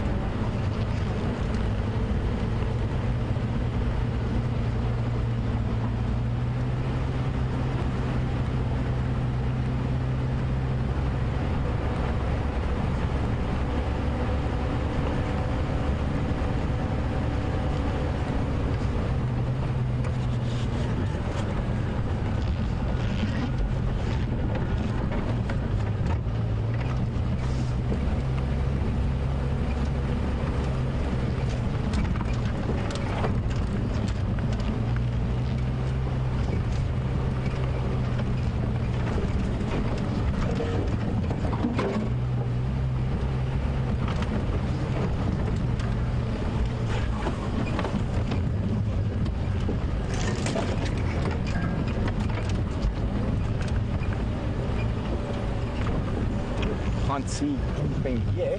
S3: Can't see anything yet.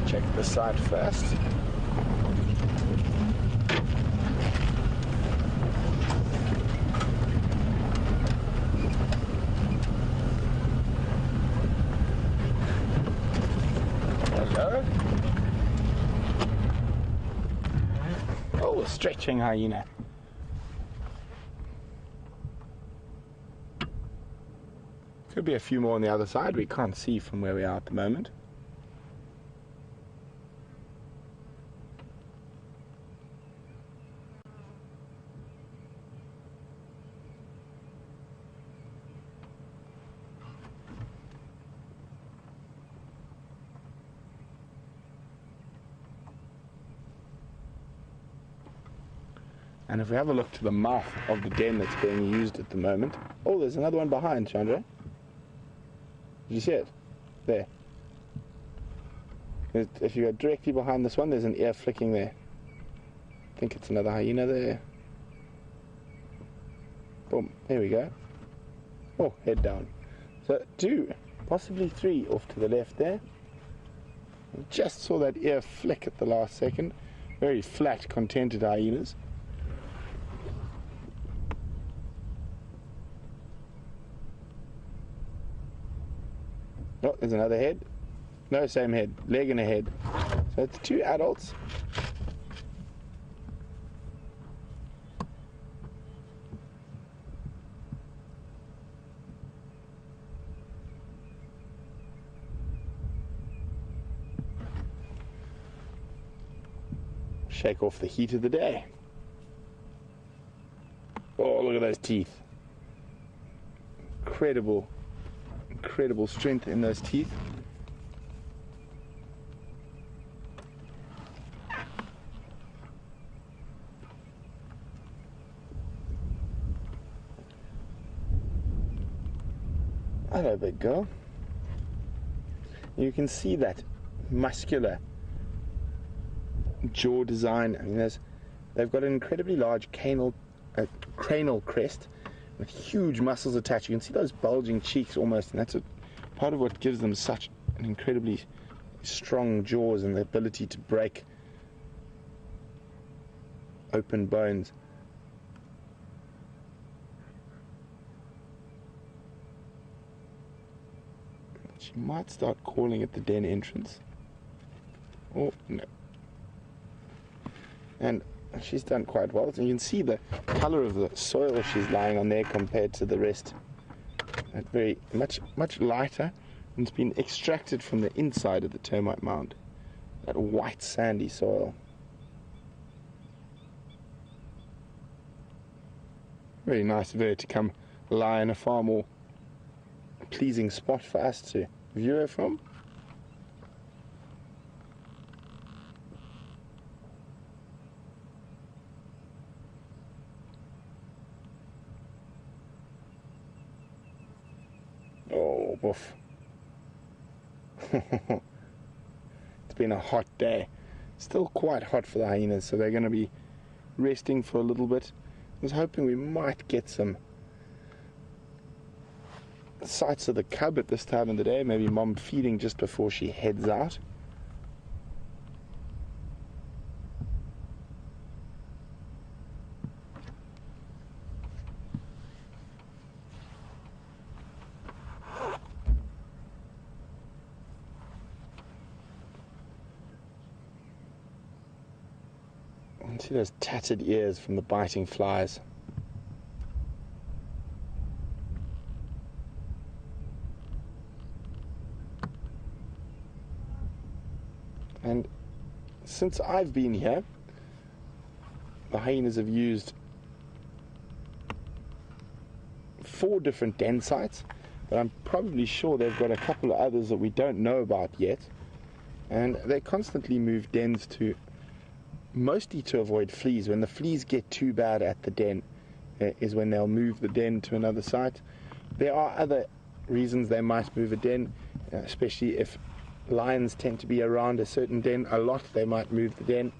S3: Check the side first. Hello. Oh, a stretching hyena. Could be a few more on the other side. We can't see from where we are at the moment. And if we have a look to the mouth of the den that's being used at the moment. Oh, there's another one behind, Chandra. Did you see it? There. If you go directly behind this one, there's an ear flicking there. I think it's another hyena there. Boom, there we go. Oh, head down. So 2, possibly 3 off to the left there. I just saw that ear flick at the last second. Very flat, contented hyenas. Oh, there's another head. No, same head. Leg and a head. So it's 2 adults. Shake off the heat of the day. Oh, look at those teeth. Incredible strength in those teeth. Hello, big girl. You can see that muscular jaw design. I mean, they've got an incredibly large cranial crest, with huge muscles attached. You can see those bulging cheeks almost, and that's part of what gives them such an incredibly strong jaws and the ability to break open bones. She might start calling at the den entrance. Oh, no. And she's done quite well. So you can see the color of the soil she's lying on there compared to the rest. Very much lighter, and it's been extracted from the inside of the termite mound. That white sandy soil. Very nice of her to come lie in a far more pleasing spot for us to view her from. Oh, woof. It's been a hot day. Still quite hot for the hyenas, so they're going to be resting for a little bit. I was hoping we might get some sights of the cub at this time of the day, maybe mom feeding just before she heads out. You see those tattered ears from the biting flies. And since I've been here, the hyenas have used 4 different den sites, but I'm probably sure they've got a couple of others that we don't know about yet. And they constantly move dens to mostly to avoid fleas. When the fleas get too bad at the den is when they'll move the den to another site. There are other reasons they might move a den, especially if lions tend to be around a certain den a lot. They might move the den,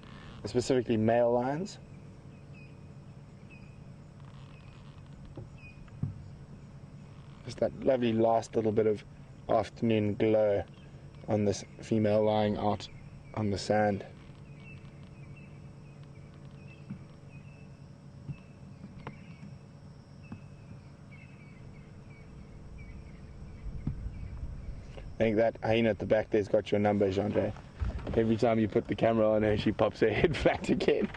S3: specifically male lions. Just that lovely last little bit of afternoon glow on this female lying out on the sand. I think that hyena at the back there's got your number, Jean-Jay. Every time you put the camera on her, she pops her head flat again.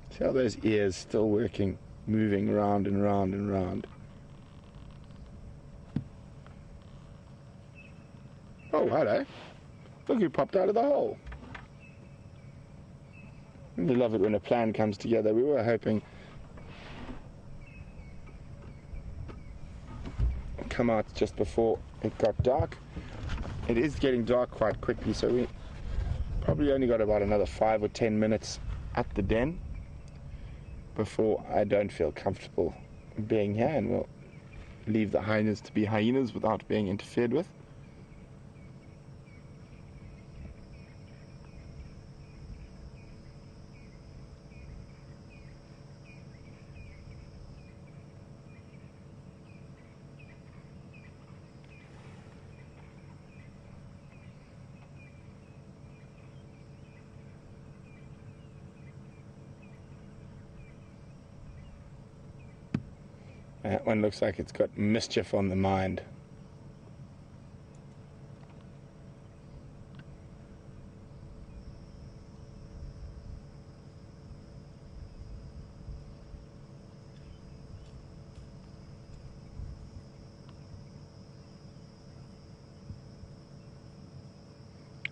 S3: See how those ears still working, moving round and round and round. Oh, hello. Look who popped out of the hole. We love it when a plan comes together. We were hoping come out just before it got dark. It is getting dark quite quickly, so we probably only got about another 5 or 10 minutes at the den before I don't feel comfortable being here, and we'll leave the hyenas to be hyenas without being interfered with. That one looks like it's got mischief on the mind.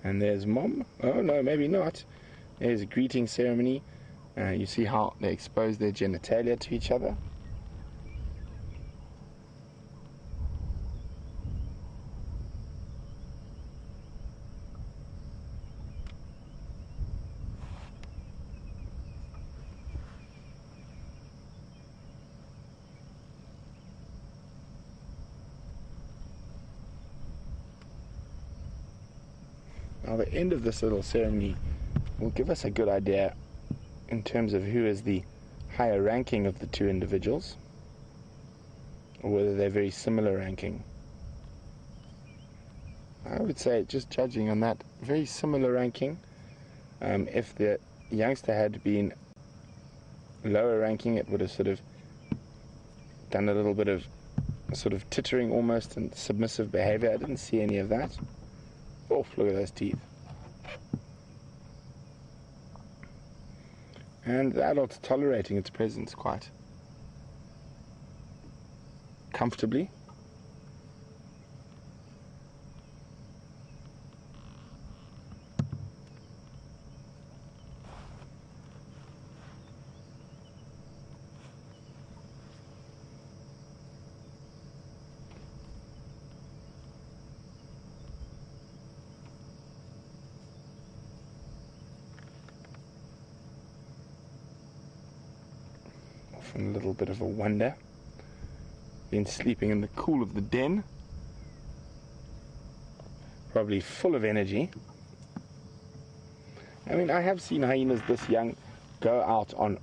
S3: And there's Mom. Oh no, maybe not. There's a greeting ceremony. You see how they expose their genitalia to each other. Now the end of this little ceremony will give us a good idea in terms of who is the higher ranking of the two individuals, or whether they're very similar ranking. I would say, just judging on that, very similar ranking. If the youngster had been lower ranking, it would have sort of done a little bit of sort of tittering almost and submissive behavior. I didn't see any of that. Oh, look at those teeth. And the adult's tolerating its presence quite comfortably. Often a little bit of a wonder. Been sleeping in the cool of the den. Probably full of energy. I mean, I have seen hyenas this young go out on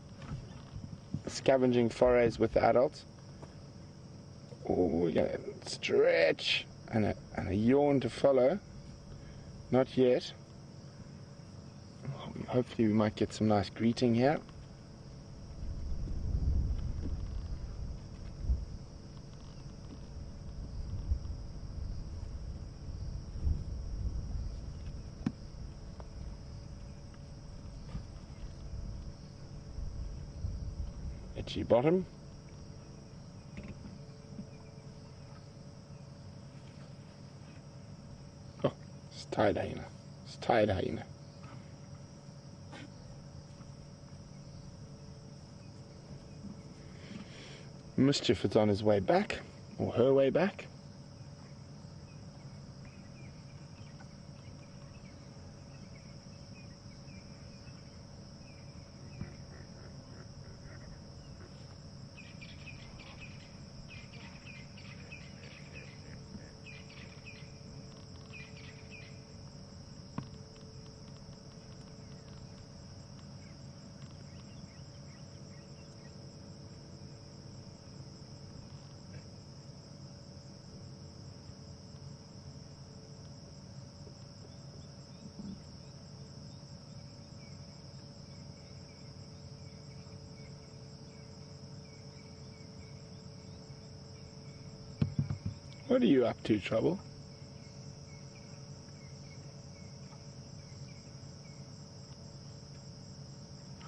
S3: scavenging forays with the adults. Oh, we're gonna stretch and a yawn to follow. Not yet. Hopefully we might get some nice greeting here. Itchy bottom. Oh, it's tired hyena. It's tired hyena. Mischief is on his way back, or her way back. What are you up to, Trouble?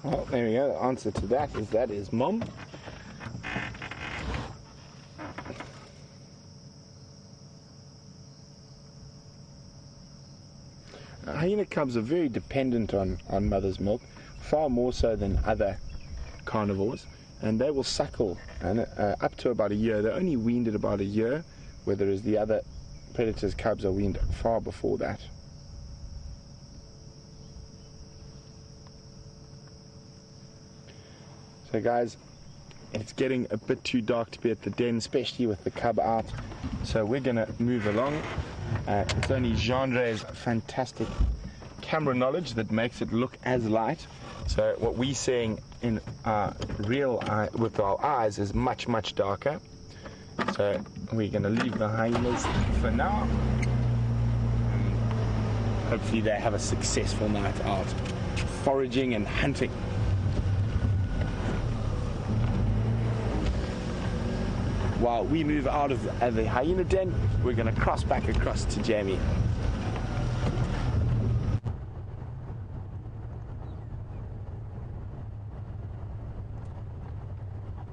S3: Well, there we go. The answer to that is Mom. Hyena cubs are very dependent on mother's milk, far more so than other carnivores, and they will suckle and up to about a year. They're only weaned at about a year, whereas the other predators' cubs are weaned far before that. So guys, it's getting a bit too dark to be at the den, especially with the cub out, so we're going to move along. It's only Genre's fantastic camera knowledge that makes it look as light. So what we're seeing in our real eye, with our eyes, is much, much darker. So we're going to leave the hyenas for now. And hopefully they have a successful night out foraging and hunting. While we move out of the hyena den, we're going to cross back across to Jamie.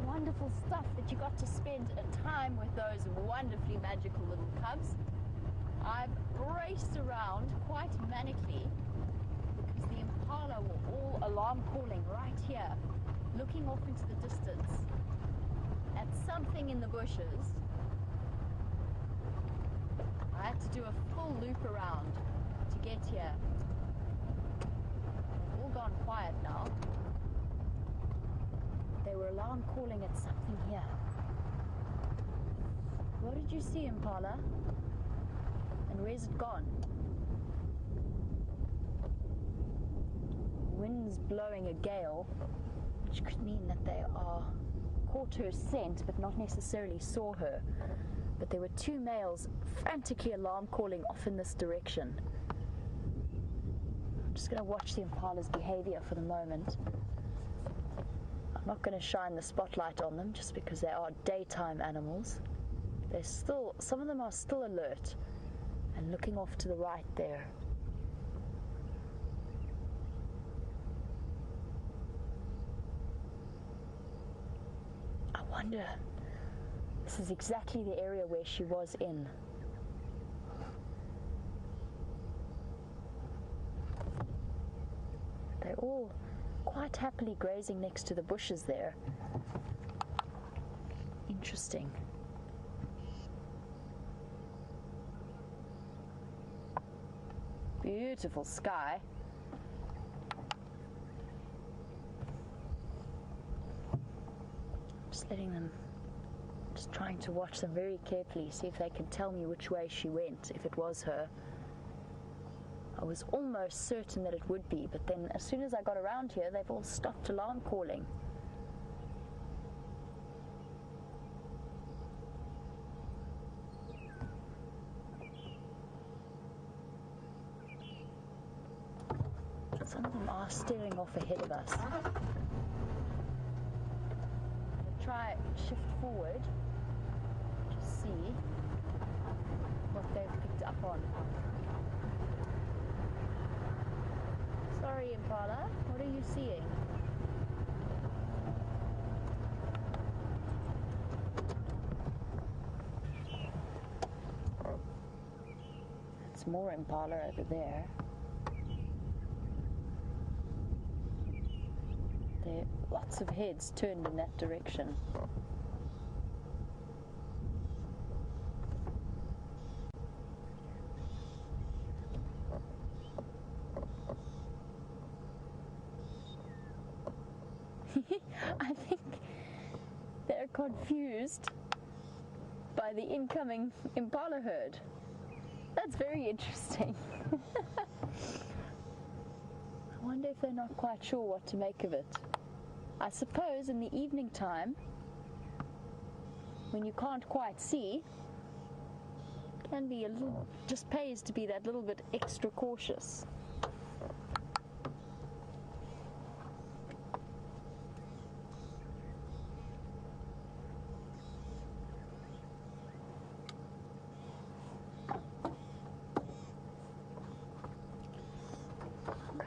S1: Wonderful stuff that you got to spend a time with those wonderfully magical little cubs. I've raced around quite manically because the impala were all alarm calling right here, looking off into the distance at something in the bushes. I had to do a full loop around to get here. They've all gone quiet now. They were alarm calling at something here. What did you see, impala? And where's it gone? When wind's blowing a gale, which could mean that they are caught her scent but not necessarily saw her. But there were two males frantically alarm calling off in this direction. I'm just going to watch the impala's behavior for the moment. I'm not going to shine the spotlight on them just because they are daytime animals. They're still, some of them are still alert and looking off to the right there. I wonder, this is exactly the area where she was in. They're all quite happily grazing next to the bushes there. Interesting. Beautiful sky. Just letting them, just trying to watch them very carefully, see if they can tell me which way she went, if it was her. I was almost certain that it would be, but then as soon as I got around here, they've all stopped alarm calling. Some of them are staring off ahead of us. I'm going to try shift forward to see what they've picked up on. Sorry, Impala, what are you seeing? It's more Impala over there. There are lots of heads turned in that direction. I think they're confused by the incoming impala herd. That's very interesting. I wonder if they're not quite sure what to make of it. I suppose in the evening time, when you can't quite see, it can be a little, just pays to be that little bit extra cautious.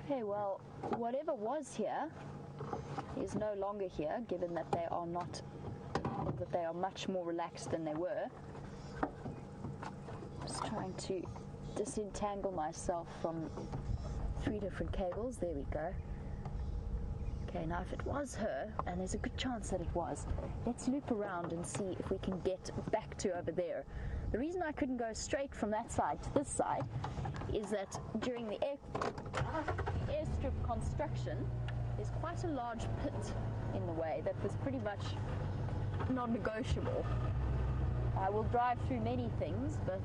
S1: Okay, well, whatever was here is no longer here, given that they are not, that they are much more relaxed than they were. Just trying to disentangle myself from 3 different cables. There we go. Okay, now if it was her, and there's a good chance that it was, let's loop around and see if we can get back to over there. The reason I couldn't go straight from that side to this side is that during the airstrip construction, there's quite a large pit in the way that was pretty much non-negotiable. I will drive through many things, but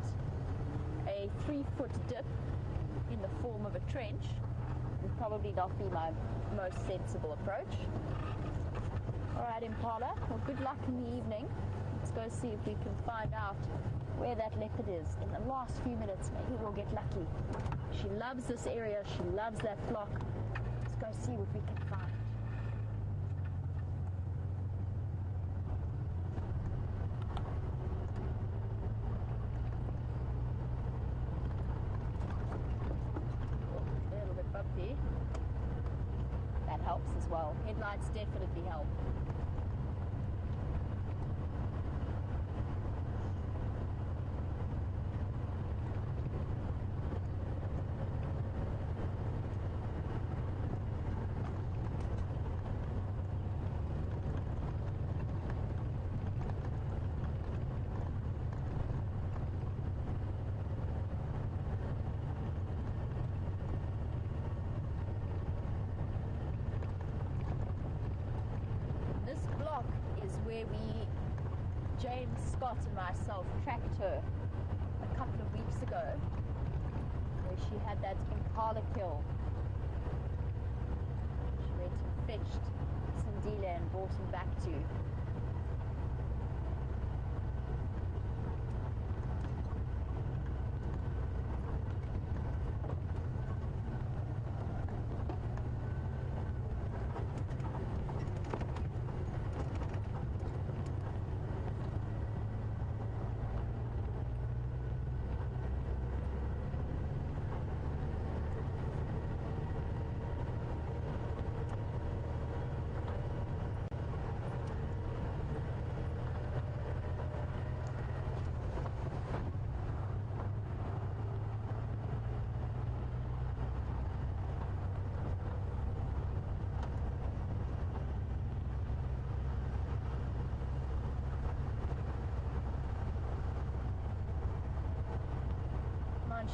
S1: a 3-foot dip in the form of a trench would probably not be my most sensible approach. Alright, Impala, well, good luck in the evening. Let's go see if we can find out where that leopard is. In the last few minutes, maybe we'll get lucky. She loves this area, she loves that flock. Let's go see what we can find. Oh, a little bit bumpy. That helps as well. Headlights definitely help. Scott and myself tracked her a couple of weeks ago, where she had that impala kill. fetched Sandile and brought him back to.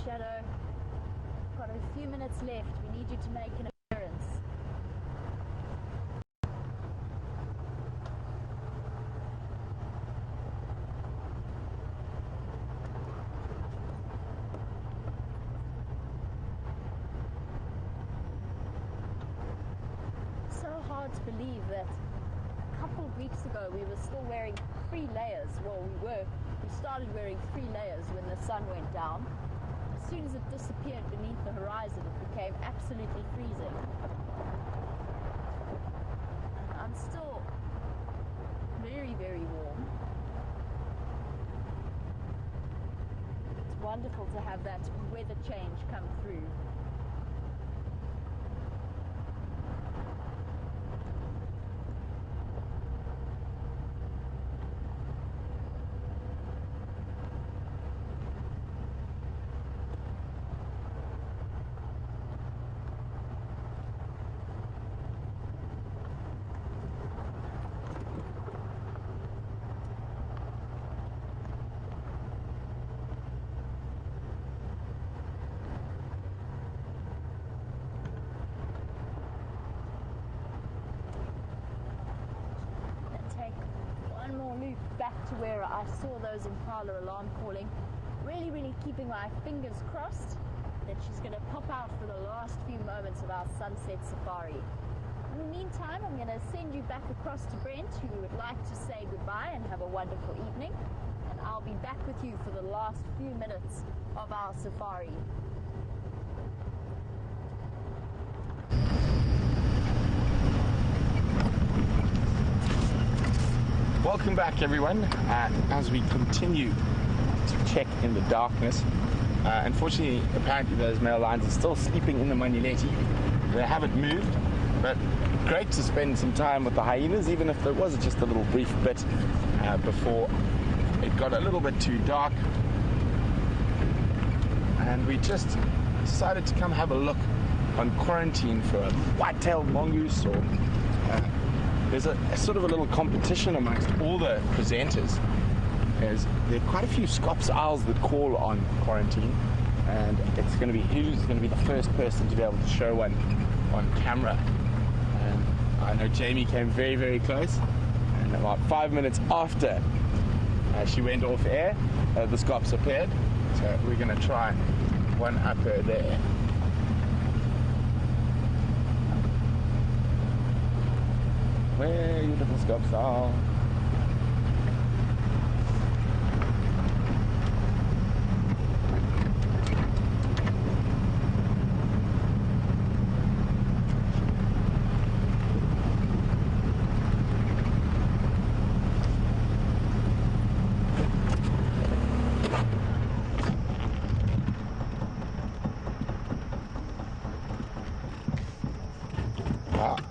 S1: Shadow, got a few minutes left. We need you to make an appearance. So hard to believe that a couple of weeks ago we were still wearing 3 layers. Well, we started wearing 3 layers when the sun went down. As soon as it disappeared beneath the horizon, it became absolutely freezing. And I'm still very, very warm. It's wonderful to have that weather change come through. Back to where I saw those impala alarm calling, really keeping my fingers crossed that she's going to pop out for the last few moments of our sunset safari. In the meantime, I'm going to send you back across to Brent, who would like to say goodbye and have a wonderful evening, and I'll be back with you for the last few minutes of our safari.
S3: Welcome back, everyone, as we continue to check in the darkness. Unfortunately, apparently those male lions are still sleeping in the Manuleti. They haven't moved, but great to spend some time with the hyenas, even if there was just a little brief bit before it got a little bit too dark. And we just decided to come have a look on quarantine for a white-tailed mongoose, or there's a sort of a little competition amongst all the presenters. There are quite a few Scops owls that call on quarantine, and it's going to be who's going to be the first person to be able to show one on camera. And I know Jamie came very close, and about 5 minutes after she went off air, the Scops appeared. So we're going to try one up her there. Where you little Scops are?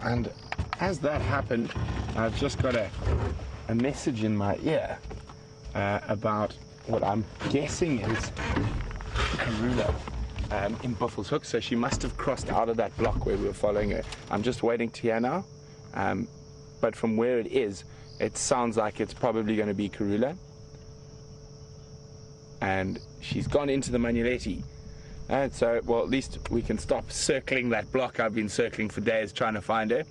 S3: And as that happened, I've just got a message in my ear about what I'm guessing is Karula in Buffelshoek. So she must have crossed out of that block where we were following her. I'm just waiting to hear now. But from where it is, it sounds like it's probably going to be Karula. And she's gone into the Manuleti. And so, well, at least we can stop circling that block. I've been circling for days trying to find her.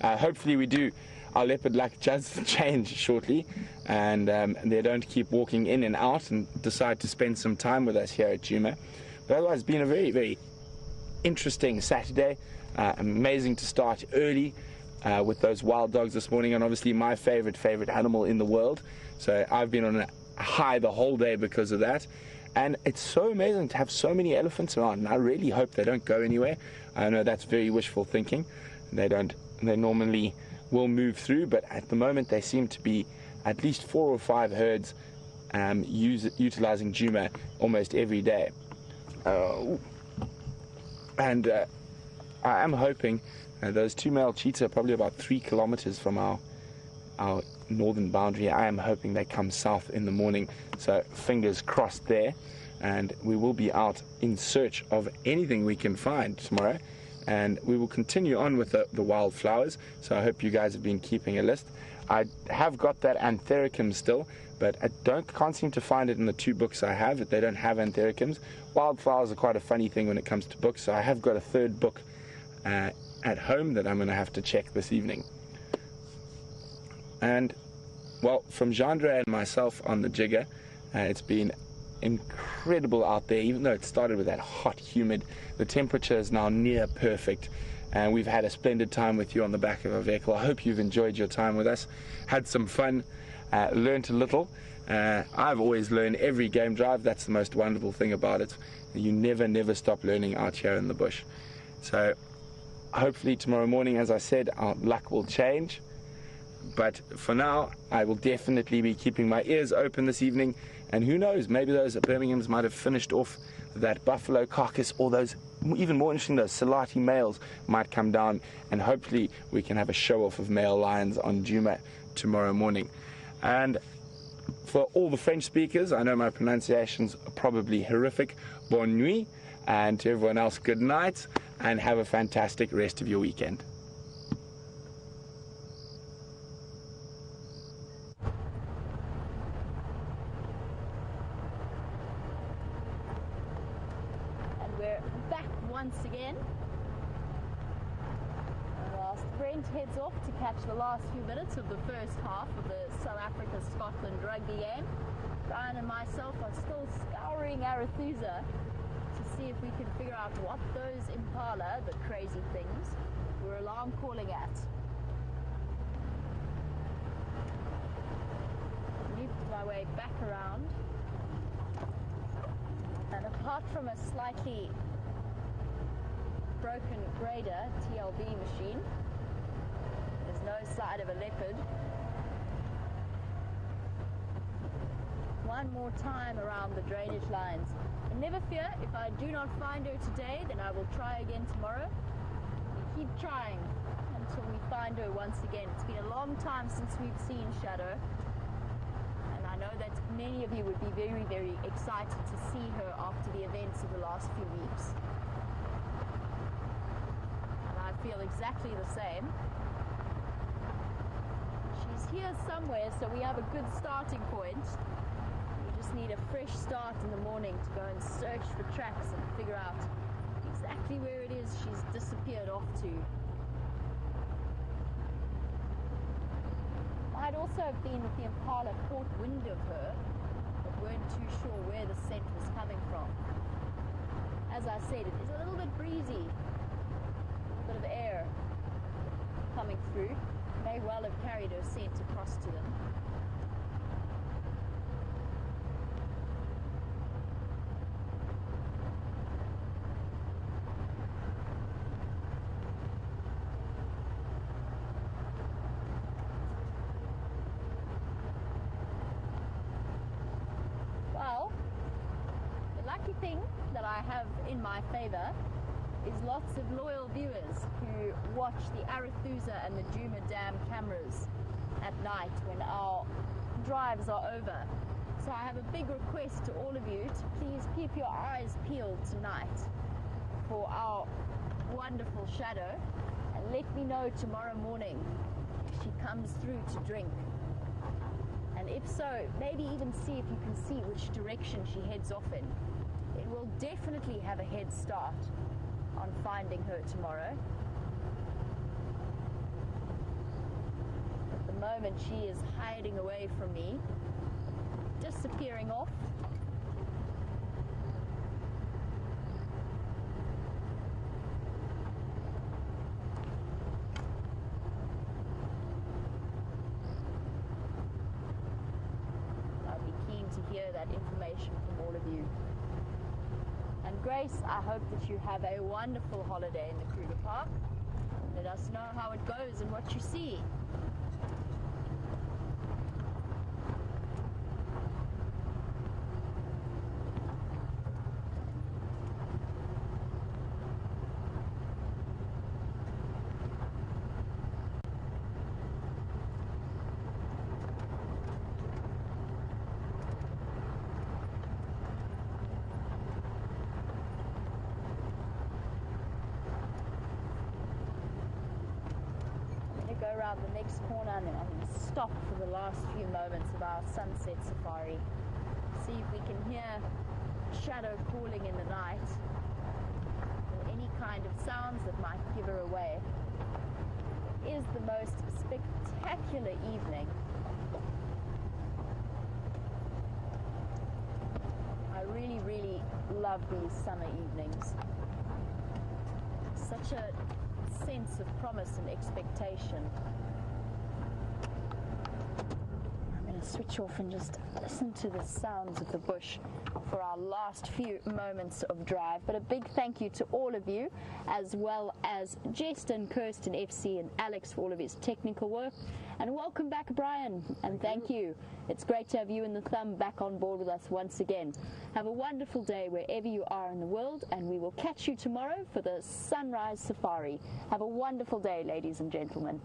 S3: Hopefully we do. Our leopard luck does change shortly, and they don't keep walking in and out and decide to spend some time with us here at Djuma. But otherwise, it's been a very interesting Saturday. Amazing to start early. with those wild dogs this morning, and obviously my favorite animal in the world. So I've been on a high the whole day because of that. And it's so amazing to have so many elephants around, and I really hope they don't go anywhere. I know that's very wishful thinking. They normally will move through, but at the moment they seem to be at least 4 or 5 herds utilizing Djuma almost every day. And I am hoping those 2 male cheetahs are probably about 3 kilometers from our northern boundary. I am hoping they come south in the morning, so fingers crossed there. And we will be out in search of anything we can find tomorrow, and we will continue on with the wildflowers. So I hope you guys have been keeping a list. I have got that anthericum still, but I can't seem to find it in the 2 books I have. They don't have anthericums. Wildflowers are quite a funny thing when it comes to books, so I have got a 3rd book at home that I'm going to have to check this evening. And well, from Jandre and myself on the jigger, it's been incredible out there. Even though it started with that hot, humid, the temperature is now near perfect, and we've had a splendid time with you on the back of our vehicle. I hope you've enjoyed your time with us, had some fun, learned a little. I've always learned every game drive. That's the most wonderful thing about it. You never stop learning out here in the bush. So hopefully tomorrow morning, as I said, our luck will change. But for now, I will definitely be keeping my ears open this evening. And who knows, maybe those Birminghams might have finished off that buffalo carcass, or those, even more interesting, those Salati males might come down, and hopefully we can have a show-off of male lions on Djuma tomorrow morning. And for all the French speakers, I know my pronunciations are probably horrific. Bonne nuit, and to everyone else, good night, and have a fantastic rest of your weekend.
S1: Once again, whilst Brent heads off to catch the last few minutes of the first half of the South Africa-Scotland rugby game, Brian and myself are still scouring Arethusa to see if we can figure out what those impala, the crazy things, were alarm calling at. Looped my way back around, and apart from a slightly broken grader TLB machine, there's no sign of a leopard. One more time around the drainage lines, and never fear, if I do not find her today, then I will try again tomorrow. We keep trying until we find her once again. It's been a long time since we've seen Shadow, and I know that many of you would be very excited to see her after the events of the last few weeks. Feel exactly the same. She's here somewhere, so we have a good starting point. We just need a fresh start in the morning to go and search for tracks and figure out exactly where it is she's disappeared off to. Might also have been that the impala caught wind of her, but weren't too sure where the scent was coming from. As I said, it is a little bit breezy. Of air coming through, may well have carried her scent across to them. Well, the lucky thing that I have in my favor is lots of loyal viewers who watch the Arethusa and the Djuma Dam cameras at night when our drives are over. So I have a big request to all of you to please keep your eyes peeled tonight for our wonderful Shadow, and let me know tomorrow morning if she comes through to drink. And if so, maybe even see if you can see which direction she heads off in. It will definitely have a head start on finding her tomorrow. At the moment she is hiding away from me, disappearing off. that information from all of you. And Grace, I hope that you have a wonderful holiday in the Kruger Park. Let us know how it goes and what you see. Go around the next corner and then I'm going to stop for the last few moments of our sunset safari. See if we can hear shadow calling in the night or any kind of sounds that might give her away. It is the most spectacular evening. I really, really love these summer evenings. Such a sense of promise and expectation. I'm going to switch off and just listen to the sounds of the bush for our last few moments of drive. But a big thank you to all of you, as well as Justin, Kirsten, FC, and Alex for all of his technical work. And welcome back, Brian, and thank you. It's great to have you and the thumb back on board with us once again. Have a wonderful day wherever you are in the world, and we will catch you tomorrow for the sunrise safari. Have a wonderful day, ladies and gentlemen.